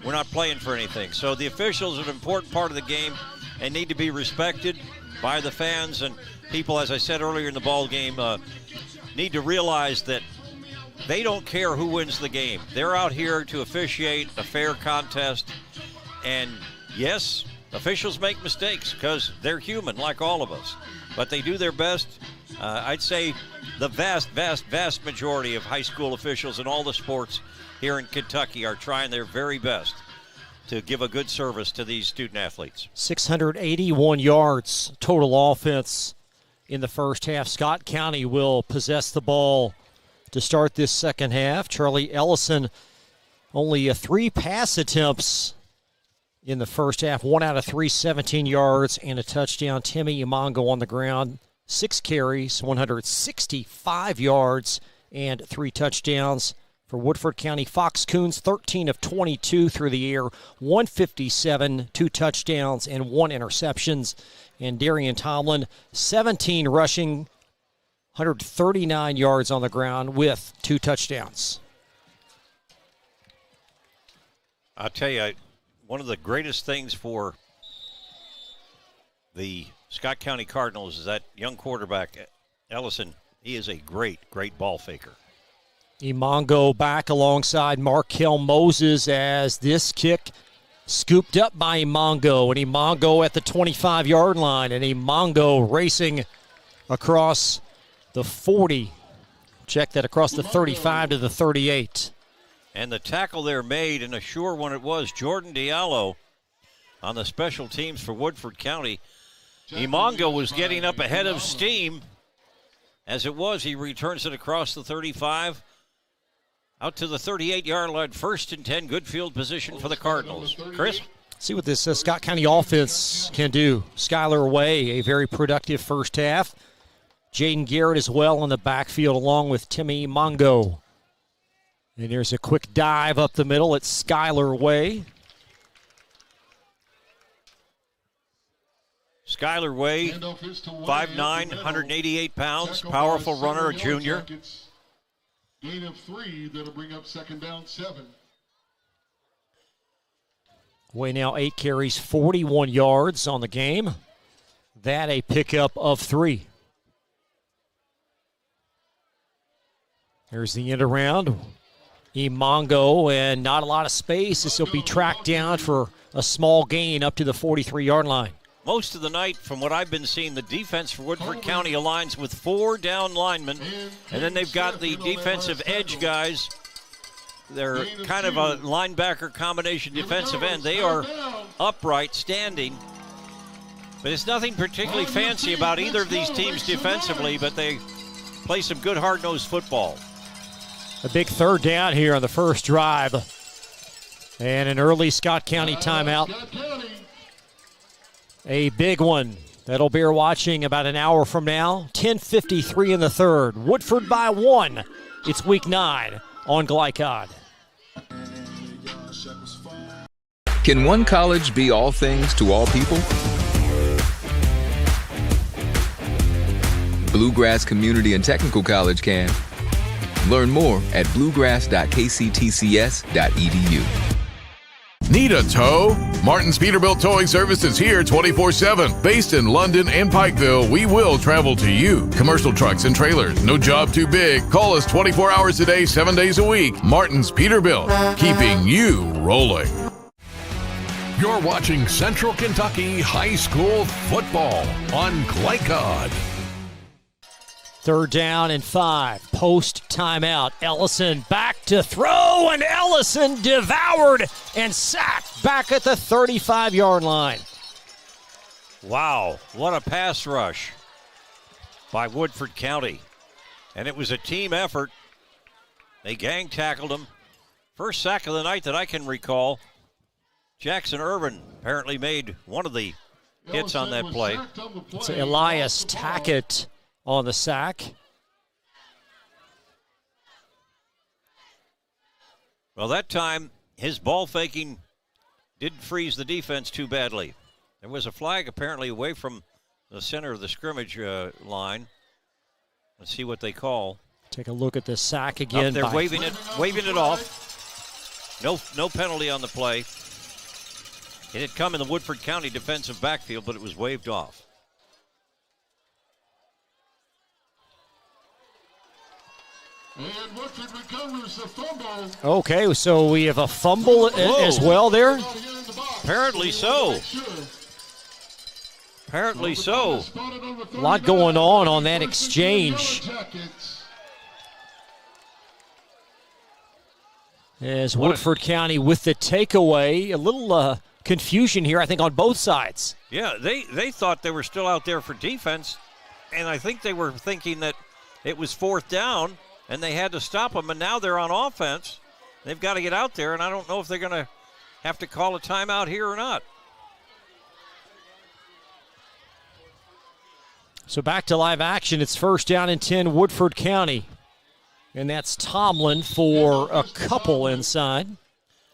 we're not playing for anything. So the officials are an important part of the game and need to be respected by the fans, and people, as I said earlier in the ball game, need to realize that they don't care who wins the game. They're out here to officiate a fair contest. And yes, officials make mistakes because they're human like all of us, but they do their best. I'd say the vast majority of high school officials in all the sports here in Kentucky are trying their very best to give a good service to these student athletes. 681 yards total offense in the first half. Scott County will possess the ball to start this second half. Charlie Ellison, only 3 pass attempts in the first half. 1 out of 3, 17 yards and a touchdown. Timmy Imongo on the ground, 6 carries, 165 yards and 3 touchdowns. For Woodford County, Fox Coons, 13 of 22 through the air, 157, 2 touchdowns, and 1 interceptions. And Darian Tomlin, 17 rushing, 139 yards on the ground with 2 touchdowns. I'll tell you, one of the greatest things for the Scott County Cardinals is that young quarterback, Ellison. He is a great ball faker. Imongo back alongside Markel Moses as this kick scooped up by Imongo. And Imongo at the 25-yard line. And Imongo racing across the 40. Check that, across the 35 to the 38. And the tackle there made, and a sure one it was, Jordan Diallo on the special teams for Woodford County. Imongo was getting up ahead of steam. As it was, he returns it across the 35. Out to the 38-yard line, 1st and 10, good field position for the Cardinals. Chris? See what this Scott County offense can do. Skylar Way, a very productive first half. Jaden Garrett as well in the backfield along with Timmy Imongo. And there's a quick dive up the middle at Skylar Way. Skylar Way, 5'9", 188 pounds, powerful runner, a junior. Gain of 3, that'll bring up 2nd down, 7. Way now 8 carries, 41 yards on the game. That a pickup of 3. There's the end around. Imongo, and not a lot of space. This will be tracked down for a small gain up to the 43-yard line. Most of the night, from what I've been seeing, the defense for Woodford County aligns with 4 down linemen, and then they've got the defensive edge guys. They're kind of a linebacker combination defensive end. They are upright, standing, but it's nothing particularly fancy about either of these teams defensively, but they play some good hard-nosed football. A big 3rd down here on the first drive, and an early Scott County timeout. A big one that'll bear watching about an hour from now. 10:53 in the 3rd. Woodford by 1. It's week 9 on Glycod. Can one college be all things to all people? Bluegrass Community and Technical College can. Learn more at bluegrass.kctcs.edu. Need a tow? Martin's Peterbilt Towing Service is here 24/7. Based in London and Pikeville, we will travel to you. Commercial trucks and trailers, no job too big. Call us 24 hours a day, 7 days a week. Martin's Peterbilt, keeping you rolling. You're watching Central Kentucky High School football on Glycod. 3rd down and 5. Post timeout. Ellison back to throw, and Ellison devoured and sacked back at the 35-yard line. Wow, what a pass rush by Woodford County. And it was a team effort. They gang tackled him. First sack of the night that I can recall. Jackson Irvin apparently made one of the hits on that play. It's Elias Tackett on the sack. Well, that time his ball faking didn't freeze the defense too badly. There was a flag apparently away from the center of the scrimmage line. Let's see what they call. Take a look at the sack again. They're waving it off. No penalty on the play. It had come in the Woodford County defensive backfield, but it was waved off. And Woodford recovers the fumble. Okay, so we have a fumble as well there? Apparently so. Apparently so. A lot going on that exchange. As Woodford County with the takeaway, a little confusion here, I think, on both sides. Yeah, they thought they were still out there for defense, and I think they were thinking that it was fourth down, and they had to stop them, and now they're on offense. They've got to get out there, and I don't know if they're going to have to call a timeout here or not. So back to live action. It's first down and 10, Woodford County. And that's Tomlin for a couple inside.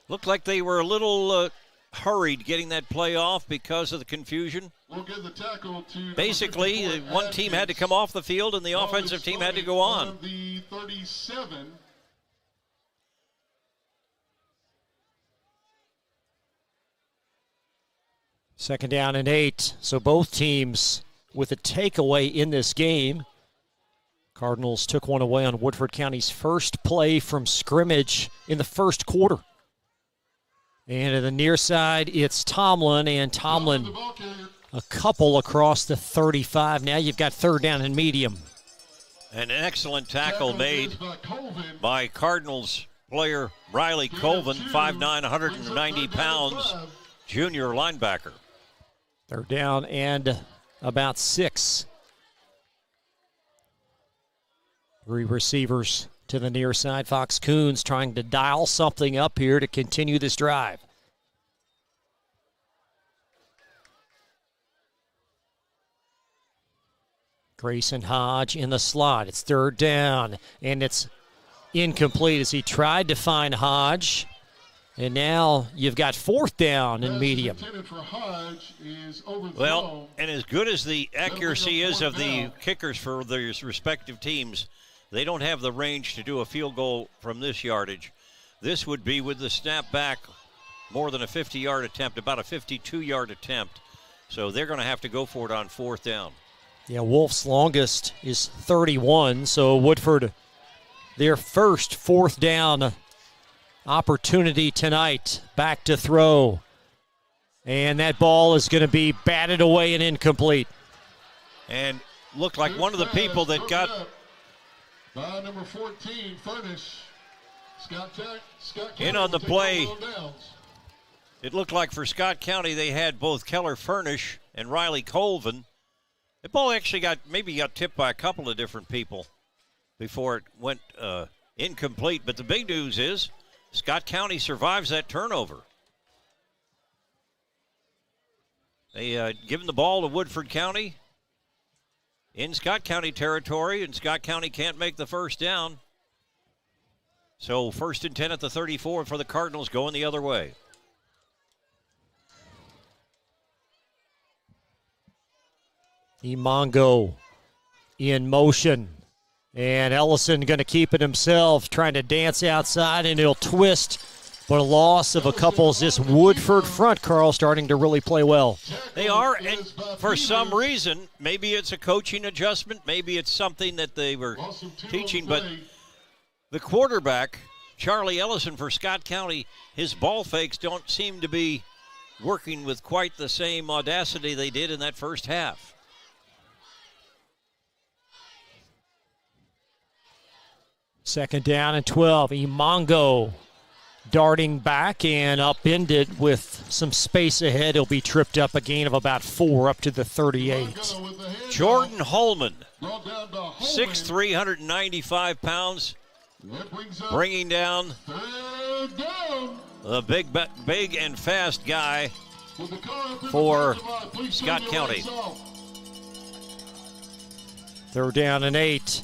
Looked like they were a little hurried getting that play off because of the confusion. We'll give the tackle to basically, one team had to come off the field and the offensive team had to go on. The 37. Second down and 8. So both teams with a takeaway in this game. Cardinals took one away on Woodford County's first play from scrimmage in the first quarter. And to the near side, it's Tomlin, and Tomlin a couple across the 35. Now you've got third down and medium. An excellent tackle made by Cardinals player Riley Colvin, 5'9", 190 pounds, junior linebacker. Third down and about 6. 3 receivers to the near side. Fox Coons trying to dial something up here to continue this drive. Grayson Hodge in the slot. It's third down, and it's incomplete as he tried to find Hodge. And now you've got fourth down and medium. Well, and as good as the accuracy is of the kickers for their respective teams, they don't have the range to do a field goal from this yardage. This would be, with the snap back, more than a 50-yard attempt, about a 52-yard attempt. So they're going to have to go for it on fourth down. Yeah, Wolf's longest is 31, so Woodford, their first fourth down opportunity tonight. Back to throw. And that ball is going to be batted away and incomplete. And looked like one of the people that got... By number 14, Furnish. Scott in on the play. It looked like for Scott County they had both Keller Furnish and Riley Colvin. The ball actually got tipped by a couple of different people before it went incomplete. But the big news is Scott County survives that turnover. They given the ball to Woodford County in Scott County territory, and Scott County can't make the first down. So first and 10 at the 34 for the Cardinals, going the other way. Imongo in motion. And Ellison going to keep it himself, trying to dance outside, and he'll twist. But a loss of a couple is this Woodford front, Carl, starting to really play well. They are, and for some reason, maybe it's a coaching adjustment, maybe it's something that they were teaching, but the quarterback, Charlie Ellison for Scott County, his ball fakes don't seem to be working with quite the same audacity they did in that first half. Second down and 12. Imongo darting back and upended with some space ahead. He'll be tripped up, a gain of about 4 up to the 38. Jordan Holman, 6'3", 195 pounds, bringing down the big and fast guy for Scott County. 3rd down and 8.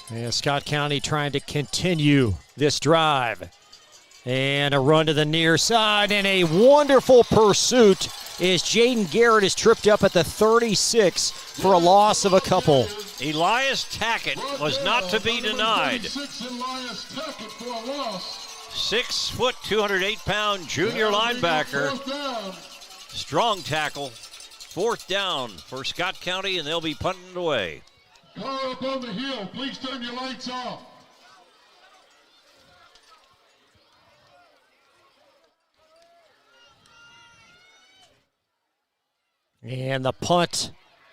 And Scott County trying to continue this drive. And a run to the near side, and a wonderful pursuit as Jaden Garrett is tripped up at the 36 for a loss of a couple. Elias Tackett was not to be denied. 6 foot, 208-pound junior linebacker. Strong tackle. 4th down for Scott County, and they'll be punting it away. Car up on the hill, please turn your lights off. And the punt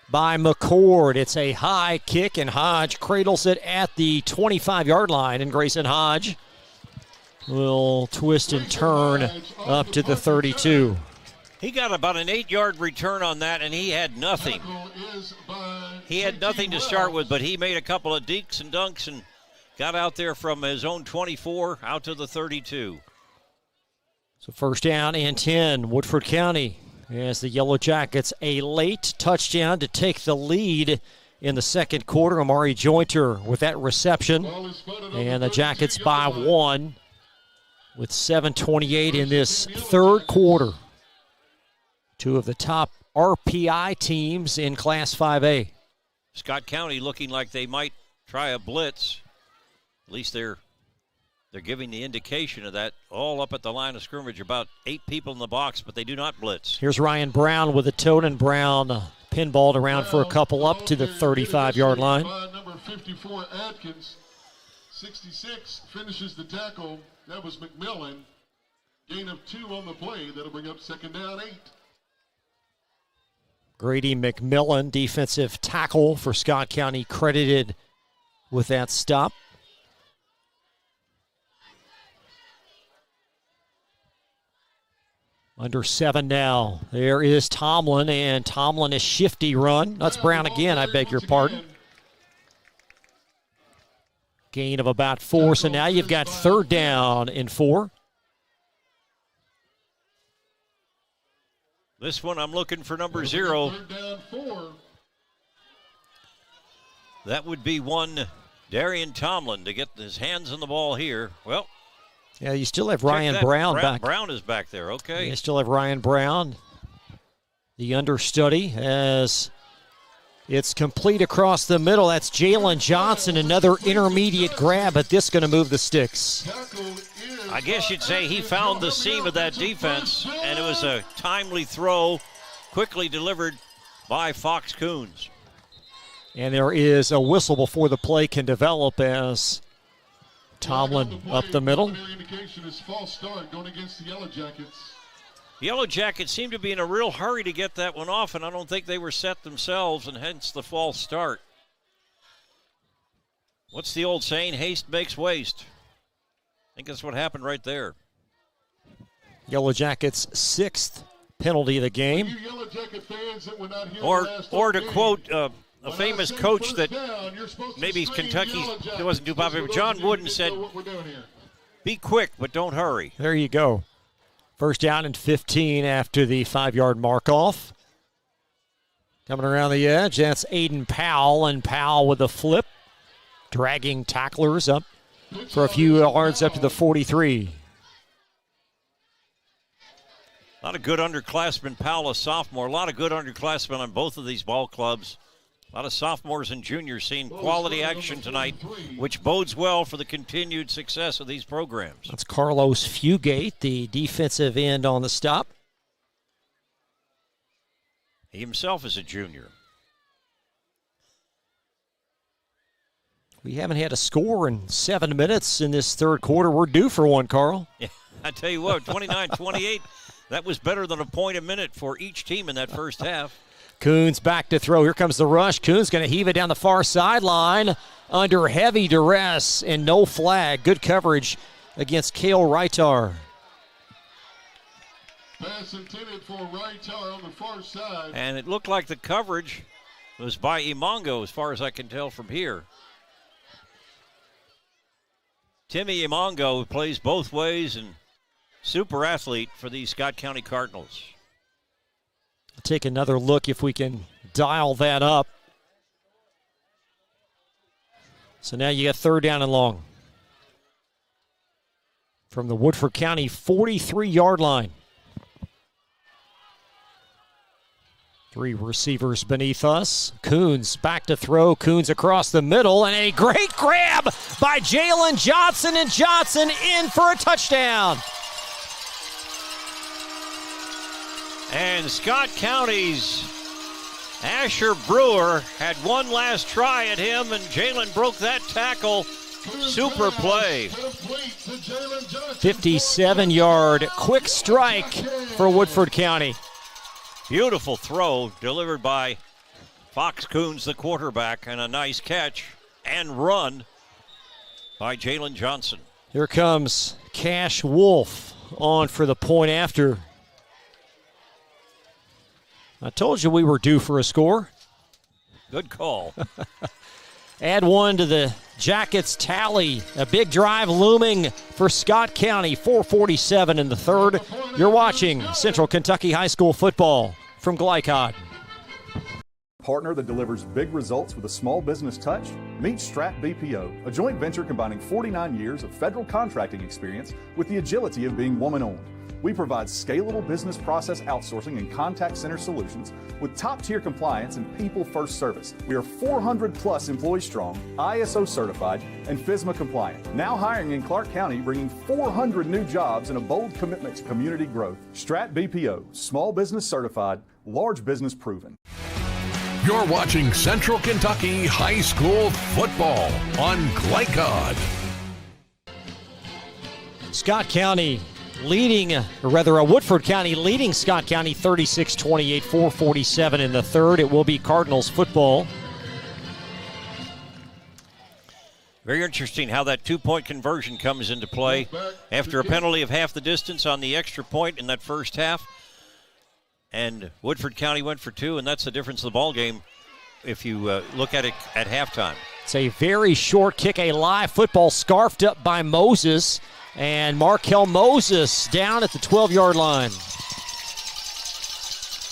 by McCord. It's a high kick, and Hodge cradles it at the 25-yard line, and Grayson Hodge will twist and turn up to the 32. He got about an 8-yard return on that, and he had nothing. He had nothing to start with, but he made a couple of dinks and dunks and got out there from his own 24 out to the 32. So 1st down and 10, Woodford County, as the Yellow Jackets a late touchdown to take the lead in the 2nd quarter. Amari Jointer with that reception, and the Jackets by 1 with 7:28 in this 3rd quarter. 2 of the top RPI teams in Class 5A. Scott County looking like they might try a blitz. At least they're giving the indication of that. All up at the line of scrimmage, about 8 people in the box, but they do not blitz. Here's Ryan Brown with a tote, and Brown pinballed around for a couple up to the 35-yard line. Number 54, Atkins. 66 finishes the tackle. That was McMillan. Gain of 2 on the play. That'll bring up 2nd down 8. Grady McMillan, defensive tackle for Scott County, credited with that stop. Under 7 now. There is Tomlin, and Tomlin a shifty run. That's Brown again, I beg your pardon. Gain of about 4, so now you've got 3rd down and 4. This one I'm looking for number 0. That would be one Darian Tomlin to get his hands on the ball here. Well, yeah, you still have Ryan Brown back. Brown is back there, okay. You still have Ryan Brown, the understudy, as it's complete across the middle. That's Jalen Johnson, another intermediate grab, but this going to move the sticks. I guess you'd say he found the seam of that defense, and it was a timely throw, quickly delivered by Fox Coons. And there is a whistle before the play can develop as Tomlin up the middle. Indication is false start going against the Yellow Jackets. The Yellow Jackets seem to be in a real hurry to get that one off, and I don't think they were set themselves, and hence the false start. What's the old saying? Haste makes waste. I think that's what happened right there. Yellow Jackets' 6th penalty of the game. Or to quote a famous coach that maybe Kentucky wasn't too popular, but John Wooden said, be quick, but don't hurry. There you go. 1st down and 15 after the 5-yard mark off. Coming around the edge, that's Aiden Powell, and Powell with a flip, dragging tacklers up for a few yards up to the 43. A lot of good underclassmen. Powell, a sophomore. A lot of good underclassmen on both of these ball clubs. A lot of sophomores and juniors seeing quality action tonight, which bodes well for the continued success of these programs. That's Carlos Fugate, the defensive end on the stop. He himself is a junior. We haven't had a score in 7 minutes in this 3rd quarter. We're due for one, Carl. Yeah, I tell you what, 29-28, that was better than a point a minute for each team in that first half. Coons back to throw. Here comes the rush. Coons going to heave it down the far sideline under heavy duress and no flag. Good coverage against Cale Reitar. Pass intended for Reitar on the far side. And it looked like the coverage was by Imongo as far as I can tell from here. Timmy Imongo, who plays both ways and super athlete for the Scott County Cardinals. I'll take another look if we can dial that up. So now you got 3rd down and long from the Woodford County 43-yard line. 3 receivers beneath us. Coons back to throw. Coons across the middle, and a great grab by Jalen Johnson, and Johnson in for a touchdown. And Scott County's Asher Brewer had one last try at him, and Jalen broke that tackle. Super play. 57-yard quick strike for Woodford County. Beautiful throw delivered by Fox Coons, the quarterback, and a nice catch and run by Jalen Johnson. Here comes Cash Wolf on for the point after. I told you we were due for a score. Good call. Add 1 to the Jackets tally. A big drive looming for Scott County. 4:47 in the 3rd. You're watching Central Kentucky High School football from Glycod. Partner that delivers big results with a small business touch? Meet Strat BPO, a joint venture combining 49 years of federal contracting experience with the agility of being woman-owned. We provide scalable business process outsourcing and contact center solutions with top-tier compliance and people-first service. We are 400-plus employees strong, ISO certified, and FSMA compliant. Now hiring in Clark County, bringing 400 new jobs and a bold commitment to community growth. Strat BPO, small business certified, large business proven. You're watching Central Kentucky High School football on Glycod. Scott County leading, or rather Woodford County leading Scott County 36-28, 4:47 in the 3rd. It will be Cardinals football. Very interesting how that 2-point conversion comes into play after a penalty of half the distance on the extra point in that first half. And Woodford County went for 2, and that's the difference of the ball game if you look at it at halftime. It's a very short kick, a live football scarfed up by Moses, and Markel Moses down at the 12-yard line.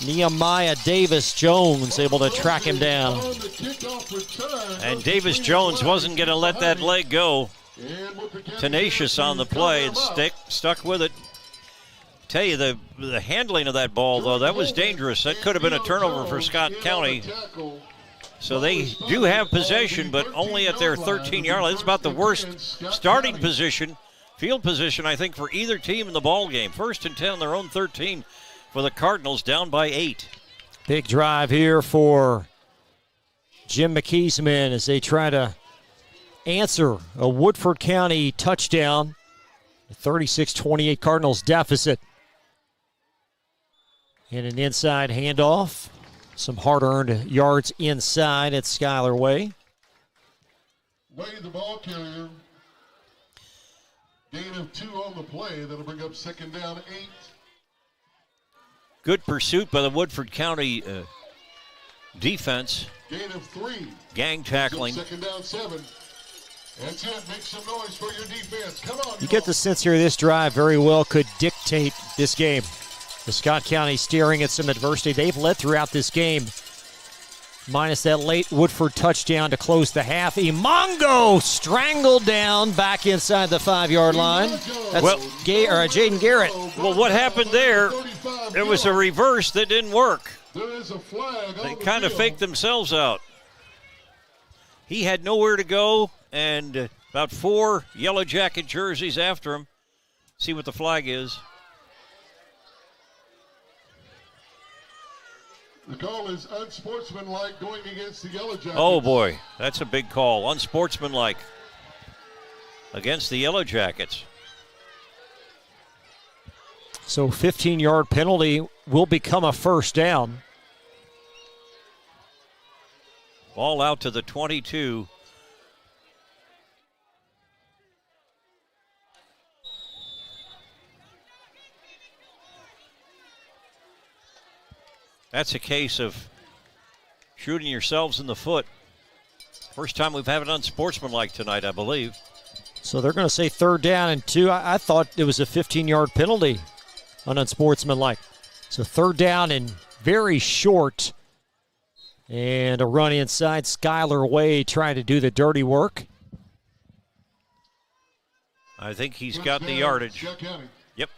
Nehemiah Davis-Jones able to track him down. And Davis-Jones wasn't going to let that leg go. Tenacious on the play and stuck with it. Tell you, the handling of that ball, though, that was dangerous. That could have been a turnover for Scott County. So they do have possession, but only at their 13-yard line. It's about the worst starting position, field position, I think, for either team in the ball game. 1st and 10 on their own 13 for the Cardinals, down by 8. Big drive here for Jim McKee's men as they try to answer a Woodford County touchdown. 36-28 Cardinals deficit. And an inside handoff. Some hard-earned yards inside at Schuyler Way. Way the ball carrier. Gain of 2 on the play. That'll bring up 2nd down, 8. Good pursuit by the Woodford County defense. Gain of 3. Gang tackling. 2nd down, 7. That's it. Make some noise for your defense. Come on. You get the sense here this drive very well could dictate this game. The Scott County staring at some adversity. They've led throughout this game. Minus that late Woodford touchdown to close the half. Imongo strangled down back inside the 5-yard line. That's Jaden Garrett. Well, what happened there, it was a reverse that didn't work. There is a flag. They kind of faked themselves out. He had nowhere to go, and about 4 Yellow Jacket jerseys after him. See what the flag is. The call is unsportsmanlike going against the Yellow Jackets. Oh, boy. That's a big call. Unsportsmanlike against the Yellow Jackets. So 15-yard penalty will become a 1st down. Ball out to the 22. That's a case of shooting yourselves in the foot. First time we've had it unsportsmanlike tonight, I believe. So they're going to say 3rd down and 2. I thought it was a 15-yard penalty, unsportsmanlike. So 3rd down and very short. And a run inside. Skylar Way trying to do the dirty work. I think he's got the yardage. Yep.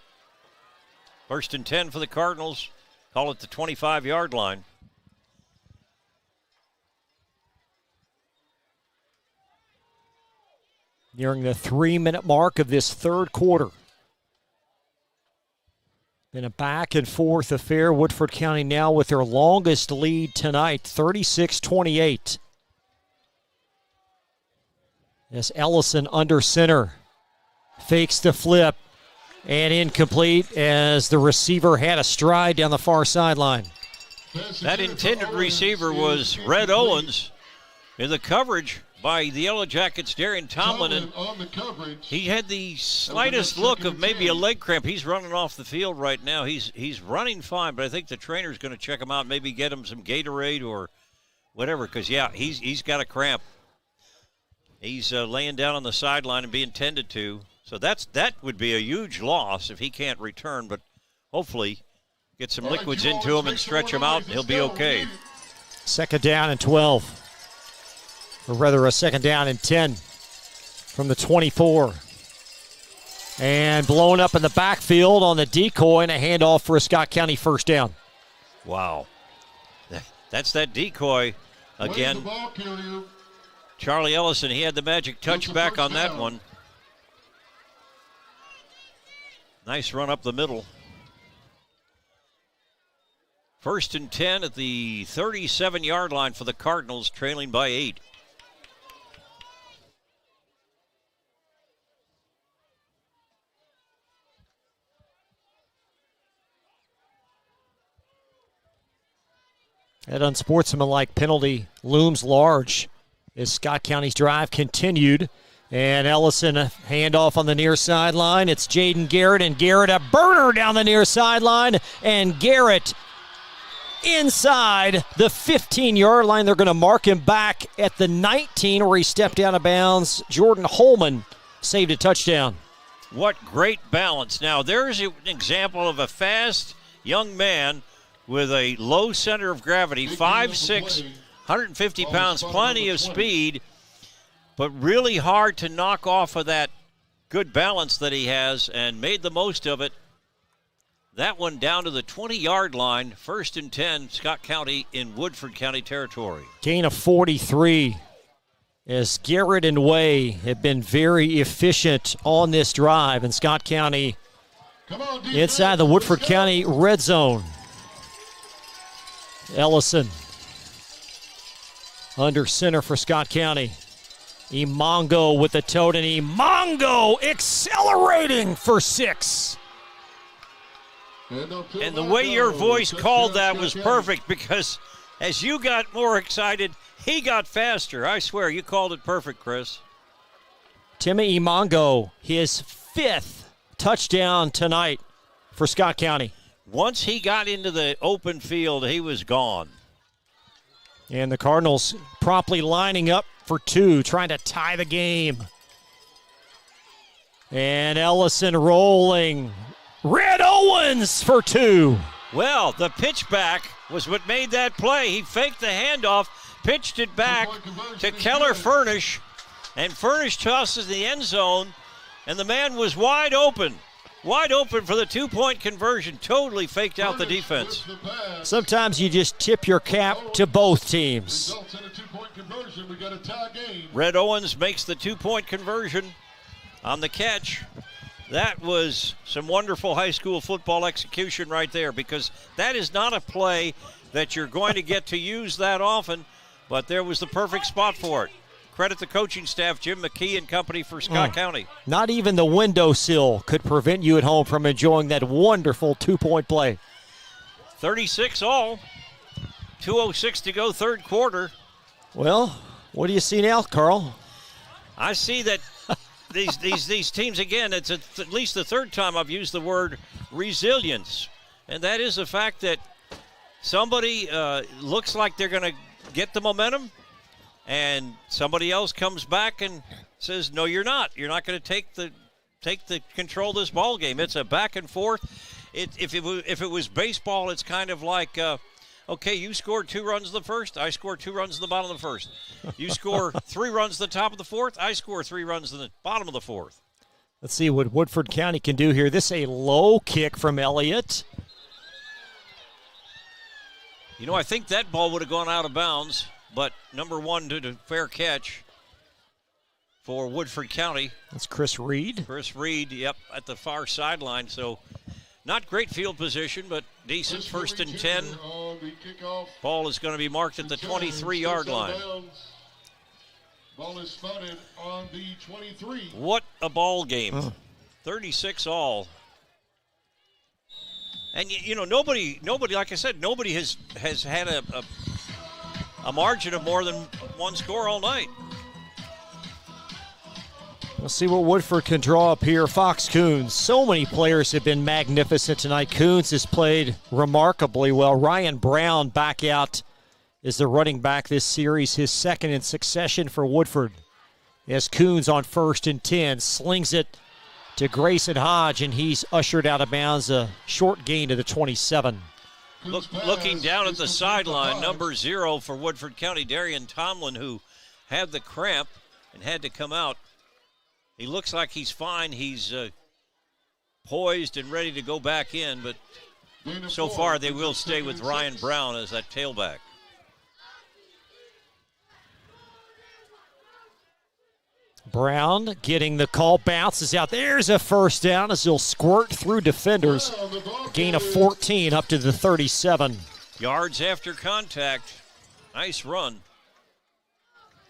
1st and 10 for the Cardinals. Call it the 25-yard line. Nearing the 3-minute mark of this 3rd quarter. Been a back-and-forth affair. Woodford County now with their longest lead tonight, 36-28. As Ellison under center. Fakes the flip. And incomplete as the receiver had a stride down the far sideline. That intended receiver was Red Owens in the coverage by the Yellow Jackets' Darian Tomlin. And he had the slightest look of maybe a leg cramp. He's running off the field right now. He's running fine, but I think the trainer's going to check him out, maybe get him some Gatorade or whatever, because, yeah, he's got a cramp. He's laying down on the sideline and being tended to. So that would be a huge loss if he can't return, but hopefully get some liquids into him and stretch him out, and he'll be okay. 2nd down and 12. Or rather, a 2nd down and 10 from the 24. And blown up in the backfield on the decoy, and a handoff for a Scott County 1st down. Wow. That's that decoy again. Charlie Ellison, he had the magic touchback on that one. Nice run up the middle. 1st and 10 at the 37-yard line for the Cardinals, trailing by 8. That unsportsmanlike penalty looms large as Scott County's drive continued. And Ellison, a handoff on the near sideline. It's Jaden Garrett, and Garrett a burner down the near sideline. And Garrett inside the 15-yard line. They're going to mark him back at the 19 where he stepped out of bounds. Jordan Holman saved a touchdown. What great balance. Now, there's an example of a fast young man with a low center of gravity, 5'6", 150 pounds, plenty of speed, but really hard to knock off of that good balance that he has, and made the most of it. That one down to the 20-yard line, 1st and 10, Scott County in Woodford County territory. Gain of 43 as Garrett and Way have been very efficient on this drive, and Scott County inside the Woodford County red zone. Ellison under center for Scott County. Imongo with the tote, and Imongo accelerating for 6. And the way your voice called that was perfect, because as you got more excited, he got faster. I swear, you called it perfect, Chris. Timmy Imongo, his 5th touchdown tonight for Scott County. Once he got into the open field, he was gone. And the Cardinals promptly lining up for 2, trying to tie the game. And Ellison rolling. Red Owens for 2. Well, the pitch back was what made that play. He faked the handoff, pitched it back to Keller Furnish, and Furnish tosses the end zone, and the man was wide open. Wide open for the 2-point conversion. Totally faked out the defense. Sometimes you just tip your cap to both teams. Red Owens makes the 2-point conversion on the catch. That was some wonderful high school football execution right there, because that is not a play that you're going to get to use that often, but there was the perfect spot for it. Credit the coaching staff, Jim McKee and company, for Scott County. Not even the windowsill could prevent you at home from enjoying that wonderful 2-point play. 36 all. 2:06 to go, 3rd quarter. Well, what do you see now, Carl? I see that these teams, again, it's at least the 3rd time I've used the word resilience. And that is the fact that somebody looks like they're going to get the momentum, and somebody else comes back and says, no, you're not. You're not going to take the control of this ball game. It's a back and forth. If it was baseball, it's kind of like, okay, you scored 2 runs in the first. I scored 2 runs in the bottom of the first. You score 3 runs in the top of the fourth. I score 3 runs in the bottom of the fourth. Let's see what Woodford County can do here. This is a low kick from Elliott. You know, I think that ball would have gone out of bounds, but number 1 did a fair catch for Woodford County. That's Chris Reed. Chris Reed, yep, at the far sideline. So not great field position, but decent. 1st and 10. Ball is going to be marked at the 23-yard line. Ball is spotted on the 23. What a ball game. 36 all. And, you know, nobody, like I said, nobody has had a margin of more than 1 score all night. We'll see what Woodford can draw up here. Fox Coons. So many players have been magnificent tonight. Coons has played remarkably well. Ryan Brown back out is the running back this series, his 2nd in succession for Woodford. As Coons on 1st and 10, slings it to Grayson Hodge, and he's ushered out of bounds, a short gain to the 27. Looking down at the sideline, number 0 for Woodford County, Darian Tomlin, who had the cramp and had to come out. He looks like he's fine. He's poised and ready to go back in, but so far they will stay with Ryan Brown as that tailback. Brown getting the call, bounces out. There's a first down as he'll squirt through defenders. Gain of 14 up to the 37. Yards after contact. Nice run.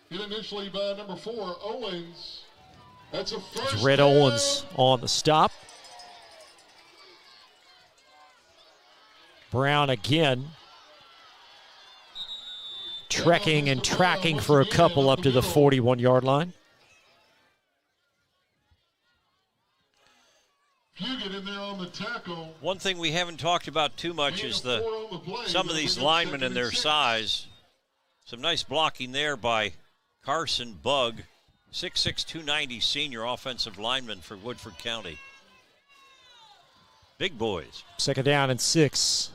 Hit initially by number 4, Owens. That's a first Red down. Owens on the stop. Brown again. Trekking and tracking for a couple up to the 41-yard line. In there on the tackle. One thing we haven't talked about too much is some of these linemen and their size. Some nice blocking there by Carson Bugg, 6'6", 290 senior offensive lineman for Woodford County. Big boys. 2nd down and 6.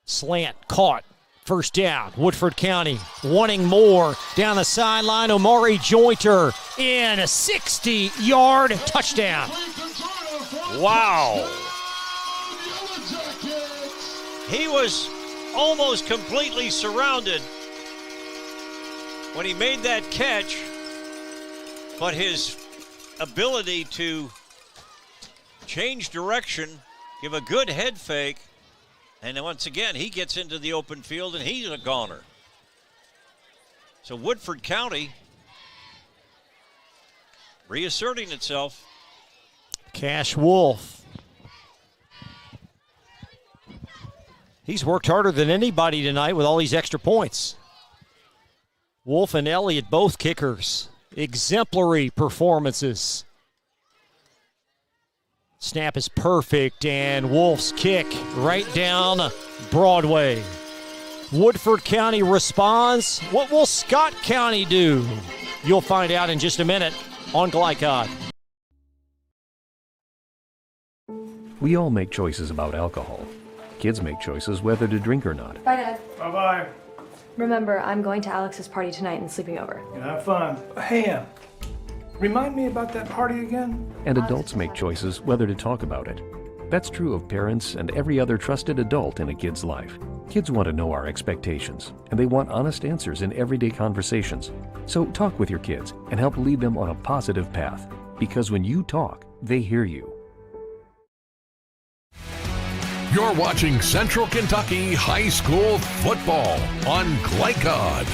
Slant caught. 1st down. Woodford County wanting more. Down the sideline, Omari Jointer in a 60-yard touchdown. Wow. He was almost completely surrounded when he made that catch, but his ability to change direction, give a good head fake, and then once again, he gets into the open field, and he's a goner. So Woodford County reasserting itself. Cash Wolf. He's worked harder than anybody tonight with all these extra points. Wolf and Elliott, both kickers. Exemplary performances. Snap is perfect, and Wolf's kick right down Broadway. Woodford County responds. What will Scott County do? You'll find out in just a minute on Glycod. We all make choices about alcohol. Kids make choices whether to drink or not. Bye, Dad. Bye-bye. Remember, I'm going to Alex's party tonight and sleeping over. And have fun. Hey, remind me about that party again? And adults make choices whether to talk about it. That's true of parents and every other trusted adult in a kid's life. Kids want to know our expectations, and they want honest answers in everyday conversations. So talk with your kids and help lead them on a positive path. Because when you talk, they hear you. You're watching Central Kentucky High School football on Glycod.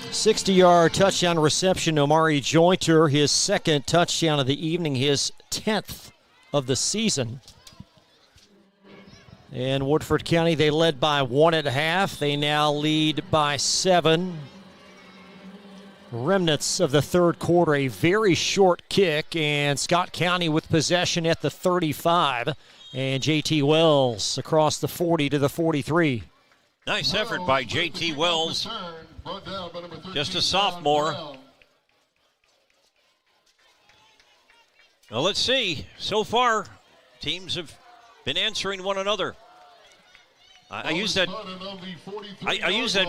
60-yard touchdown reception, Omari Jointer, his 2nd touchdown of the evening, his 10th of the season. And Woodford County, they led by 1.5. They now lead by 7. Remnants of the 3rd quarter, a very short kick, and Scott County with possession at the 35. And J.T. Wells across the 40 to the 43. Nice effort by J.T. Wells. just a sophomore. Well, let's see. So far, teams have been answering one another. I use that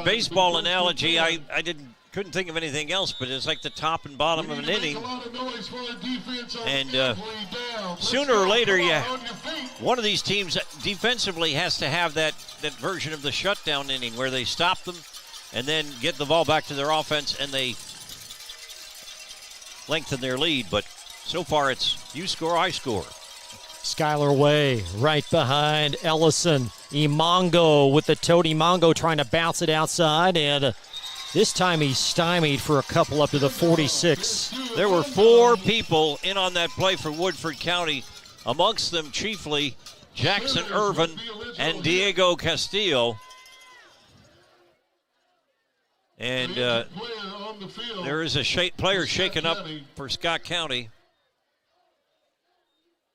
baseball analogy. I couldn't think of anything else, but it's like the top and bottom of an inning. And sooner or later, one of these teams defensively has to have that version of the shutdown inning where they stop them and then get the ball back to their offense and they lengthen their lead. But so far, it's you score, I score. Skylar Way right behind Ellison. Imongo with the tote. Imongo trying to bounce it outside, and this time he's stymied for a couple up to the 46. There were 4 people in on that play for Woodford County, amongst them chiefly Jackson Irvin and Diego Castillo. And there is a player shaken up for Scott County.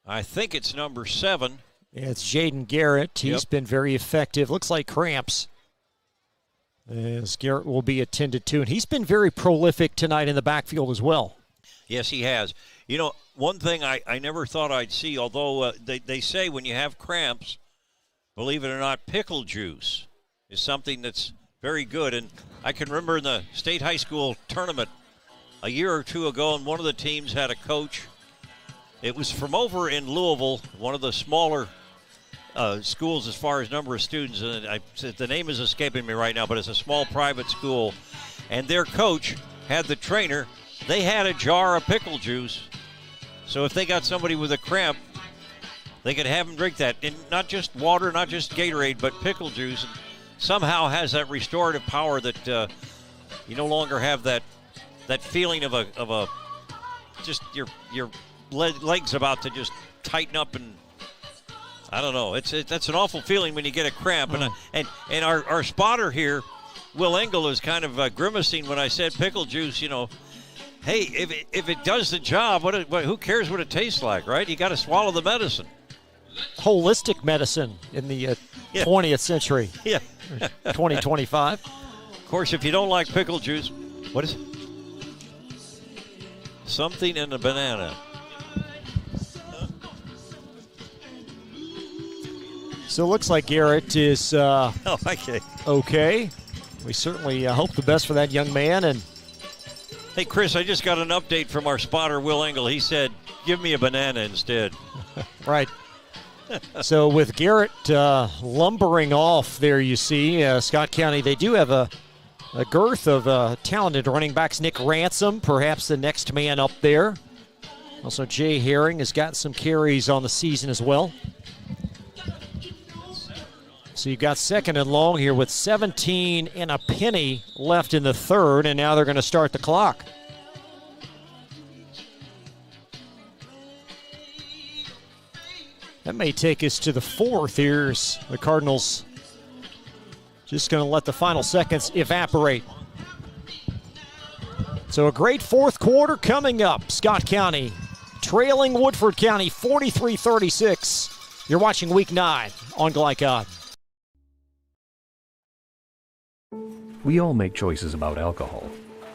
I think it's number 7. Yeah, it's Jaden Garrett. He's been very effective. Looks like cramps. As Garrett will be attended to. And he's been very prolific tonight in the backfield as well. Yes, he has. You know, one thing I never thought I'd see, although they say when you have cramps, believe it or not, pickle juice is something that's very good. And I can remember in the state high school tournament a year or 2 ago, and one of the teams had a coach. It was from over in Louisville, one of the smaller schools as far as number of students. And the name is escaping me right now, but it's a small private school. And their coach had the trainer. They had a jar of pickle juice. So if they got somebody with a cramp, they could have them drink that. And not just water, not just Gatorade, but pickle juice. And somehow has that restorative power that you no longer have that feeling of a just your legs about to just tighten up, and I don't know. That's an awful feeling when you get a cramp. And our spotter here, Will Engel, is kind of grimacing when I said pickle juice. You know, hey, if it does the job, who cares what it tastes like, right? You got to swallow the medicine. Holistic medicine in the 20th century. Yeah. 2025. Of course, if you don't like pickle juice, what is it? Something in a banana. So it looks like Garrett is okay. We certainly hope the best for that young man. And hey, Chris, I just got an update from our spotter, Will Engel. He said, give me a banana instead. Right. So with Garrett lumbering off there, you see, Scott County, they do have a girth of talented running backs. Nick Ransom, perhaps the next man up there. Also, Jay Herring has gotten some carries on the season as well. So you've got second and long here with 17 and a penny left in the third, and now they're going to start the clock. That may take us to the fourth. Here's the Cardinals just going to let the final seconds evaporate. So a great fourth quarter coming up. Scott County trailing Woodford County 43-36. You're watching Week 9 on Glycod. We all make choices about alcohol.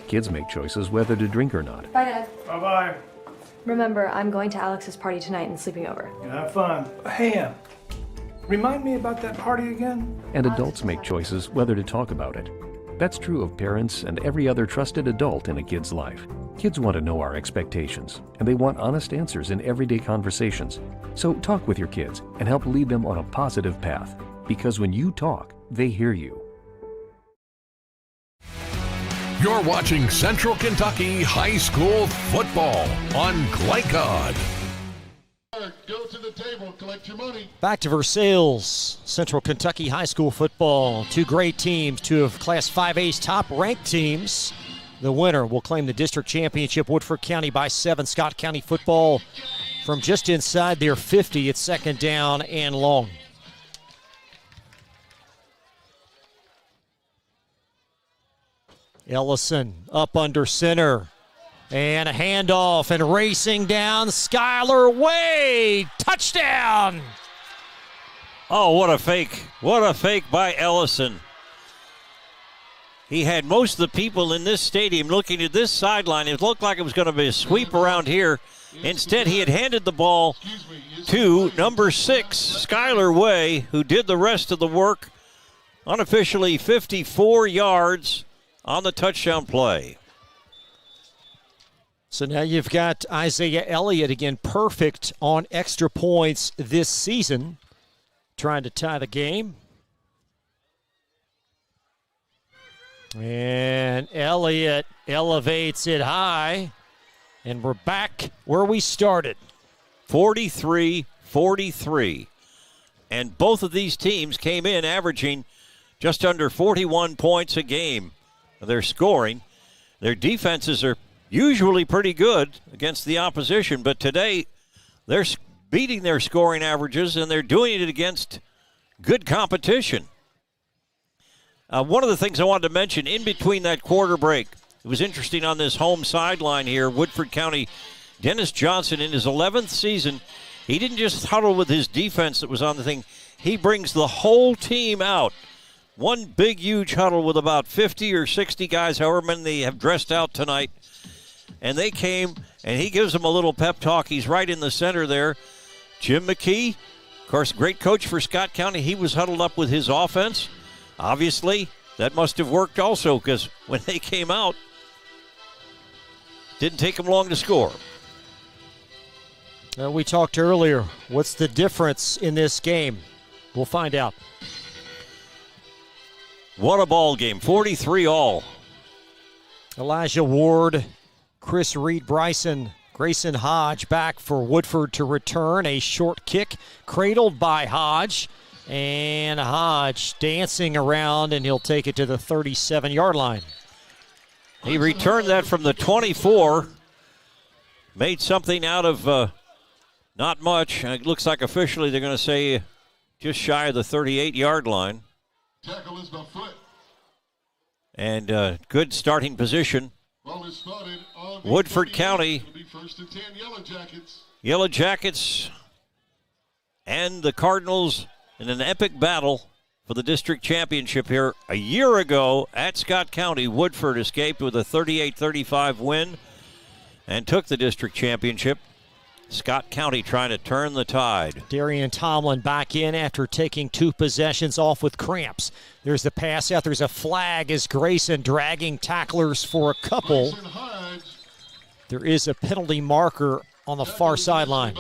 Kids make choices whether to drink or not. Bye, Dad. Bye-bye. Remember, I'm going to Alex's party tonight and sleeping over. Have fun. Hey, remind me about that party again? And adults make choices whether to talk about it. That's true of parents and every other trusted adult in a kid's life. Kids want to know our expectations, and they want honest answers in everyday conversations. So talk with your kids and help lead them on a positive path. Because when you talk, they hear you. You're watching Central Kentucky High School football on Glycod. Go to the table, collect your money. Back to Versailles, Central Kentucky High School football. Two great teams, two of Class 5A's top-ranked teams. The winner will claim the district championship. Woodford County by 7. Scott County football from just inside their 50. It's second down and long. Ellison up under center. And a handoff and racing down. Skylar Way. Touchdown. Oh, what a fake. What a fake by Ellison. He had most of the people in this stadium looking at this sideline. It looked like it was going to be a sweep around here. Instead, he had handed the ball to number 6, Skylar Way, who did the rest of the work. Unofficially 54 yards on the touchdown play. So now you've got Isaiah Elliott again, perfect on extra points this season, trying to tie the game. And Elliott elevates it high, and we're back where we started. 43-43. And both of these teams came in averaging just under 41 points a game. They're scoring. Their defenses are usually pretty good against the opposition, but today they're beating their scoring averages, and they're doing it against good competition. One of the things I wanted to mention in between that quarter break, it was interesting on this home sideline here, Woodford County, Dennis Johnson in his 11th season, he didn't just huddle with his defense that was on the thing. He brings the whole team out. One big, huge huddle with about 50 or 60 guys, however many they have dressed out tonight. And they came, and he gives them a little pep talk. He's right in the center there. Jim McKee, of course, great coach for Scott County. He was huddled up with his offense. Obviously, that must have worked also, because when they came out, didn't take them long to score. We talked earlier. What's the difference in this game? We'll find out. What a ball game, 43-all. Elijah Ward, Chris Reed Bryson, Grayson Hodge back for Woodford to return. A short kick cradled by Hodge. And Hodge dancing around, and he'll take it to the 37-yard line. He returned that from the 24. Made something out of not much. It looks like officially they're going to say just shy of the 38-yard line. Tackle is by foot. And good starting position. Ball is spotted on Woodford County. It'll be 1st and 10, Yellow Jackets. Yellow Jackets and the Cardinals in an epic battle for the district championship here. A year ago at Scott County, Woodford escaped with a 38-35 win and took the district championship. Scott County trying to turn the tide. Darian Tomlin back in after taking 2 possessions off with cramps. There's the pass out. There's a flag as Grayson dragging tacklers for a couple. There is a penalty marker on the far sideline.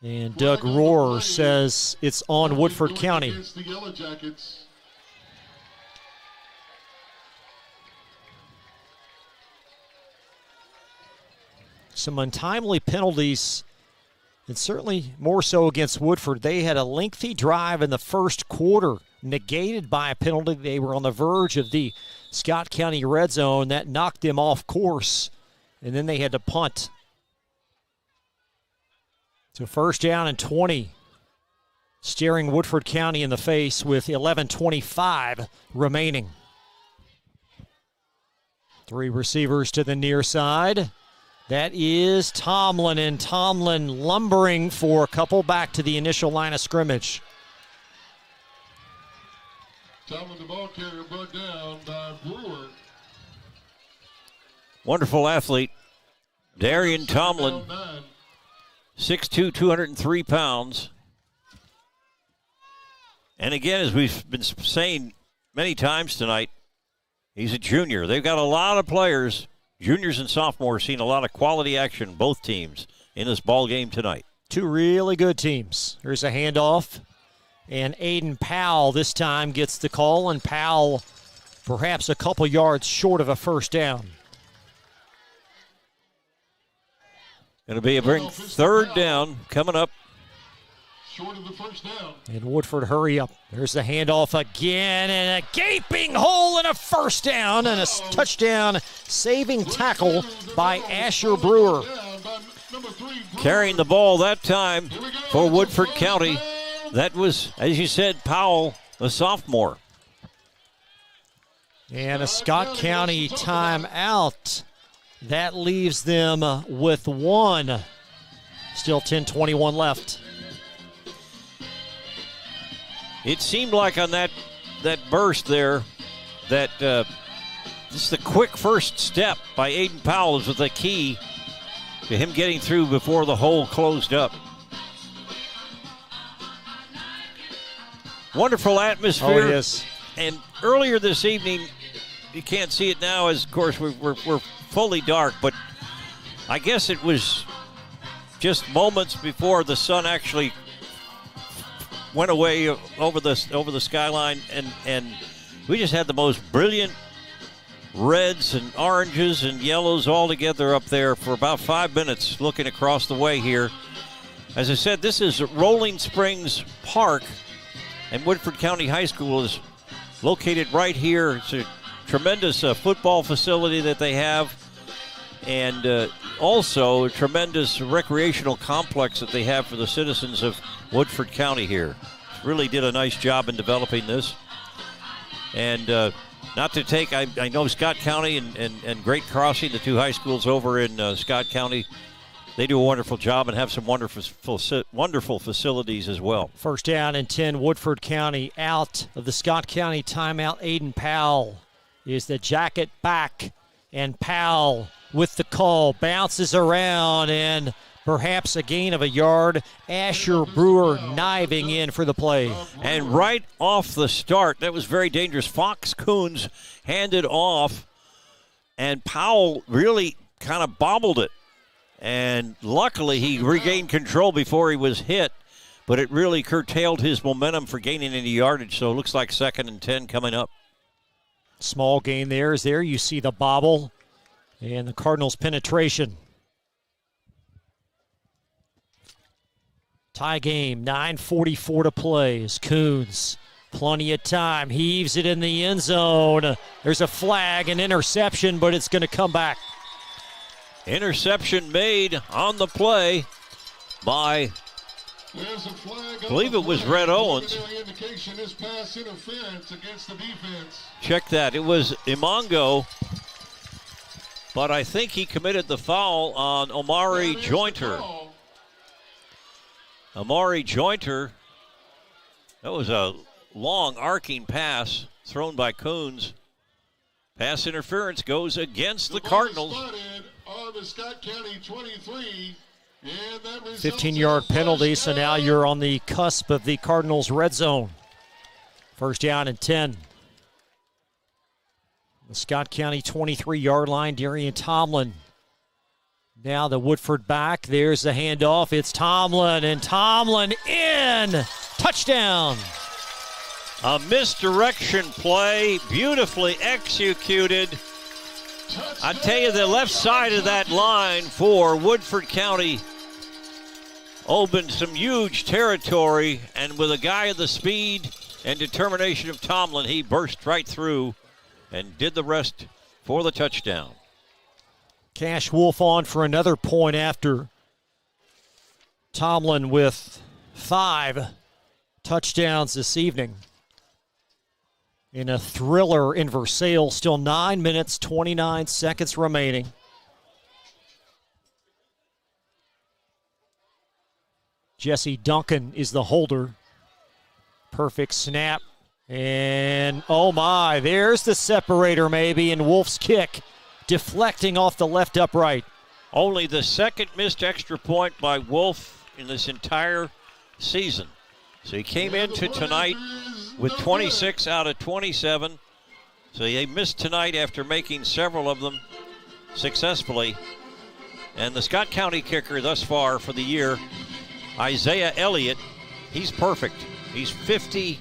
And Doug Rohr says it's on Woodford County. Some untimely penalties, and certainly more so against Woodford. They had a lengthy drive in the first quarter, negated by a penalty. They were on the verge of the Scott County red zone. That knocked them off course, and then they had to punt. So 1st down and 20, staring Woodford County in the face with 11:25 remaining. 3 receivers to the near side. That is Tomlin, and Tomlin lumbering for a couple back to the initial line of scrimmage. Tomlin, the ball carrier, brought down by Brewer. Wonderful athlete, Darian Tomlin, 6'2", 203 pounds. And again, as we've been saying many times tonight, he's a junior. They've got a lot of players. Juniors and sophomores seen a lot of quality action, both teams, in this ball game tonight. 2 really good teams. There's a handoff, and Aiden Powell this time gets the call, and Powell perhaps a couple yards short of a 1st down. Going to be a 3rd down coming up. Short of the 1st down. And Woodford hurry up. There's the handoff again, and a gaping hole and a 1st down, and a touchdown saving tackle by Asher Brewer. Carrying the ball that time for Woodford County. That was, as you said, Powell, the sophomore. And a Scott County timeout. That leaves them with 1. Still 10:21 left. It seemed like on that burst there that just the quick first step by Aiden Powell was the key to him getting through before the hole closed up. Wonderful atmosphere. Oh, it is. And earlier this evening, you can't see it now as, of course, we're fully dark, but I guess it was just moments before the sun actually went away over the skyline, and we just had the most brilliant reds and oranges and yellows all together up there for about 5 minutes looking across the way here. As I said, this is Rolling Springs Park, and Woodford County High School is located right here. It's a tremendous football facility that they have, and also a tremendous recreational complex that they have for the citizens of Woodford County here. Really did a nice job in developing this. And not to take, I know Scott County and Great Crossing, the two high schools over in Scott County, they do a wonderful job and have some wonderful facilities as well. First down and 10, Woodford County out of the Scott County timeout. Aiden Powell is the jacket back, and Powell with the call, bounces around, and perhaps a gain of a yard. Asher Brewer kniving in for the play. And right off the start, that was very dangerous. Fox Coons handed off, and Powell really kind of bobbled it. And luckily, he regained control before he was hit, but it really curtailed his momentum for gaining any yardage. So it looks like 2nd and 10 coming up. Small gain there is there. You see the bobble and the Cardinals' penetration. Tie game, 9:44 to play as Coons, plenty of time, heaves it in the end zone. There's a flag, an interception, but it's going to come back. Interception made on the play by, I believe it was Red Owens. Check that. It was Imongo, but I think he committed the foul on Omari Jointer. Amari Jointer, that was a long arcing pass thrown by Coons. Pass interference goes against the Cardinals. 15-yard penalty, so now you're on the cusp of the Cardinals' red zone. First down and 10. The Scott County 23-yard line, Darian Tomlin. Now the Woodford back. There's the handoff. It's Tomlin, and Tomlin in. Touchdown. A misdirection play, beautifully executed. I tell you, the left side of that line for Woodford County opened some huge territory, and with a guy of the speed and determination of Tomlin, he burst right through and did the rest for the touchdown. Cash Wolf on for another point after. Tomlin with 5 touchdowns this evening. In a thriller in Versailles, still 9 minutes, 29 seconds remaining. Jesse Duncan is the holder. Perfect snap. And, oh my, there's the separator maybe, and Wolf's kick deflecting off the left upright. Only the second missed extra point by Wolf in this entire season. So he came into tonight with 26 out of 27. So he missed tonight after making several of them successfully. And the Scott County kicker thus far for the year, Isaiah Elliott, he's perfect. He's 50,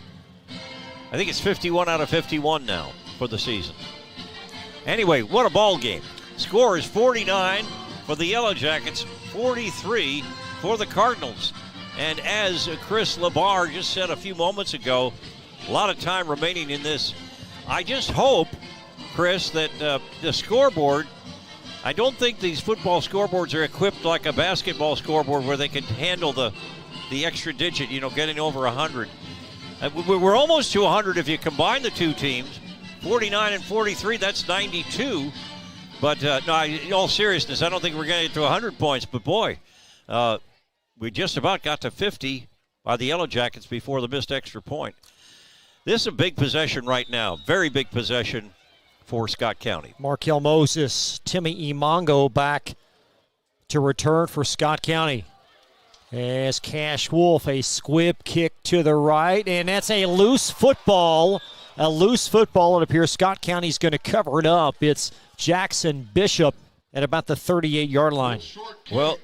I think it's 51 out of 51 now for the season. Anyway, what a ball game. Score is 49 for the Yellow Jackets, 43 for the Cardinals. And as Chris LeBar just said a few moments ago, a lot of time remaining in this. I just hope, Chris, that the scoreboard, I don't think these football scoreboards are equipped like a basketball scoreboard where they can handle the extra digit, getting over 100. We're almost to 100 if you combine the two teams. 49 and 43, that's 92. But no, in all seriousness, I don't think we're going to get to 100 points. But boy, we just about got to 50 by the Yellow Jackets before the missed extra point. This is a big possession right now. Very big possession for Scott County. Markel Moses, Timmy Imongo back to return for Scott County. As Cash Wolf, a squib kick to the right, and that's a loose football. A loose football. It appears Scott County's going to cover it up. It's Jackson Bishop at about the 38-yard line. Well,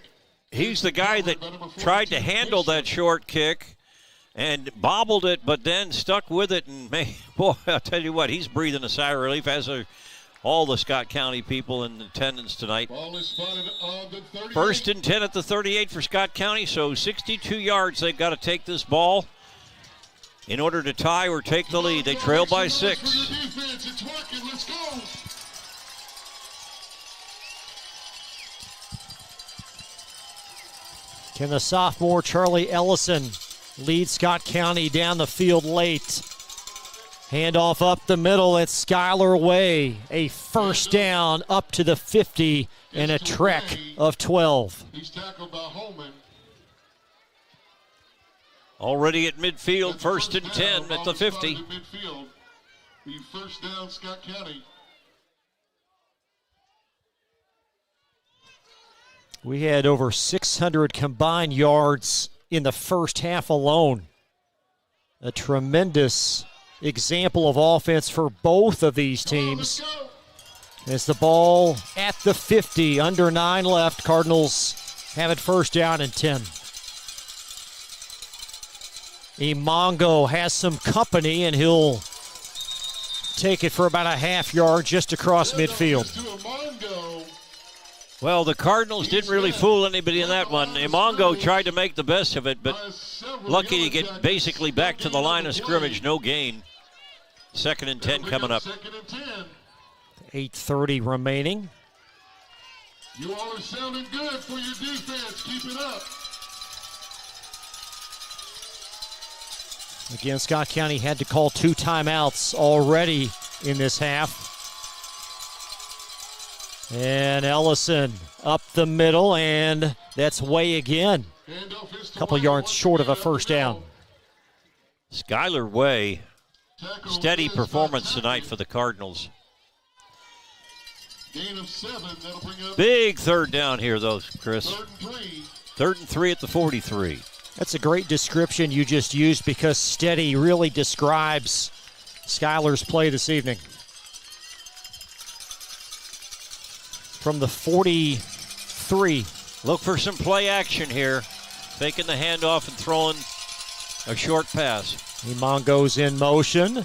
he's the guy that tried to handle that short kick and bobbled it, but then stuck with it. And, boy, I'll tell you what, he's breathing a sigh of relief, as are all the Scott County people in attendance tonight. First and 10 at the 38 for Scott County, so 62 yards they've got to take this ball in order to tie or take the lead. They trail by 6. Can the sophomore Charlie Ellison lead Scott County down the field late? Handoff up the middle. It's Skylar Way. A first down up to the 50 and a trek of 12. He's tackled by Holman. Already at midfield, first and 10 at the 50. Midfield. The first down, Scott County. We had over 600 combined yards in the first half alone. A tremendous example of offense for both of these teams. As the ball at the 50, under 9 left, Cardinals have it first down and 10. Imongo has some company, and he'll take it for about a half yard just across midfield. Well, the Cardinals didn't really fool anybody in that one. Imongo tried to make the best of it, but lucky to get basically back to the line of scrimmage, no gain. Second and 10 coming up. 8:30 remaining. You all are sounding good for your defense. Keep it up. Again, Scott County had to call 2 timeouts already in this half. And Ellison up the middle, and that's Way again. A couple yards short of a first down. Skylar Way, steady performance tonight for the Cardinals. Gain of 7, that'll bring up big third down here, though, Chris. Third and 3 at the 43. That's a great description you just used, because steady really describes Skylar's play this evening. From the 43. Look for some play action here. Faking the handoff and throwing a short pass. Imongo's in motion.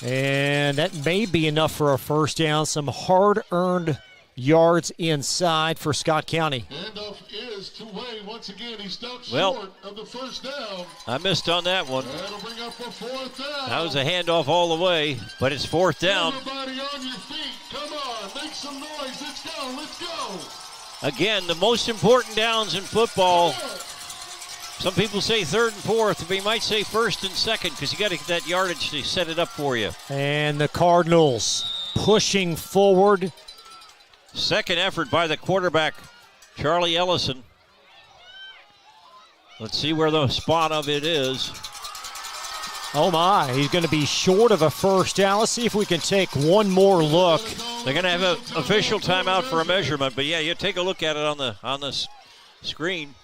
And that may be enough for a first down. Some hard-earned yards inside for Scott County. Handoff is to Way. Once again, he stopped short of the first down. I missed on that one. That'll bring up a 4th down. That was a handoff all the way, but it's 4th down. Everybody on your feet. Come on, make some noise. Let's go, let's go. Again, the most important downs in football. Some people say 3rd and 4th, but you might say 1st and 2nd, because you got to get that yardage to set it up for you. And the Cardinals pushing forward. Second effort by the quarterback, Charlie Ellison. Let's see where the spot of it is. Oh my, he's going to be short of a first down. Let's see if we can take one more look. They're going to have an official timeout for a measurement, but yeah, you take a look at it on the screen.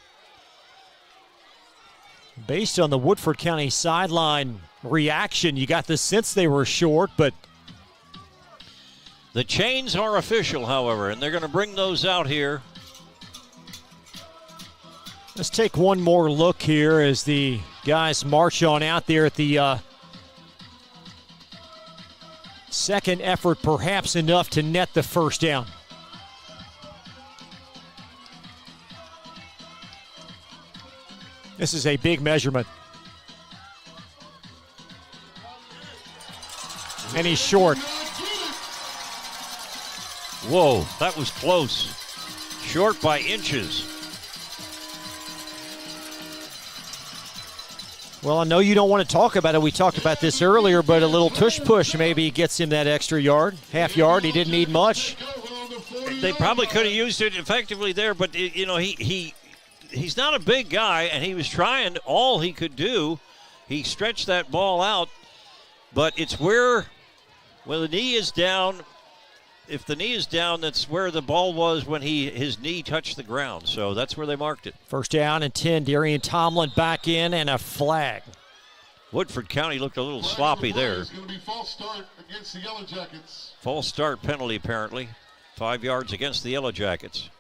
Based on the Woodford County sideline reaction, you got the sense they were short, but the chains are official, however, and they're going to bring those out here. Let's take one more look here as the guys march on out there at the second effort, perhaps enough to net the first down. This is a big measurement. And he's short. Whoa, that was close. Short by inches. Well, I know you don't want to talk about it. We talked about this earlier, but a little tush push maybe gets him that extra yard. Half yard, he didn't need much. They probably could have used it effectively there, but he's not a big guy, and he was trying all he could do. He stretched that ball out, But it's where the knee is down. If the knee is down, that's where the ball was when his knee touched the ground. So that's where they marked it. First down and 10. Darian Tomlin back in and a flag. Woodford County looked a little sloppy there. It's going to be false start against the Yellow Jackets. False start penalty, apparently. 5 yards against the Yellow Jackets.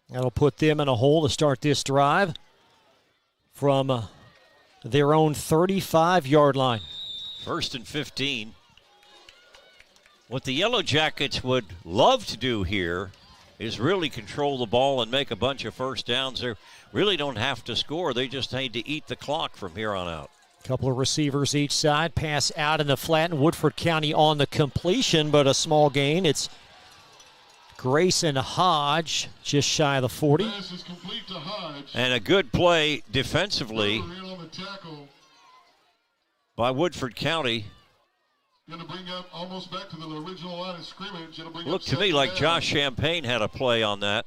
That'll put them in a hole to start this drive from their own 35-yard line. 1st and 15. What the Yellow Jackets would love to do here is really control the ball and make a bunch of first downs. They really don't have to score. They just need to eat the clock from here on out. Couple of receivers each side. Pass out in the flat, and Woodford County on the completion, but a small gain. It's Grayson Hodge, just shy of the 40. Pass is complete to Hodge. And a good play defensively by Woodford County. Going to bring up almost back to the original line of scrimmage. Looked to me like Josh Champagne had a play on that.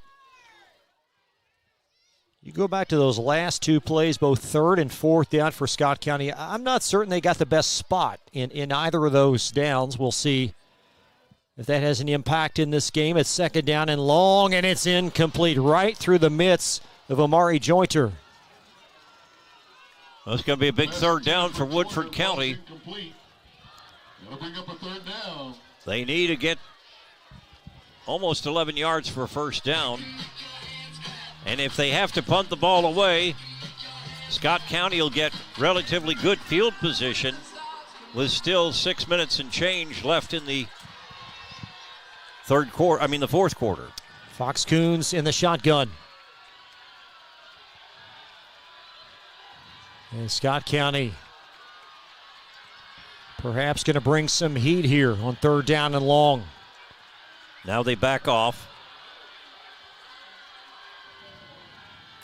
You go back to those last two plays, both 3rd and 4th down for Scott County. I'm not certain they got the best spot in either of those downs. We'll see if that has any impact in this game. It's 2nd down and long, and it's incomplete right through the midst of Amari Jointer. Well, it's going to be a big 3rd down for Woodford County. Bring up a 3rd down. They need to get almost 11 yards for a 1st down. And if they have to punt the ball away, Scott County will get relatively good field position with still 6 minutes and change left in the the 4th quarter. Fox Coons in the shotgun. And Scott County perhaps going to bring some heat here on 3rd down and long. Now they back off.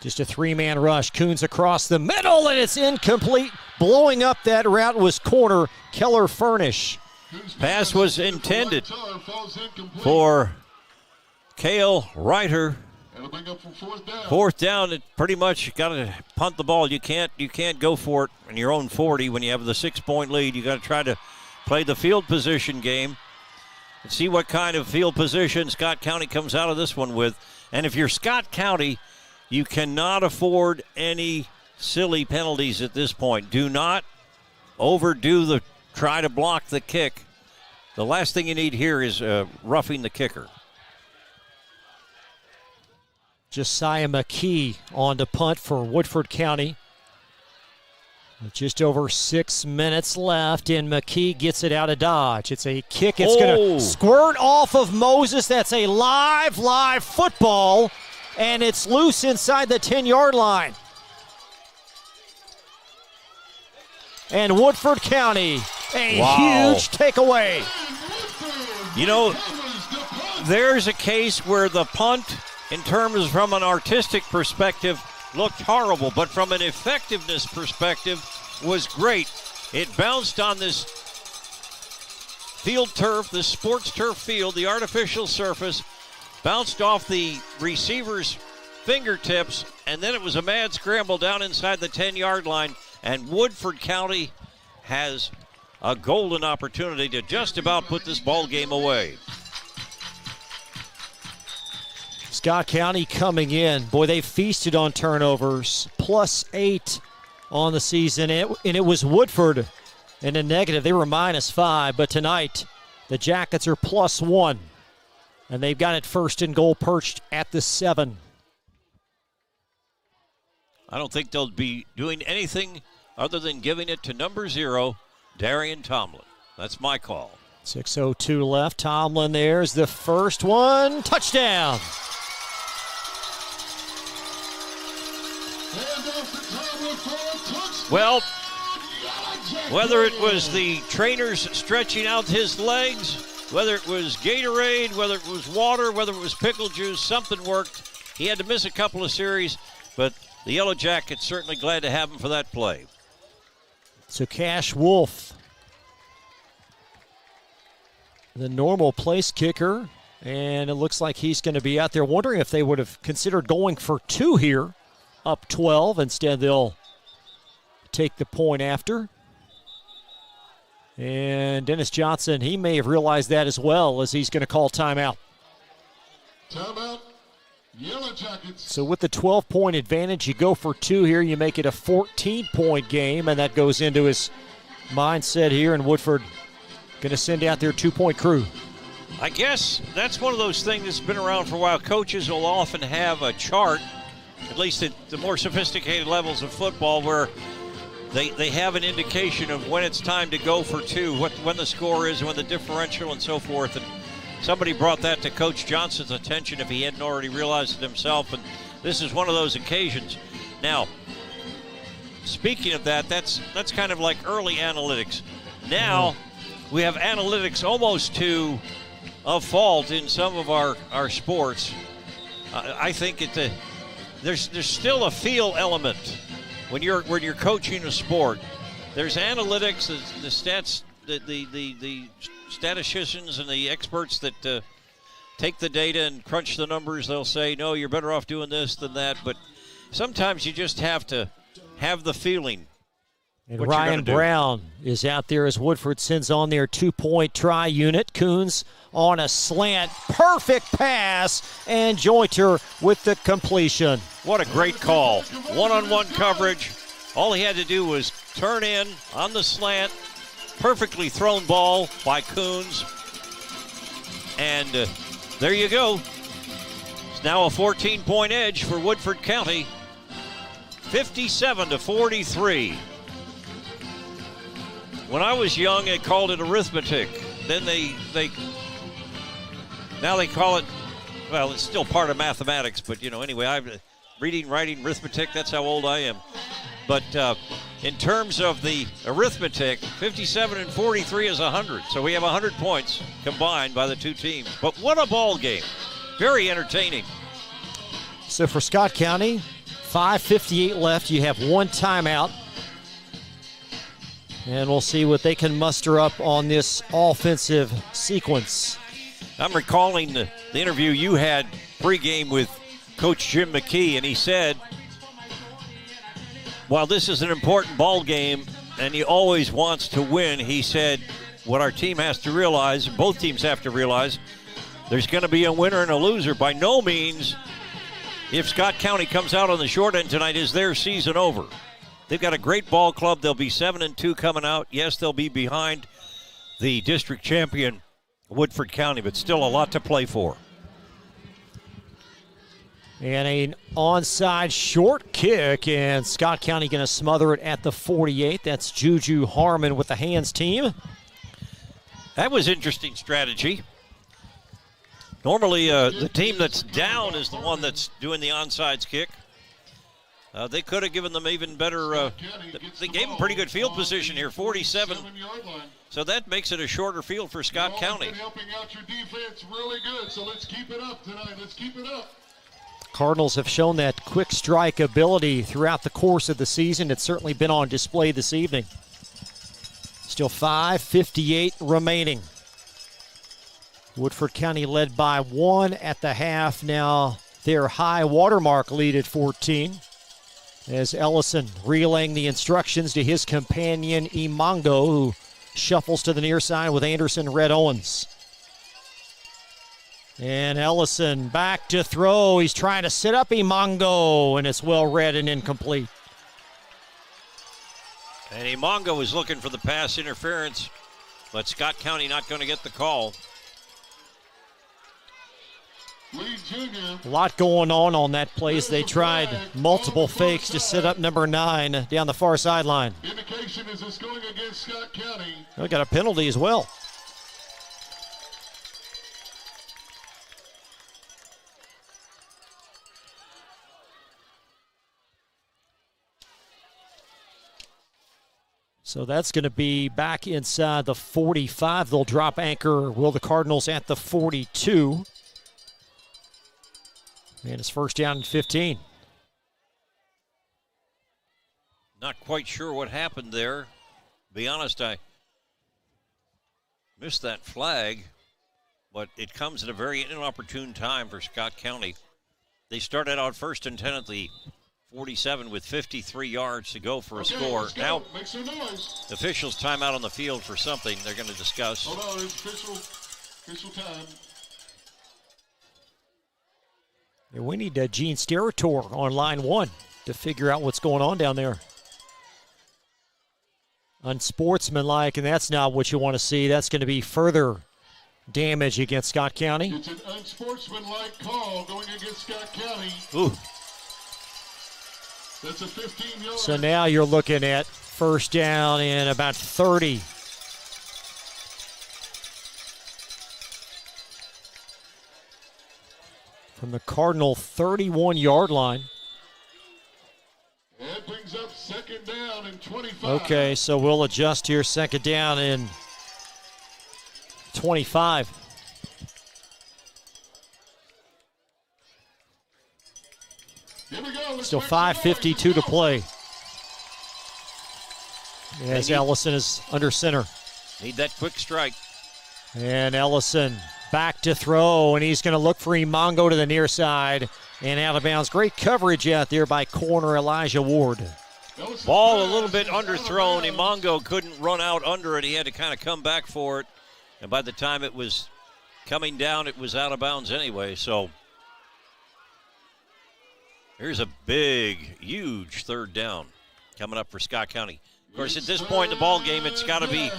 Just a 3-man rush. Coons across the middle, and it's incomplete. Blowing up that route was corner Keller Furnish. Pass was intended for Cale Reiter. 4th down, it pretty much got to punt the ball. You can't go for it in your own 40 when you have the 6-point lead. You got to try to play the field position game and see what kind of field position Scott County comes out of this one with. And if you're Scott County, you cannot afford any silly penalties at this point. Do not overdo the try to block the kick. The last thing you need here is roughing the kicker. Josiah McKee on to punt for Woodford County. With just over 6 minutes left, and McKee gets it out of dodge. It's a kick. It's going to squirt off of Moses. That's a live football, and it's loose inside the 10-yard line. And Woodford County, a huge takeaway. You know, there's a case where the punt, in terms from an artistic perspective, looked horrible, but from an effectiveness perspective, was great. It bounced on this field turf, this sports turf field, the artificial surface, bounced off the receiver's fingertips, and then it was a mad scramble down inside the 10-yard line, and Woodford County has a golden opportunity to just about put this ball game away. Scott County coming in. Boy, they feasted on turnovers. +8 on the season. And it was Woodford in a negative. They were -5. But tonight, the Jackets are +1. And they've got it 1st and goal perched at the 7. I don't think they'll be doing anything other than giving it to number 0, Darian Tomlin. That's my call. 6:02 left. Tomlin, there's the first one. Touchdown. Well, whether it was the trainers stretching out his legs, whether it was Gatorade, whether it was water, whether it was pickle juice, something worked. He had to miss a couple of series, but the Yellow Jackets certainly glad to have him for that play. So Cash Wolf, the normal place kicker, and it looks like he's going to be out there. Wondering if they would have considered going for 2 here, up 12. Instead, they'll take the point after. And Dennis Johnson, he may have realized that as well, as he's going to call timeout. Timeout, Yellow Jackets. So with the 12-point advantage, you go for 2 here. You make it a 14-point game, and that goes into his mindset here. And Woodford going to send out their 2-point crew. I guess that's one of those things that's been around for a while. Coaches will often have a chart, at least at the more sophisticated levels of football, where they have an indication of when it's time to go for 2, when the score is, when the differential and so forth. And somebody brought that to Coach Johnson's attention if he hadn't already realized it himself, and this is one of those occasions. Now, speaking of that, that's kind of like early analytics. Now, we have analytics almost to a fault in some of our sports. I think there's still a feel element when you're coaching a sport. There's analytics, the stats, the statisticians and the experts that take the data and crunch the numbers. They'll say, no, you're better off doing this than that. But sometimes you just have to have the feeling. And Ryan Brown is out there as Woodford sends on their 2-point try unit. Coons on a slant. Perfect pass. And Jointer with the completion. What a great call. One-on-one coverage. All he had to do was turn in on the slant. Perfectly thrown ball by Coons. And there you go. It's now a 14-point edge for Woodford County. 57-43. When I was young, they called it arithmetic. Then now they call it, well, it's still part of mathematics, but anyway, reading, writing, arithmetic, that's how old I am. But in terms of the arithmetic, 57-43 is 100. So we have 100 points combined by the two teams. But what a ball game. Very entertaining. So for Scott County, 5:58 left. You have 1 timeout. And we'll see what they can muster up on this offensive sequence. I'm recalling the interview you had pregame with Coach Jim McKee, and he said, while this is an important ball game and he always wants to win, he said, what our team has to realize, both teams have to realize, there's going to be a winner and a loser. By no means, if Scott County comes out on the short end tonight, is their season over. They've got a great ball club. They'll be 7-2 coming out. Yes, they'll be behind the district champion, Woodford County, but still a lot to play for. And an onside short kick, and Scott County going to smother it at the 48. That's Juju Harmon with the hands team. That was interesting strategy. Normally, the team that's down is the one that's doing the onside kick. They could have given them even better. They gave them pretty good field position here, 47. So that makes it a shorter field for Scott County. Helping out your defense really good, so let's keep it up tonight. Let's keep it up. Cardinals have shown that quick strike ability throughout the course of the season. It's certainly been on display this evening. Still 5:58 remaining. Woodford County led by 1 at the half. Now their high watermark lead at 14. As Ellison relaying the instructions to his companion Imango, who shuffles to the near side with Anderson Red Owens. And Ellison back to throw. He's trying to sit up Imango, and it's well read and incomplete. And Imango is looking for the pass interference, but Scott County not going to get the call. A lot going on that play as they tried multiple fakes to set up number 9 down the far sideline. Indication is this going against Scott County. They got a penalty as well. So that's going to be back inside the 45. They'll drop anchor, will the Cardinals, at the 42. And it's first down and 15. Not quite sure what happened there. To be honest, I missed that flag, but it comes at a very inopportune time for Scott County. They started out 1st and 10 at the 47 with 53 yards to go for a score. Now, make some noise. Officials timeout on the field for something they're going to discuss. Hold on, it's official time. Yeah, we need Gene Steratore on line 1 to figure out what's going on down there. Unsportsmanlike, and that's not what you want to see. That's going to be further damage against Scott County. It's an unsportsmanlike call going against Scott County. Ooh. That's a 15-yard. So now you're looking at first down in about 30. From the Cardinal 31-yard line. That brings up second down and 25. Okay, so we'll adjust here. Second down in 25. Here we go. Still 5:52 to play. As Ellison is under center. Need that quick strike. And Ellison back to throw, and he's going to look for Imongo to the near side and out of bounds. Great coverage out there by corner Elijah Ward. Ball a little bit underthrown. Imongo couldn't run out under it. He had to kind of come back for it. And by the time it was coming down, it was out of bounds anyway. So here's a big, huge third down coming up for Scott County. Of course, at this point in the ball game, it's got to be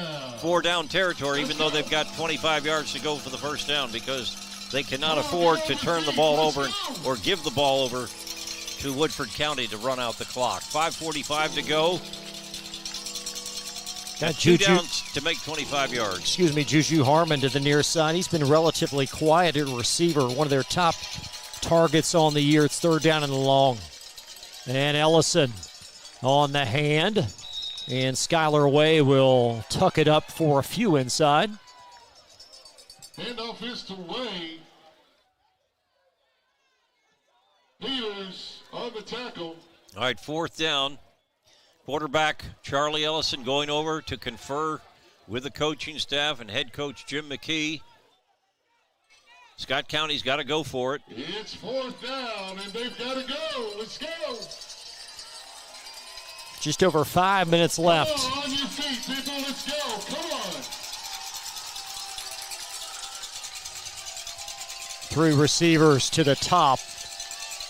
4-down territory, even though they've got 25 yards to go for the first down, because they cannot afford to turn the ball over or give the ball over to Woodford County to run out the clock. 5:45 to go. Got 2 downs to make 25 yards. Excuse me, Juju Harmon to the near side. He's been relatively quiet at receiver, one of their top targets on the year. It's third down and long. And Ellison on the hand. And Skylar Way will tuck it up for a few inside. Handoff is to Way. Peters on the tackle. All right, fourth down. Quarterback Charlie Ellison going over to confer with the coaching staff and head coach Jim McKee. Scott County's got to go for it. It's fourth down, and they've got to go. Let's go. Just over 5 minutes left. Come on your feet, people. Let's go. Come on. 3 receivers to the top.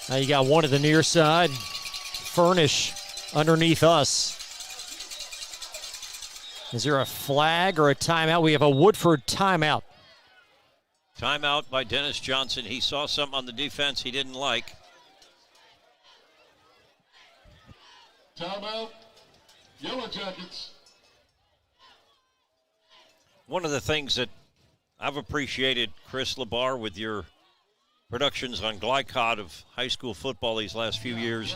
Now you got one to the near side. Furnish underneath us. Is there a flag or a timeout? We have a Woodford timeout. Timeout by Dennis Johnson. He saw something on the defense he didn't like. Timeout, Yellow Jackets. One of the things that I've appreciated, Chris LeBar, with your productions on Glycod of high school football these last few years,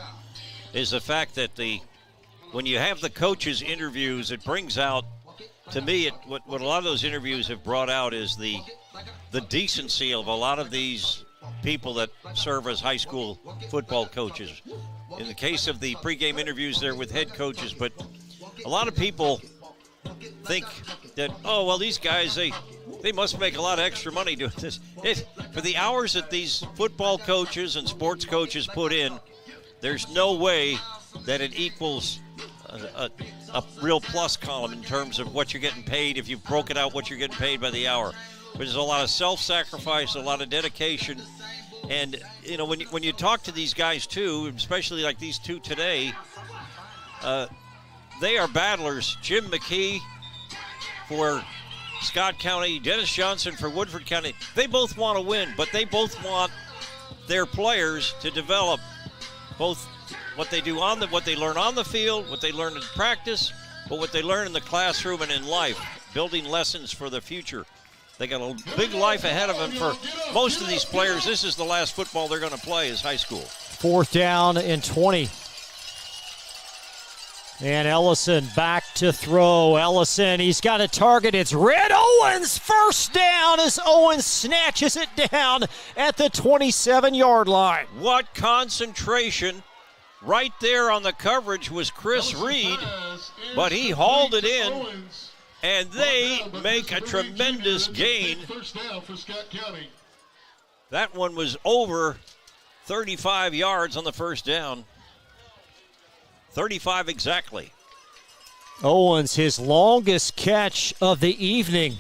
is the fact that when you have the coaches' interviews, it brings out, to me, what a lot of those interviews have brought out is the decency of a lot of these people that serve as high school football coaches. In the case of the pregame interviews there with head coaches, but a lot of people think that, oh, well, these guys, they must make a lot of extra money doing this. For the hours that these football coaches and sports coaches put in, there's no way that it equals a real plus column in terms of what you're getting paid if you broke it out, what you're getting paid by the hour. There's a lot of self-sacrifice, a lot of dedication. And, you know, when you talk to these guys, too, especially like these two today, they are battlers. Jim McKee for Scott County, Dennis Johnson for Woodford County. They both want to win, but they both want their players to develop both what they do what they learn on the field, what they learn in practice, but what they learn in the classroom and in life, building lessons for the future. They got a big life ahead of them. For most of these players, this is the last football they're going to play is high school. Fourth down and 20. And Ellison back to throw. Ellison, he's got a target. It's Red Owens. First down as Owens snatches it down at the 27-yard line. What concentration. Right there on the coverage was Chris Reed, but he hauled it in. And they make a tremendous gain. First down for Scott County. That one was over 35 yards on the first down. 35 exactly. Owens, his longest catch of the evening.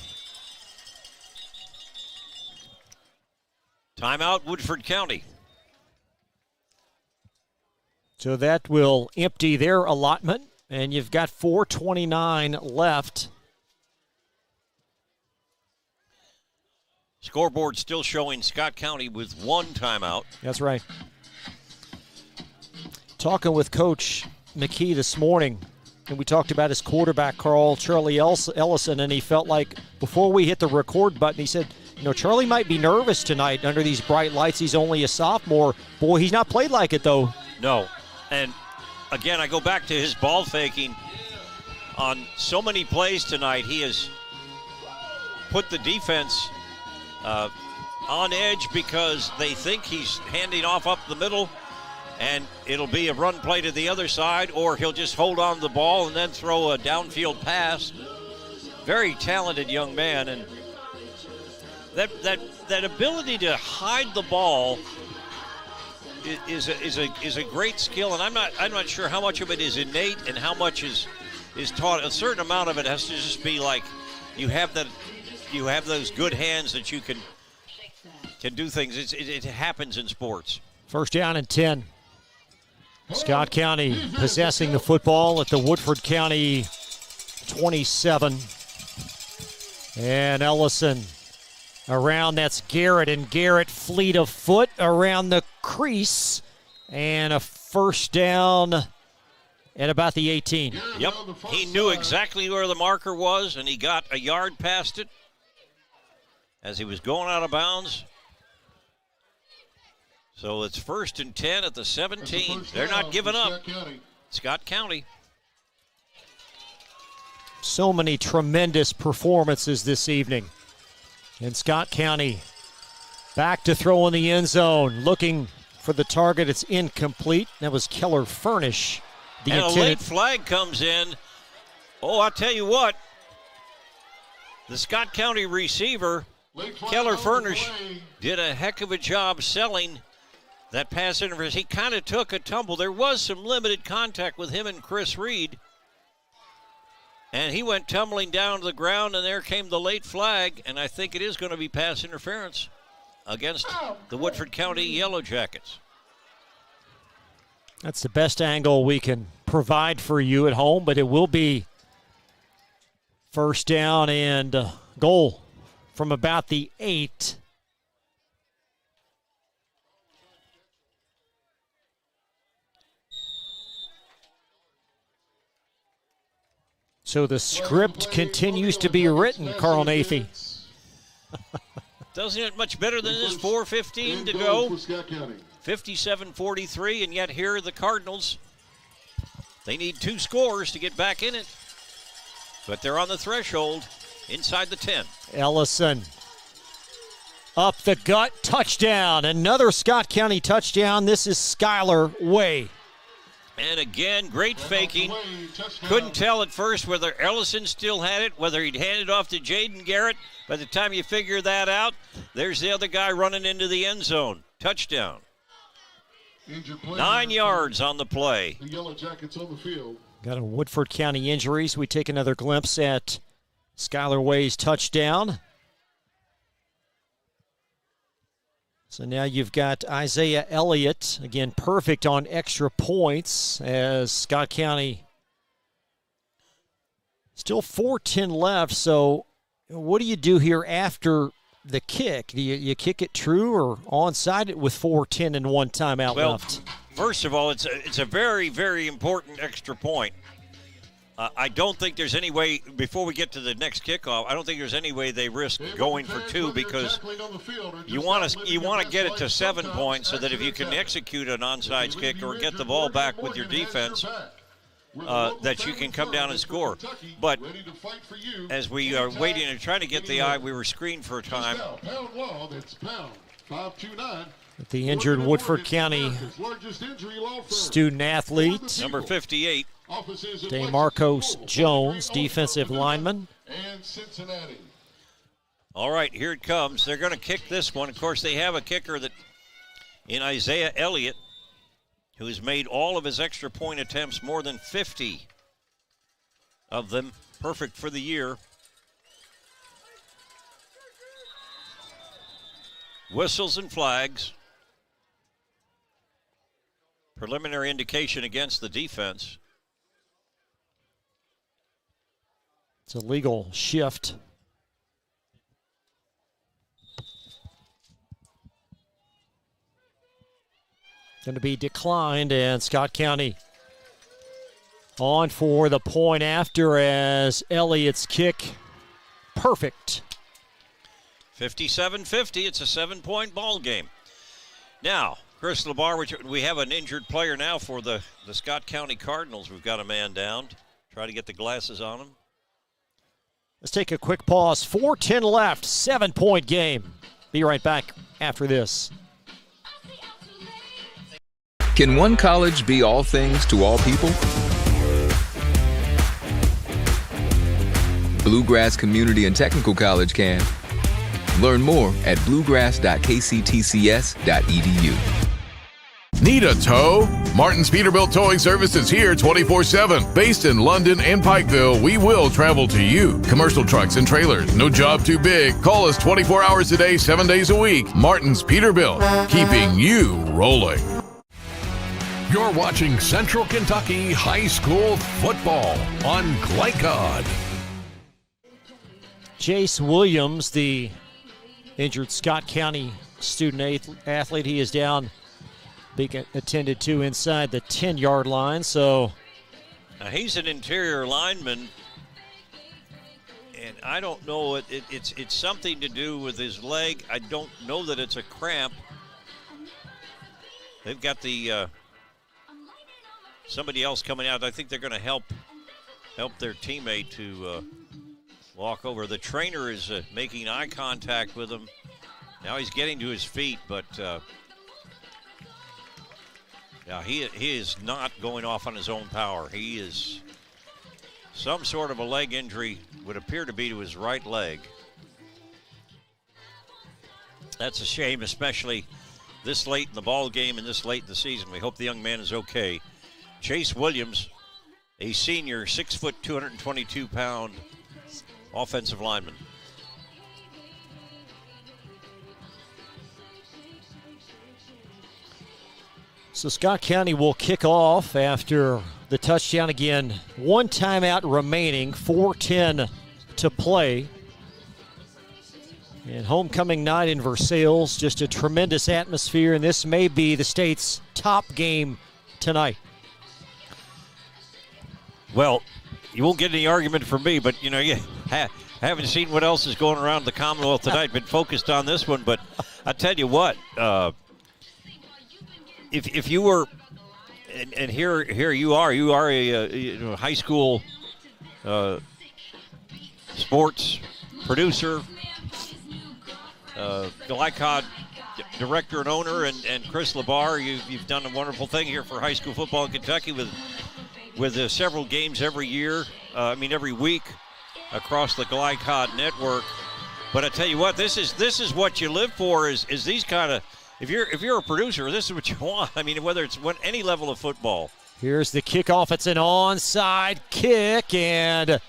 Timeout, Woodford County. So that will empty their allotment, and you've got 4:29 left. Scoreboard still showing Scott County with 1 timeout. That's right. Talking with Coach McKee this morning, and we talked about his quarterback, Charlie Ellison, and he felt like before we hit the record button, he said, Charlie might be nervous tonight under these bright lights. He's only a sophomore. Boy, he's not played like it, though. No. And, again, I go back to his ball faking. On so many plays tonight, he has put the defense on edge because they think he's handing off up the middle, and it'll be a run play to the other side, or he'll just hold on to the ball and then throw a downfield pass. Very talented young man, and that ability to hide the ball is a great skill, and I'm not sure how much of it is innate and how much is taught. A certain amount of it has to just be like you have those good hands that you can do things. It happens in sports. First down and 10. Scott County possessing the football at the Woodford County 27. And Ellison around, that's Garrett, and Garrett fleet of foot around the crease, and a first down at about the 18. Yep, he knew exactly where the marker was, and he got a yard past it as he was going out of bounds. So it's 1st and 10 at the 17. They're not giving up. Scott County. So many tremendous performances this evening. And Scott County back to throw in the end zone, looking for the target. It's incomplete. That was Keller Furnish. And a late flag comes in. Oh, I'll tell you what. The Scott County receiver, Keller Furnish, did a heck of a job selling that pass interference. He kind of took a tumble. There was some limited contact with him and Chris Reed. And he went tumbling down to the ground, and there came the late flag, and I think it is going to be pass interference against the Woodford County Yellow Jackets. That's the best angle we can provide for you at home, but it will be first down and goal from about the 8. So the script continues to be written, Carl Nathy. Doesn't it much better than this? 4:15 to go. 57-43, and yet here are the Cardinals. They need 2 scores to get back in it. But they're on the threshold inside the 10. Ellison up the gut, touchdown. Another Scott County touchdown. This is Skylar Way. And again, great faking. Couldn't tell at first whether Ellison still had it, whether he'd handed off to Jaden Garrett. By the time you figure that out, there's the other guy running into the end zone. Touchdown. 9 yards on the play. The Yellow Jackets on the field. Got a Woodford County injuries. We take another glimpse at Skylar Way's touchdown. So now you've got Isaiah Elliott, again, perfect on extra points as Scott County. Still 4:10 left, so what do you do here after the kick? Do you kick it true or onside it with 4:10 and 1 timeout left? First of all, it's a very, very important extra point. I don't think there's any way, before we get to the next kickoff, I don't think there's any way they risk going for 2 because you want to get it to 7 points so that if you can execute an onside kick or get the ball back with your defense, that you can come down and score. But as we are waiting and trying to get the eye, we were screened for a time. The injured Woodford County student athlete, number 58. DeMarcos Jones, defensive lineman. All right, here it comes. They're going to kick this one. Of course, they have a kicker that in Isaiah Elliott. who's made all of his extra point attempts, more than 50 of them, perfect for the year. Whistles and flags. Preliminary indication against the defense. It's a legal shift. Going to be declined, and Scott County on for the point after as Elliott's kick perfect. 57-50, it's a 7-point ball game. Now, Chris LeBar, we have an injured player now for the Scott County Cardinals. We've got a man down. Try to get the glasses on him. Let's take a quick pause. 4:10 left, 7-point game. Be right back after this. Can one college be all things to all people? Bluegrass Community and Technical College can. Learn more at bluegrass.kctcs.edu. Need a tow? Martin's Peterbilt Towing Service is here 24/7. Based in London and Pikeville, we will travel to you. Commercial trucks and trailers, no job too big. Call us 24 hours a day, 7 days a week. Martin's Peterbilt, keeping you rolling. You're watching Central Kentucky High School football on Glycod. Jace Williams, the injured Scott County student athlete, he is down, being attended to inside the 10-yard line. So now he's an interior lineman, and I don't know, it's something to do with his leg. I don't know that it's a cramp. They've got the somebody else coming out. I think they're going to help their teammate to walk over. The trainer is making eye contact with him. Now he's getting to his feet, but yeah, he is not going off on his own power. He is some sort of a leg injury, would appear to be to his right leg. That's a shame, especially this late in the ball game and this late in the season. We hope the young man is okay. Chase Williams, a senior, 6 foot, 222-pound offensive lineman. So Scott County will kick off after the touchdown again. One timeout remaining, 4:10 to play. And homecoming night in Versailles, just a tremendous atmosphere, and this may be the state's top game tonight. Well, you won't get any argument from me, but you know, you haven't seen what else is going around the Commonwealth tonight. Been focused on this one, but I tell you what, if you were, and here you are a high school sports producer, Glycod director and owner, and Chris LeBar, you've done a wonderful thing here for high school football in Kentucky with several games every year, every week across the Glycod network. But I tell you what, this is what you live for, is these kind of, if you're a producer, this is what you want. I mean, whether it's any level of football. Here's the kickoff. It's an onside kick, and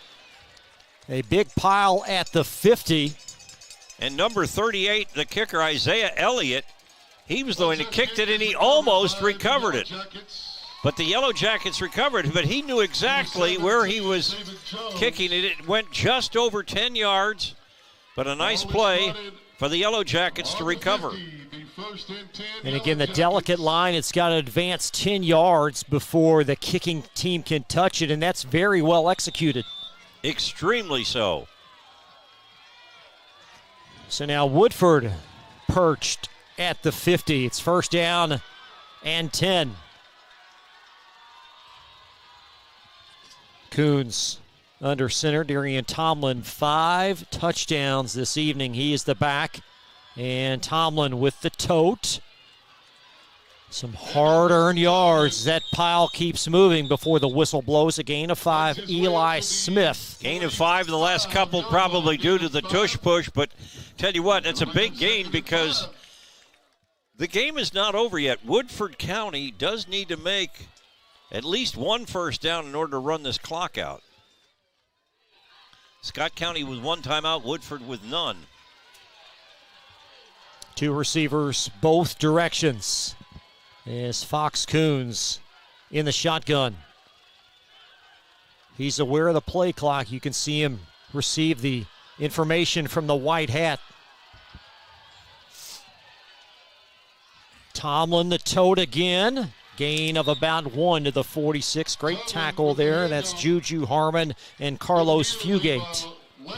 a big pile at the 50. And number 38, the kicker, Isaiah Elliott, he was the one that kicked it, and he almost recovered it. But the Yellow Jackets recovered, but he knew exactly where he was kicking it. It went just over 10 yards, but a nice play for the Yellow Jackets to recover. And again, the delicate line, it's got to advance 10 yards before the kicking team can touch it, and that's very well executed. Extremely so. So now Woodford perched at the 50. It's first down and 10. Coons under center. Darian Tomlin, 5 touchdowns this evening. He is the back. And Tomlin with the tote. Some hard-earned yards. That pile keeps moving before the whistle blows. A gain of 5, Eli Smith. Gain of 5 in the last couple, probably due to the tush push. But tell you what, it's a big gain because The game is not over yet. Woodford County does need to make at least one first down in order to run this clock out. Scott County with one timeout, Woodford with none. Two receivers, both directions. Is Fox Coons in the shotgun. He's aware of the play clock. You can see him receive the information from the white hat. Tomlin the tote again. Gain of about 1 to the 46. Great tackle there. That's Juju Harmon and Carlos Fugate.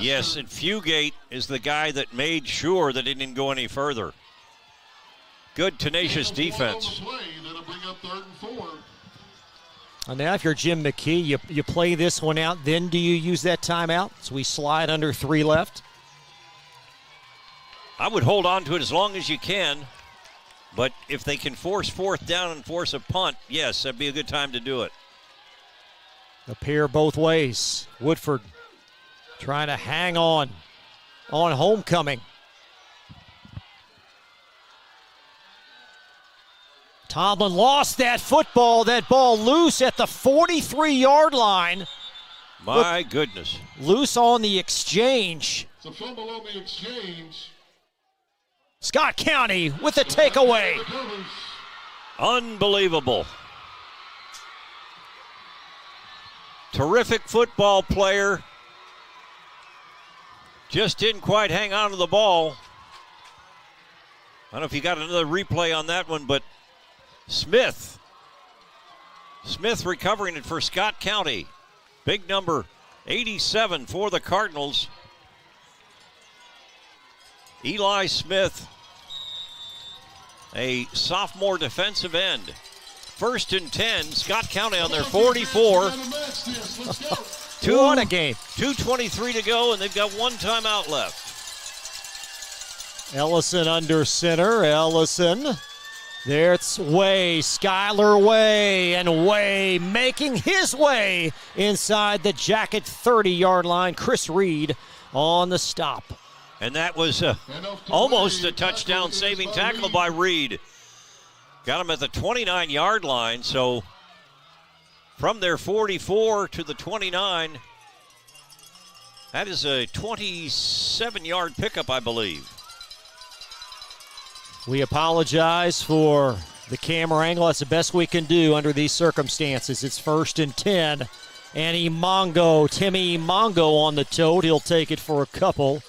Yes, and Fugate is the guy that made sure that it didn't go any further. Good, tenacious defense. And now if you're Jim McKee, you play this one out, then do you use that timeout? So we slide under 3 left. I would hold on to it as long as you can. But if they can force fourth down and force a punt, yes, that'd be a good time to do it. A pair both ways. Woodford trying to hang on homecoming. Tomlin lost that football, that ball loose at the 43-yard line. My goodness. Loose on the exchange. It's a fumble on the exchange. Scott County with a takeaway. Unbelievable. Terrific football player. Just didn't quite hang on to the ball. I don't know if you got another replay on that one, but Smith recovering it for Scott County. Big number 87 for the Cardinals. Eli Smith, a sophomore defensive end. 1st and 10, Scott County on their 44. What a game. 2:23 to go, and they've got one timeout left. Ellison under center. Ellison. There's Way, Skylar Way, and Way making his way inside the Jacket 30-yard line. Chris Reed on the stop. And that was almost a touchdown-saving tackle by Reed. Got him at the 29-yard line, so from their 44 to the 29, that is a 27-yard pickup, I believe. We apologize for the camera angle. That's the best we can do under these circumstances. It's 1st and 10. And Timmy Mongo on the tote. He'll take it for a couple.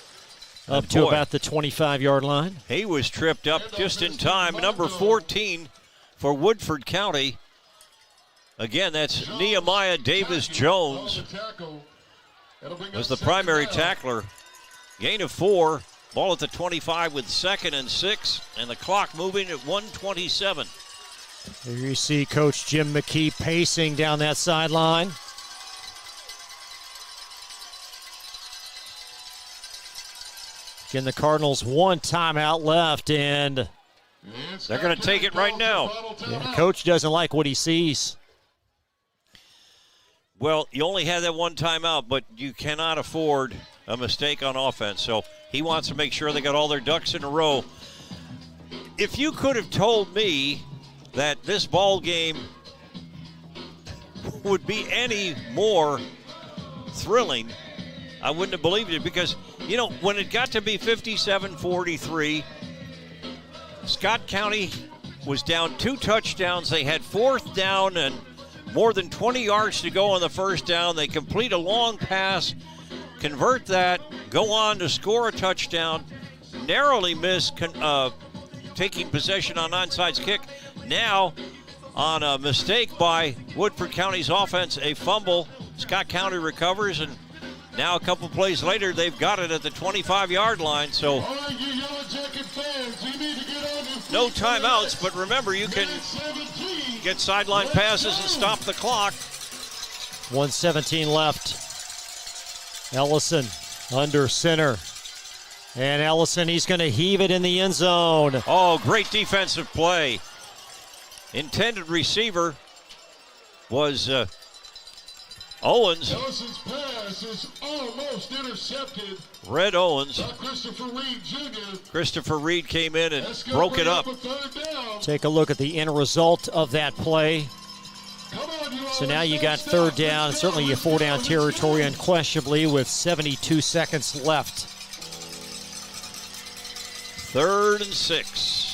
Up to about the 25-yard line. He was tripped up just in time. Number 14 for Woodford County. Again, that's Nehemiah Davis-Jones as the primary tackler. Gain of 4. Ball at the 25 with 2nd and 6. And the clock moving at 1:27. Here you see Coach Jim McKee pacing down that sideline. Again, the Cardinals one timeout left, and they're going to take it right now. Yeah, Coach doesn't like what he sees. Well, you only had that one timeout, but you cannot afford a mistake on offense. So he wants to make sure they got all their ducks in a row. If you could have told me that this ball game would be any more thrilling, I wouldn't have believed it, because, you know, when it got to be 57-43, Scott County was down 2 touchdowns. They had 4th down and more than 20 yards to go on the first down. They complete a long pass, convert that, go on to score a touchdown, narrowly miss taking possession on onside kick. Now, on a mistake by Woodford County's offense, a fumble. Scott County recovers, and now a couple plays later, they've got it at the 25-yard line. So no timeouts, but remember, you can get sideline passes and stop the clock. 1:17 left. Ellison under center. And Ellison, he's going to heave it in the end zone. Oh, great defensive play. Intended receiver was Owens. Ellison's pass is almost intercepted. Red Owens. By Christopher Reed Jr. Christopher Reed came in and broke it up. Take a look at the end result of that play. So now you got third down, certainly a four-down territory unquestionably with 72 seconds left. 3rd and 6.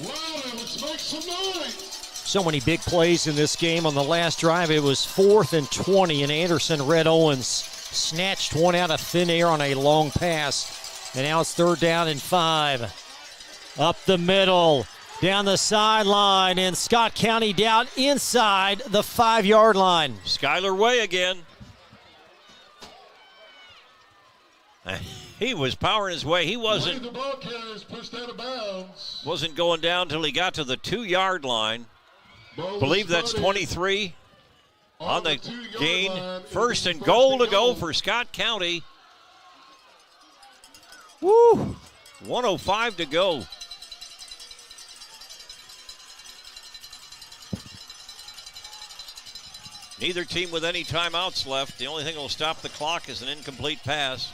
Wow, let's make some noise. So many big plays in this game. On the last drive, it was 4th and 20, and Anderson Red Owens snatched one out of thin air on a long pass. And now it's 3rd down and 5. Up the middle, down the sideline, and Scott County down inside the 5-yard line. Skylar Way again. He was powering his way. He wasn't going down till he got to the 2-yard line. Believe that's 23 on the gain. 1st and goal to go for Scott County. Woo! 1:05 to go. Neither team with any timeouts left. The only thing that will stop the clock is an incomplete pass.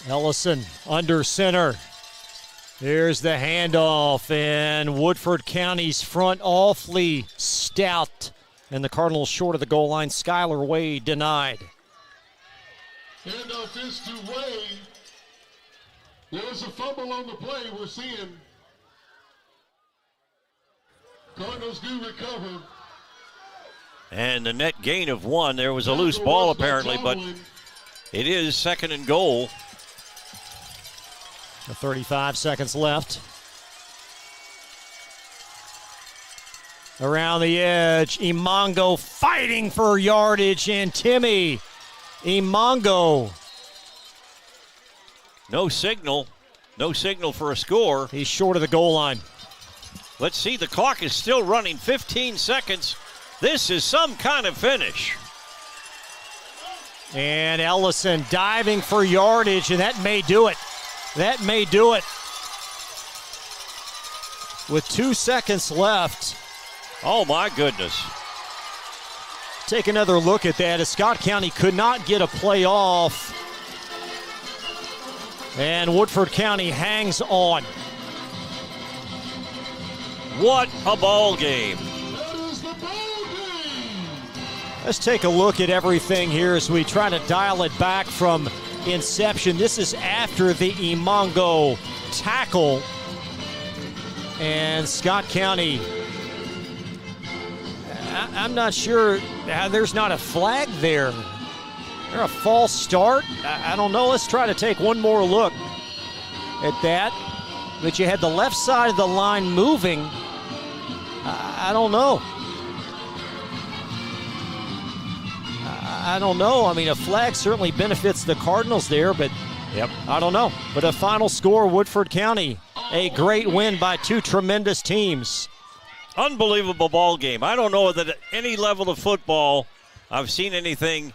Ellison under center. Here's the handoff, and Woodford County's front awfully stout. And the Cardinals short of the goal line. Skylar Wade denied. Handoff is to Wade. There's a fumble on the play. We're seeing Cardinals do recover. And the net gain of 1. There was a loose ball apparently, but it is 2nd and goal. 35 seconds left. Around the edge, Imongo fighting for yardage, and Timmy Imongo. No signal for a score. He's short of the goal line. Let's see, the clock is still running, 15 seconds. This is some kind of finish. And Ellison diving for yardage, and that may do it. That may do it. With 2 seconds left. Oh, my goodness. Take another look at that as Scott County could not get a play off. And Woodford County hangs on. What a ball game. Let's take a look at everything here as we try to dial it back from inception. This is after the Imongo tackle. And Scott County, I'm not sure, there's not a flag there. There a false start? I don't know. Let's try to take one more look at that. But you had the left side of the line moving. I don't know. I don't know. I mean, a flag certainly benefits the Cardinals there, but I don't know. But a final score, Woodford County, a great win by 2 tremendous teams. Unbelievable ball game. I don't know that at any level of football I've seen anything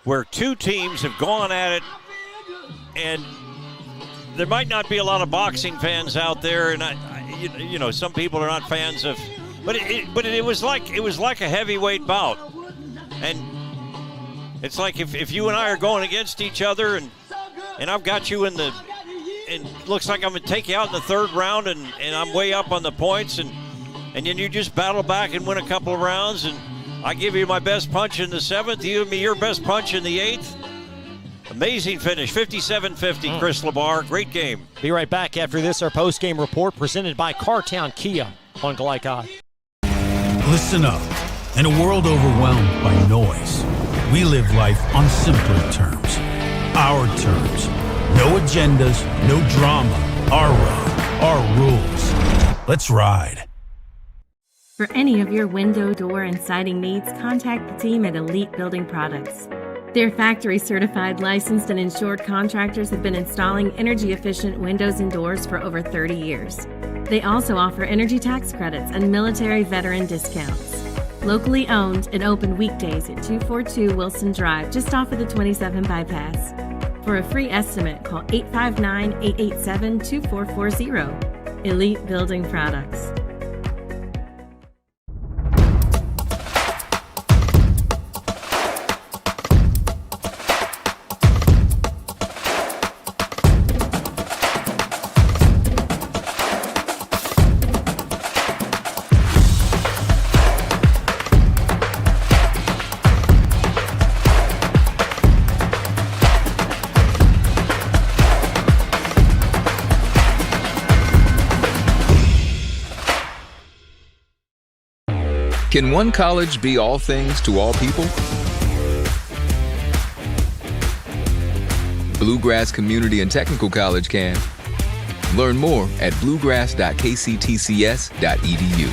where 2 teams have gone at it, and there might not be a lot of boxing fans out there, and you know, some people are not fans of, but it was like a heavyweight bout, and it's like if you and I are going against each other, and I've got you and looks like I'm gonna take you out in the 3rd round, and I'm way up on the points, and then you just battle back and win a couple of rounds, and I give you my best punch in the 7th, you give me your best punch in the 8th. Amazing finish, 57-50, Chris LeBar. Great game. Be right back after this, our post-game report presented by Cartown Kia on Glycod. Listen up. In a world overwhelmed by noise, we live life on simpler terms. Our terms. No agendas, no drama. Our road, our rules. Let's ride. For any of your window, door, and siding needs, contact the team at Elite Building Products. Their factory-certified, licensed, and insured contractors have been installing energy-efficient windows and doors for over 30 years. They also offer energy tax credits and military veteran discounts. Locally owned and open weekdays at 242 Wilson Drive, just off of the 27 bypass. For a free estimate, call 859-887-2440. Elite Building Products. Can one college be all things to all people? Bluegrass Community and Technical College can. Learn more at bluegrass.kctcs.edu.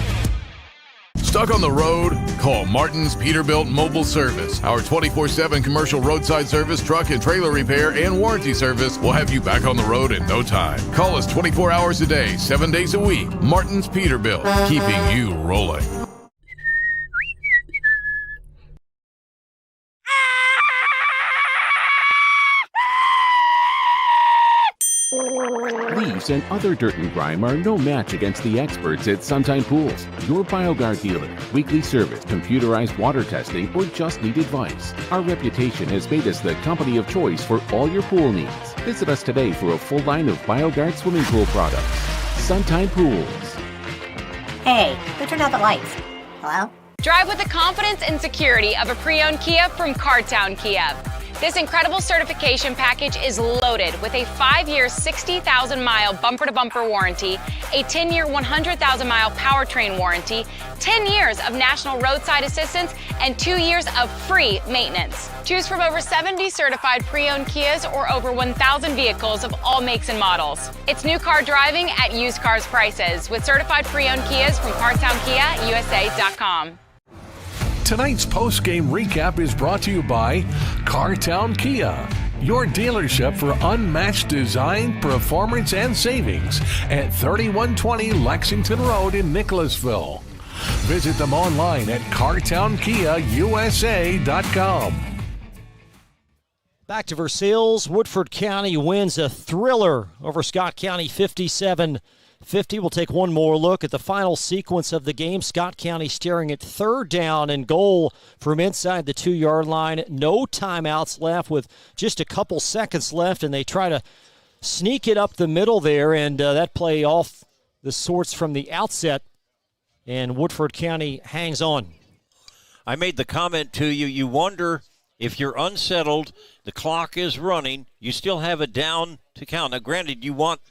Stuck on the road? Call Martin's Peterbilt Mobile Service. Our 24/7 commercial roadside service, truck and trailer repair, and warranty service will have you back on the road in no time. Call us 24 hours a day, 7 days a week. Martin's Peterbilt, keeping you rolling. Leaves and other dirt and grime are no match against the experts at Suntime Pools, your BioGuard dealer. Weekly service, computerized water testing, or just need advice. Our reputation has made us the company of choice for all your pool needs. Visit us today for a full line of BioGuard swimming pool products. Suntime Pools. Hey, who turned out the lights? Hello? Drive with the confidence and security of a pre-owned Kia from Cartown Kia. This incredible certification package is loaded with a 5-year, 60,000-mile bumper-to-bumper warranty, a 10-year, 100,000-mile powertrain warranty, 10 years of national roadside assistance, and 2 years of free maintenance. Choose from over 70 certified pre-owned Kias or over 1,000 vehicles of all makes and models. It's new car driving at used cars prices with certified pre-owned Kias from CartownKiaUSA.com. Tonight's post-game recap is brought to you by Cartown Kia, your dealership for unmatched design, performance, and savings at 3120 Lexington Road in Nicholasville. Visit them online at CartownKiaUSA.com. Back to Versailles. Woodford County wins a thriller over Scott County 57-50. We'll take one more look at the final sequence of the game. Scott County staring at third down and goal from inside the 2-yard line. No timeouts left with just a couple seconds left, and they try to sneak it up the middle there, and that play off the sorts from the outset, and Woodford County hangs on. I made the comment to you, you wonder if you're unsettled, the clock is running, you still have a down to count. Now, granted, you want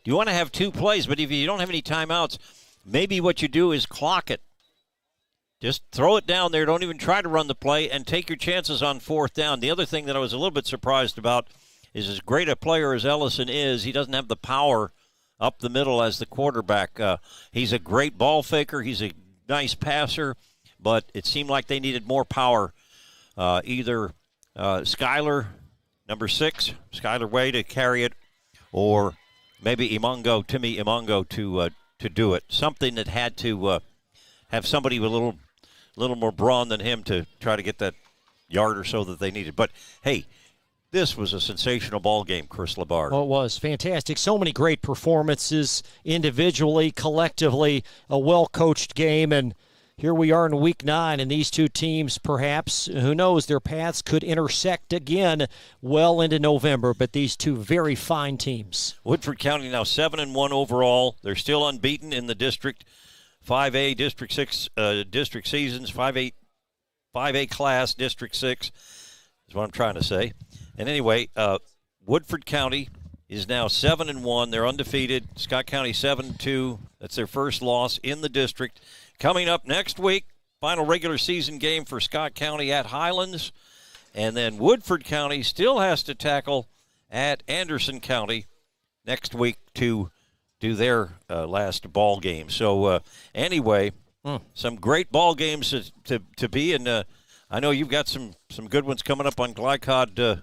to have 2 plays, but if you don't have any timeouts, maybe what you do is clock it. Just throw it down there. Don't even try to run the play and take your chances on 4th down. The other thing that I was a little bit surprised about is as great a player as Ellison is, he doesn't have the power up the middle as the quarterback. He's a great ball faker. He's a nice passer, but it seemed like they needed more power. Either Skylar, number 6, Skylar Way to carry it, or maybe Timmy Imongo to do it. Something that had to have somebody with a little more brawn than him to try to get that yard or so that they needed. But, hey, this was a sensational ball game, Chris Labarre. Well, it was fantastic. So many great performances individually, collectively, a well-coached game, and here we are in Week 9, and these two teams, perhaps, who knows, their paths could intersect again well into November, but these two very fine teams. Woodford County now 7-1 overall. They're still unbeaten in the District 5A, District 6 district seasons, 5A class, District 6 is what I'm trying to say. And anyway, Woodford County is now 7-1. They're undefeated. Scott County 7-2. That's their first loss in the district. Coming up next week, final regular season game for Scott County at Highlands. And then Woodford County still has to tackle at Anderson County next week to do their last ball game. So anyway, some great ball games to be. And I know you've got some good ones coming up on Glycod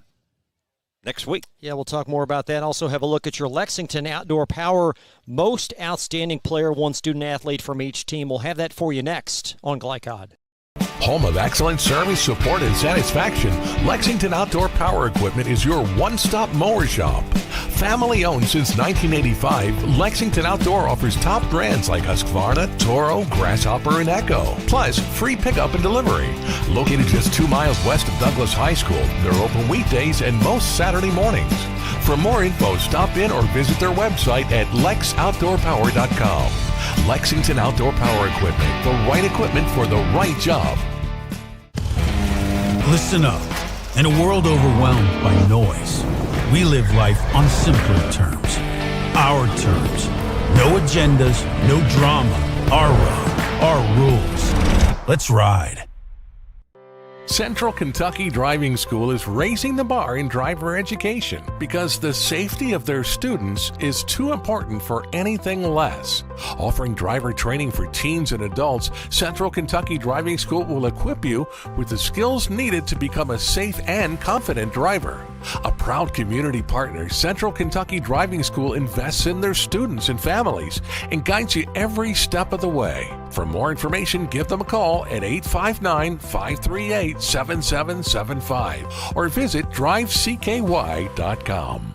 next week. Yeah, we'll talk more about that. Also have a look at your Lexington Outdoor Power Most Outstanding Player, one student athlete from each team. We'll have that for you next on Glycod. Home of excellent service, support, and satisfaction, Lexington Outdoor Power Equipment is your one-stop mower shop. Family owned since 1985, Lexington Outdoor offers top brands like Husqvarna, Toro, Grasshopper, and Echo. Plus, free pickup and delivery. Located just 2 miles west of Douglas High School, they're open weekdays and most Saturday mornings. For more info, stop in or visit their website at lexoutdoorpower.com. Lexington Outdoor Power Equipment, the right equipment for the right job. Listen up. In a world overwhelmed by noise, we live life on simpler terms. Our terms. No agendas, no drama. Our road, our rules. Let's ride. Central Kentucky Driving School is raising the bar in driver education because the safety of their students is too important for anything less. Offering driver training for teens and adults, Central Kentucky Driving School will equip you with the skills needed to become a safe and confident driver. A proud community partner, Central Kentucky Driving School invests in their students and families and guides you every step of the way. For more information, give them a call at 859-538-7775 or visit drivecky.com.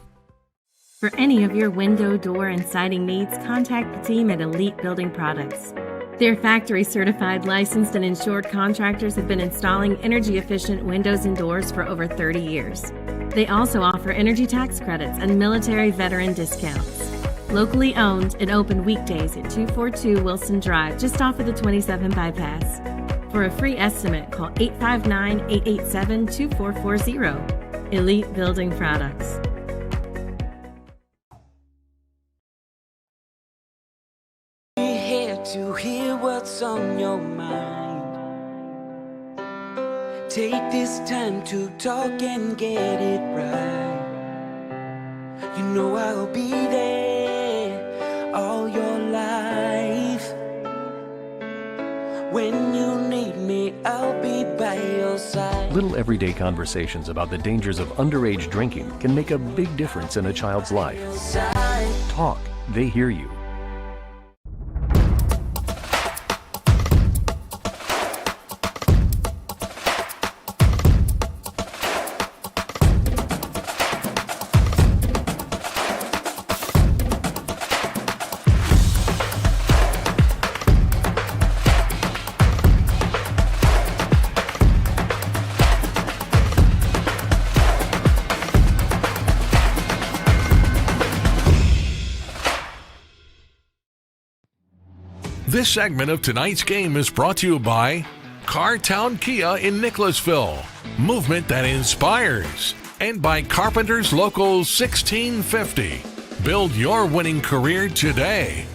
For any of your window, door, and siding needs, contact the team at Elite Building Products. Their factory-certified, licensed, and insured contractors have been installing energy-efficient windows and doors for over 30 years. They also offer energy tax credits and military veteran discounts. Locally owned and open weekdays at 242 Wilson Drive, just off of the 27 bypass. For a free estimate, call 859-887-2440. Elite Building Products. We're here to hear what's on your mind. Take this time to talk and get it right. You know I'll be there all your life. When you need me, I'll be by your side. Little everyday conversations about the dangers of underage drinking can make a big difference in a child's life. Talk, they hear you. This segment of tonight's game is brought to you by Cartown Kia in Nicholasville, movement that inspires, and by Carpenter's Local 1650. Build your winning career today.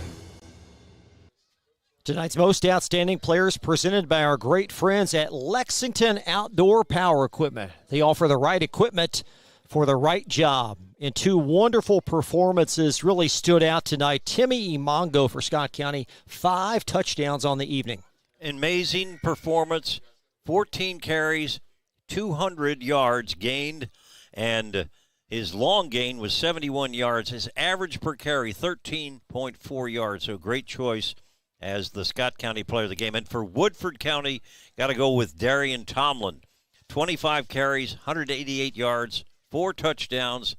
Tonight's most outstanding players presented by our great friends at Lexington Outdoor Power Equipment. They offer the right equipment for the right job. And two wonderful performances really stood out tonight. Timmy Imongo for Scott County, 5 touchdowns on the evening. Amazing performance, 14 carries, 200 yards gained, and his long gain was 71 yards. His average per carry, 13.4 yards, so great choice as the Scott County player of the game. And for Woodford County, got to go with Darian Tomlin, 25 carries, 188 yards, 4 touchdowns,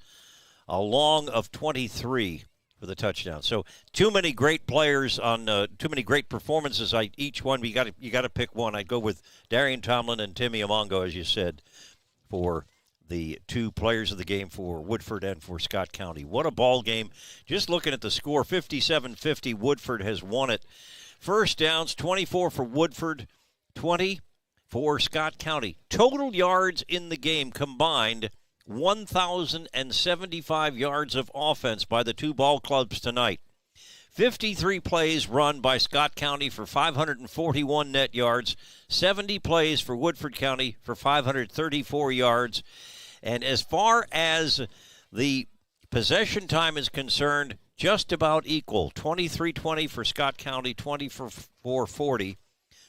a long of 23 for the touchdown. So too many great players on too many great performances. Each one you got to pick one. I'd go with Darian Tomlin and Timmy Imongo, as you said, for the 2 players of the game for Woodford and for Scott County. What a ball game! Just looking at the score, 57-50. Woodford has won it. First downs, 24 for Woodford, 20 for Scott County. Total yards in the game combined, 1,075 yards of offense by the 2 ball clubs tonight. 53 plays run by Scott County for 541 net yards, 70 plays for Woodford County for 534 yards. And as far as the possession time is concerned, just about equal. 23-20 for Scott County, 24-40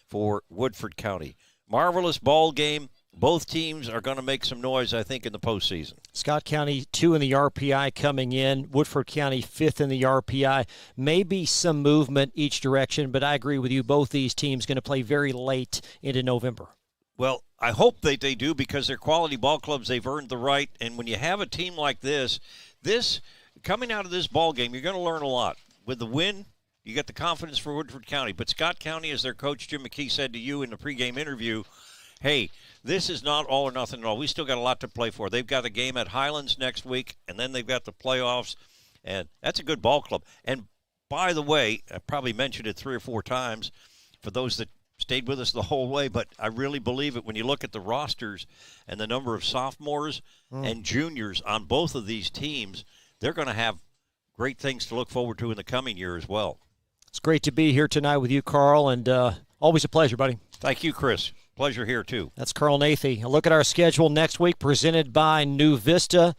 for Woodford County. Marvelous ball game. both teams are going to make some noise, I think, in the postseason. Scott County 2 in the RPI coming in. Woodford County 5th in the RPI. Maybe some movement each direction, but I agree with you. Both these teams going to play very late into November. Well, I hope they do because they're quality ball clubs. They've earned the right. And when you have a team like this coming out of this ball game, you're going to learn a lot. With the win, you get the confidence for Woodford County. But Scott County, as their coach, Jim McKee, said to you in the pregame interview, hey, this is not all or nothing at all. We still got a lot to play for. They've got a game at Highlands next week, and then they've got the playoffs, and that's a good ball club. And by the way, I probably mentioned it 3 or 4 times for those that stayed with us the whole way, but I really believe it when you look at the rosters and the number of sophomores and juniors on both of these teams, they're going to have great things to look forward to in the coming year as well. It's great to be here tonight with you, Carl, and always a pleasure, buddy. Thank you, Chris. Pleasure here, too. That's Carl Nathy. A look at our schedule next week presented by New Vista.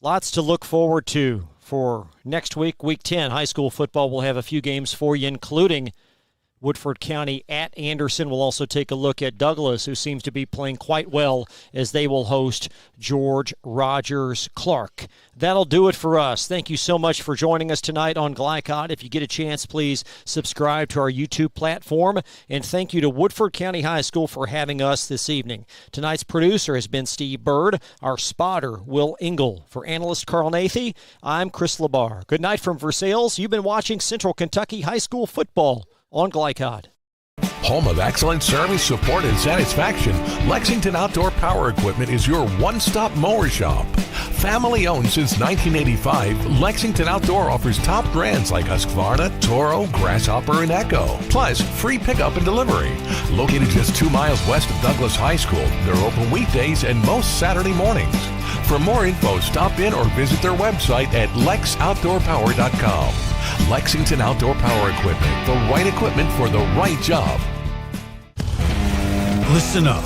Lots to look forward to for next week, Week 10. High school football will have a few games for you, including Woodford County at Anderson. We'll also take a look at Douglas, who seems to be playing quite well as they will host George Rogers Clark. That'll do it for us. Thank you so much for joining us tonight on Glycod. If you get a chance, please subscribe to our YouTube platform. And thank you to Woodford County High School for having us this evening. Tonight's producer has been Steve Bird. Our spotter, Will Engel. For analyst Carl Nathy, I'm Chris Labar. Good night from Versailles. You've been watching Central Kentucky High School football on Glycod. Home of excellent service, support, and satisfaction, Lexington Outdoor Power Equipment is your one-stop mower shop. Family owned since 1985, Lexington Outdoor offers top brands like Husqvarna, Toro, Grasshopper, and Echo. Plus, free pickup and delivery. Located just 2 miles west of Douglas High School, they're open weekdays and most Saturday mornings. For more info, stop in or visit their website at lexoutdoorpower.com. Lexington Outdoor Power Equipment, the right equipment for the right job. Listen up.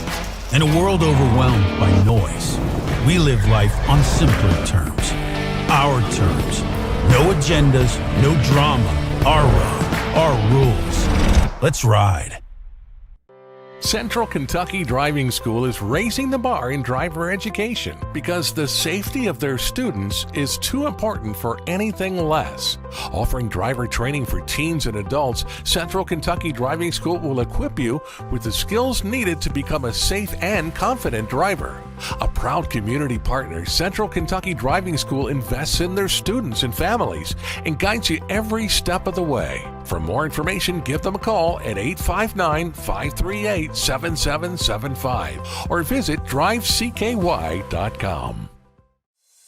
In a world overwhelmed by noise, we live life on simpler terms. Our terms. No agendas, no drama. Our road, our rules. Let's ride. Central Kentucky Driving School is raising the bar in driver education because the safety of their students is too important for anything less. Offering driver training for teens and adults, Central Kentucky Driving School will equip you with the skills needed to become a safe and confident driver. A proud community partner, Central Kentucky Driving School invests in their students and families and guides you every step of the way. For more information, give them a call at 859-538-7775 or visit drivecky.com.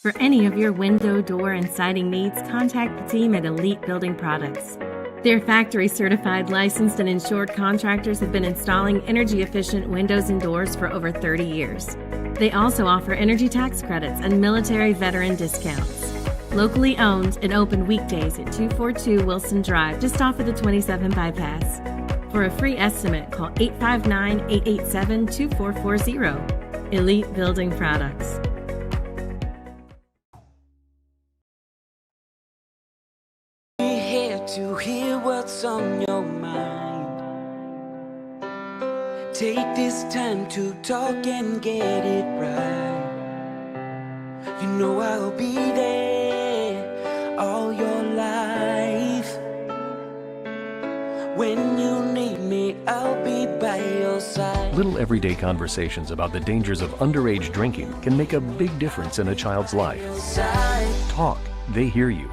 For any of your window, door, and siding needs, contact the team at Elite Building Products. Their factory-certified, licensed, and insured contractors have been installing energy-efficient windows and doors for over 30 years. They also offer energy tax credits and military veteran discounts. Locally owned and open weekdays at 242 Wilson Drive, just off of the 27 bypass. For a free estimate, call 859-887-2440. Elite Building Products. We're here to hear what's on your mind. Take this time to talk and get it right. You know I'll be there all your life. When you need me, I'll be by your side. Little everyday conversations about the dangers of underage drinking can make a big difference in a child's life. Talk. They hear you.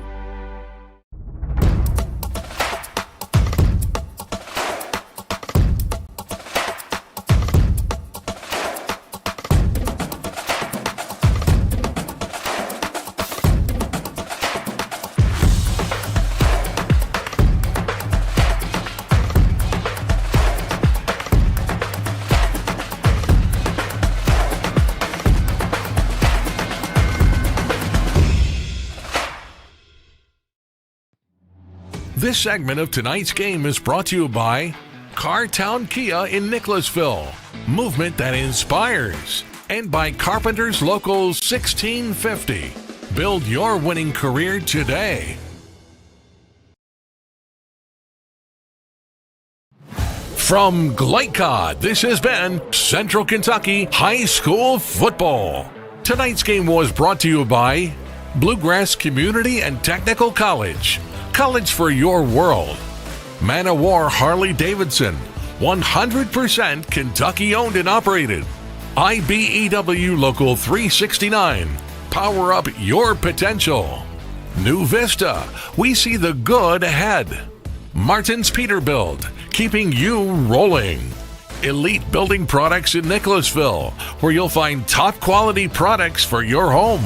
This segment of tonight's game is brought to you by Cartown Kia in Nicholasville, movement that inspires, and by Carpenters Local 1650. Build your winning career today. From Glycod, this has been Central Kentucky High School Football. Tonight's game was brought to you by Bluegrass Community and Technical College. College for your world. Man of War Harley-Davidson. 100% Kentucky owned and operated. IBEW Local 369. Power up your potential. New Vista. We see the good ahead. Martin's Peterbilt. Keeping you rolling. Elite Building Products in Nicholasville, where you'll find top quality products for your home.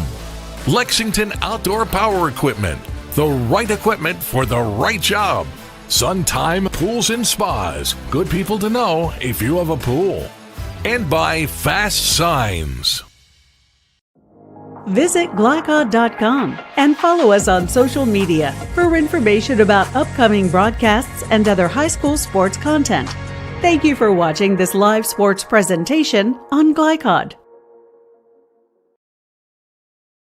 Lexington Outdoor Power Equipment, the right equipment for the right job. Suntime Pools and Spas, good people to know if you have a pool. And by Fast Signs. Visit Glycod.com and follow us on social media for information about upcoming broadcasts and other high school sports content. Thank you for watching this live sports presentation on Glycod.